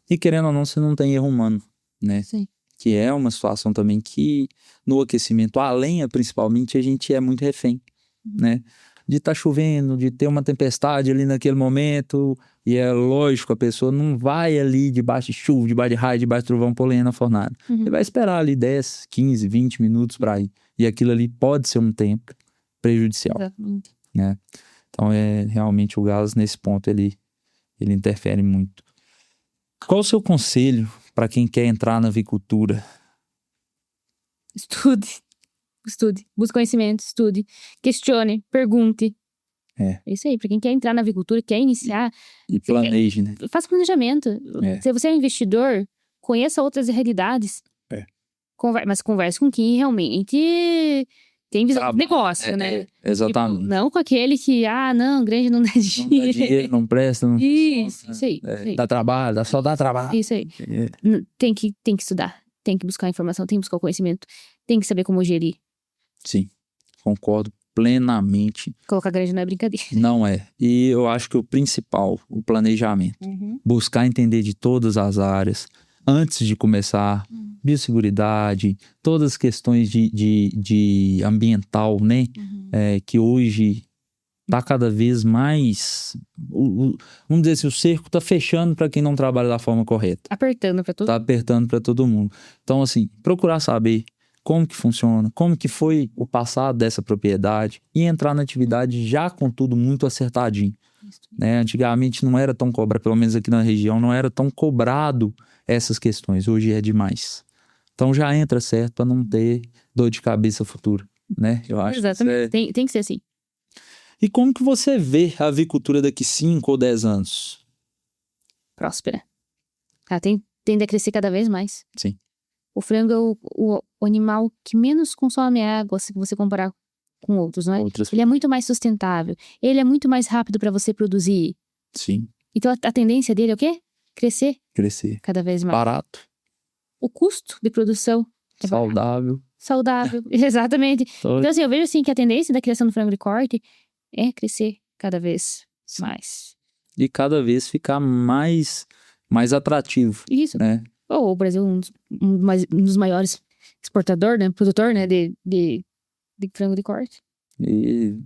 [SPEAKER 1] E querendo ou não, você não tem erro humano, né?
[SPEAKER 2] Sim.
[SPEAKER 1] Que é uma situação também que, no aquecimento, a lenha, principalmente, a gente é muito refém, né? De estar chovendo, de ter uma tempestade ali naquele momento. E é lógico, a pessoa não vai ali debaixo de chuva, debaixo de raio, debaixo de trovão, pôr lenha na fornalha. Você vai esperar ali 10, 15, 20 minutos para ir. E aquilo ali pode ser um tempo prejudicial.
[SPEAKER 2] Exatamente.
[SPEAKER 1] Né? Então, realmente o gás, nesse ponto, ele interfere muito. Qual o seu conselho para quem quer entrar na avicultura?
[SPEAKER 2] Estude, busque conhecimento, estude, questione, pergunte.
[SPEAKER 1] É
[SPEAKER 2] isso aí, para quem quer entrar na avicultura, quer iniciar.
[SPEAKER 1] E planeje, né?
[SPEAKER 2] Faça planejamento. Se você é um investidor, conheça outras realidades. Mas converse com quem realmente tem visão de negócio, né?
[SPEAKER 1] Exatamente.
[SPEAKER 2] Tipo, não com aquele que, grande não dá dinheiro.
[SPEAKER 1] Não dá dinheiro, não presta. Não...
[SPEAKER 2] Isso aí.
[SPEAKER 1] Dá trabalho, só dá trabalho.
[SPEAKER 2] Isso aí. Tem que estudar, tem que buscar informação, tem que buscar o conhecimento, tem que saber como gerir.
[SPEAKER 1] Sim, concordo plenamente.
[SPEAKER 2] Colocar grande não é brincadeira.
[SPEAKER 1] Não é. E eu acho que o principal, o planejamento. Buscar entender de todas as áreas. Antes de começar, biosseguridade, todas as questões de ambiental, né? Que hoje está cada vez mais... vamos dizer assim, o cerco está fechando para quem não trabalha da forma correta.
[SPEAKER 2] Apertando para todo mundo.
[SPEAKER 1] Está apertando para todo mundo. Então, assim, procurar saber como que funciona, como que foi o passado dessa propriedade e entrar na atividade já com tudo muito acertadinho. Né? Antigamente não era tão cobrado, pelo menos aqui na região, não era tão cobrado essas questões. Hoje é demais. Então já entra certo para não ter dor de cabeça futura, né? Eu acho.
[SPEAKER 2] Exatamente. Tem que ser assim.
[SPEAKER 1] E como que você vê a avicultura daqui 5 ou 10 anos?
[SPEAKER 2] Próspera. Tende a crescer cada vez mais.
[SPEAKER 1] Sim.
[SPEAKER 2] O frango é o animal que menos consome água se você comparar com outros, não é? Ele é muito mais sustentável. Ele é muito mais rápido para você produzir.
[SPEAKER 1] Sim.
[SPEAKER 2] Então a tendência dele é o quê? Crescer.
[SPEAKER 1] Crescer.
[SPEAKER 2] Cada vez mais.
[SPEAKER 1] Barato.
[SPEAKER 2] O custo de produção é
[SPEAKER 1] saudável.
[SPEAKER 2] Saudável, exatamente. Então assim, eu vejo assim que a tendência da criação do frango de corte é crescer cada vez mais.
[SPEAKER 1] E cada vez ficar mais atrativo.
[SPEAKER 2] Isso.
[SPEAKER 1] Né?
[SPEAKER 2] O Brasil um dos maiores exportador, né? Produtor, né? De frango de corte.
[SPEAKER 1] E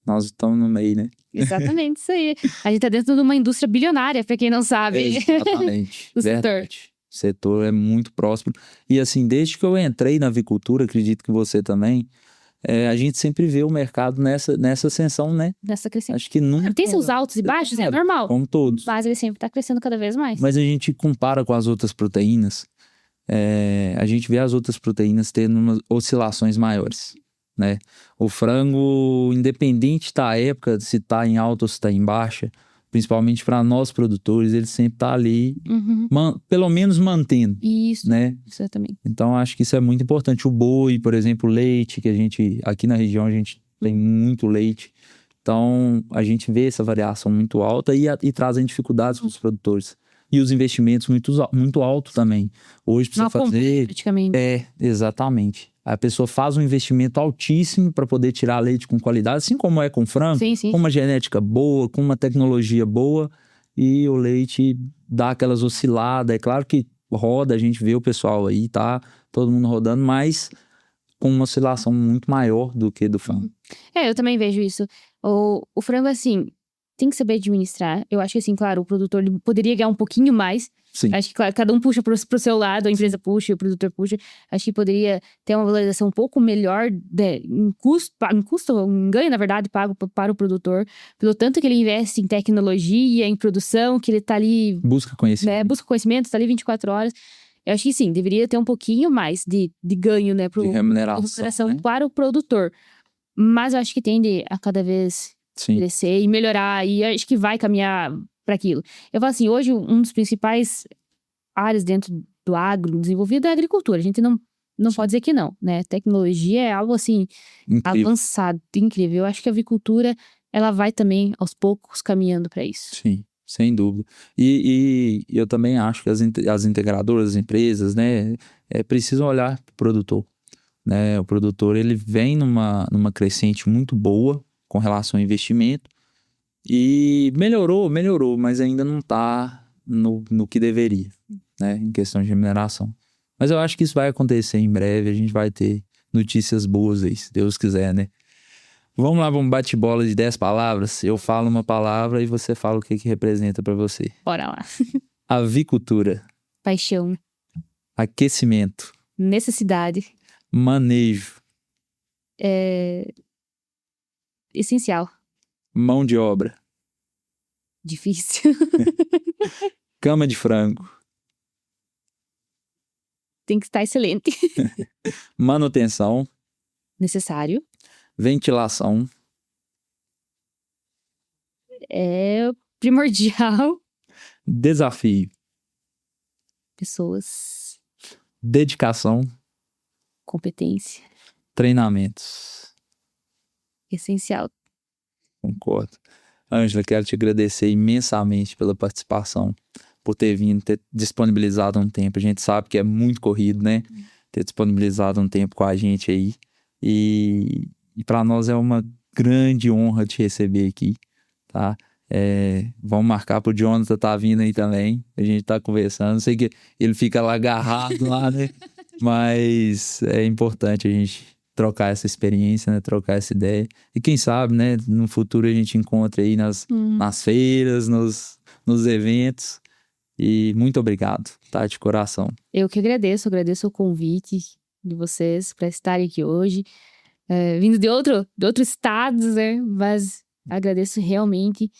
[SPEAKER 1] nós estamos no meio, né?
[SPEAKER 2] Exatamente, isso aí. A gente tá dentro de uma indústria bilionária, pra quem não sabe.
[SPEAKER 1] Exatamente.
[SPEAKER 2] O setor.
[SPEAKER 1] O setor é muito próximo. E assim, desde que eu entrei na avicultura, acredito que você também, a gente sempre vê o mercado nessa ascensão, né?
[SPEAKER 2] Nessa crescente.
[SPEAKER 1] Acho que nunca...
[SPEAKER 2] Tem seus altos e baixos, é normal.
[SPEAKER 1] Como todos.
[SPEAKER 2] Mas ele sempre tá crescendo cada vez mais.
[SPEAKER 1] Mas a gente compara com as outras proteínas, a gente vê as outras proteínas tendo umas oscilações maiores, né? O frango, independente da época, se tá em alta ou se tá em baixa, principalmente para nós produtores, ele sempre tá ali, pelo menos mantendo.
[SPEAKER 2] Isso,
[SPEAKER 1] né?
[SPEAKER 2] Exatamente.
[SPEAKER 1] Então, acho que isso é muito importante. O boi, por exemplo, o leite, que a gente, aqui na região, a gente tem muito leite. Então, a gente vê essa variação muito alta e trazem dificuldades para os produtores. E os investimentos muito altos também. Hoje, para você fazer...
[SPEAKER 2] praticamente.
[SPEAKER 1] Exatamente. A pessoa faz um investimento altíssimo para poder tirar leite com qualidade, assim como é com frango,
[SPEAKER 2] sim.
[SPEAKER 1] com uma genética boa, com uma tecnologia boa, e o leite dá aquelas osciladas. É claro que roda, a gente vê o pessoal aí, tá? Todo mundo rodando, mas com uma oscilação muito maior do que do frango.
[SPEAKER 2] Eu também vejo isso. O frango, assim, tem que saber administrar. Eu acho que, assim, claro, o produtor ele poderia ganhar um pouquinho mais.
[SPEAKER 1] Sim.
[SPEAKER 2] Acho que, claro, cada um puxa pro seu lado, a empresa puxa, o produtor puxa. Acho que poderia ter uma valorização um pouco melhor em ganho, na verdade, pago para o produtor. Pelo tanto que ele investe em tecnologia, em produção, que ele tá ali...
[SPEAKER 1] Busca conhecimento.
[SPEAKER 2] Né, busca conhecimento, tá ali 24 horas. Eu acho que sim, deveria ter um pouquinho mais de ganho, né?
[SPEAKER 1] De remuneração,
[SPEAKER 2] para o produtor. Mas eu acho que tende a cada vez
[SPEAKER 1] Sim.
[SPEAKER 2] crescer e melhorar. E acho que vai caminhar para aquilo. Eu falo assim, hoje um dos principais áreas dentro do agro desenvolvido é a agricultura. A gente não pode dizer que não, né? Tecnologia é algo assim,
[SPEAKER 1] Incrível.
[SPEAKER 2] avançado, incrível. Eu acho que a avicultura, ela vai também, aos poucos, caminhando para isso.
[SPEAKER 1] Sim, sem dúvida. E eu também acho que as integradoras, as empresas, né, precisam olhar para o produtor. Né? O produtor, ele vem numa crescente muito boa com relação ao investimento e melhorou, mas ainda não está no que deveria, né, em questão de remuneração. Mas eu acho que isso vai acontecer em breve, a gente vai ter notícias boas aí, se Deus quiser, né? Vamos lá, vamos bate-bola de 10 palavras. Eu falo uma palavra e você fala o que representa para você.
[SPEAKER 2] Bora lá.
[SPEAKER 1] Avicultura.
[SPEAKER 2] Paixão.
[SPEAKER 1] Aquecimento.
[SPEAKER 2] Necessidade.
[SPEAKER 1] Manejo.
[SPEAKER 2] Essencial.
[SPEAKER 1] Mão de obra.
[SPEAKER 2] Difícil.
[SPEAKER 1] Cama de frango.
[SPEAKER 2] Tem que estar excelente.
[SPEAKER 1] Manutenção.
[SPEAKER 2] Necessário.
[SPEAKER 1] Ventilação.
[SPEAKER 2] É primordial.
[SPEAKER 1] Desafio.
[SPEAKER 2] Pessoas.
[SPEAKER 1] Dedicação.
[SPEAKER 2] Competência.
[SPEAKER 1] Treinamentos.
[SPEAKER 2] Essencial.
[SPEAKER 1] Concordo. Ângela, quero te agradecer imensamente pela participação, por ter vindo, ter disponibilizado um tempo. A gente sabe que é muito corrido, né? Ter disponibilizado um tempo com a gente aí. E para nós é uma grande honra te receber aqui, tá? Vamos marcar pro Jonathan tá vindo aí também. A gente tá conversando. Sei que ele fica lá agarrado lá, né? Mas é importante a gente trocar essa experiência, né? Trocar essa ideia. E quem sabe, né? No futuro a gente encontra aí nas feiras, nos eventos. E muito obrigado, tá? De coração.
[SPEAKER 2] Eu que agradeço o convite de vocês para estarem aqui hoje. Vindo de outro estado, né? Mas agradeço realmente.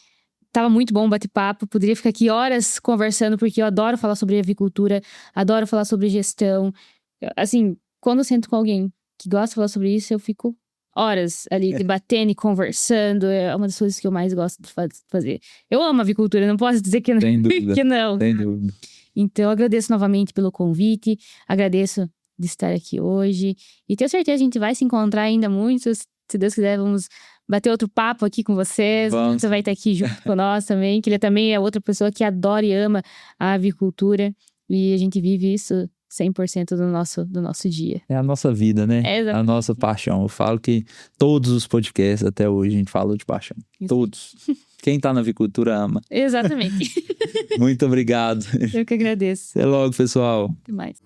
[SPEAKER 2] Tava muito bom o bate-papo. Poderia ficar aqui horas conversando, porque eu adoro falar sobre avicultura, adoro falar sobre gestão. Assim, quando eu sento com alguém que gosta de falar sobre isso, eu fico horas ali debatendo e conversando. É uma das coisas que eu mais gosto de fazer. Eu amo avicultura, não posso dizer que não.
[SPEAKER 1] Sem dúvida.
[SPEAKER 2] Que não.
[SPEAKER 1] Sem dúvida.
[SPEAKER 2] Então, eu agradeço novamente pelo convite, agradeço de estar aqui hoje. E tenho certeza que a gente vai se encontrar ainda muito. Se Deus quiser, vamos bater outro papo aqui com vocês.
[SPEAKER 1] Vamos.
[SPEAKER 2] Você vai estar aqui junto com nós também, que ele também é outra pessoa que adora e ama a avicultura. E a gente vive isso 100% do nosso dia.
[SPEAKER 1] É a nossa vida, né?
[SPEAKER 2] É
[SPEAKER 1] a nossa paixão. Eu falo que todos os podcasts até hoje a gente falou de paixão.
[SPEAKER 2] Isso.
[SPEAKER 1] Todos. Quem tá na avicultura ama.
[SPEAKER 2] Exatamente.
[SPEAKER 1] Muito obrigado.
[SPEAKER 2] Eu que agradeço.
[SPEAKER 1] Até logo, pessoal.
[SPEAKER 2] Até mais.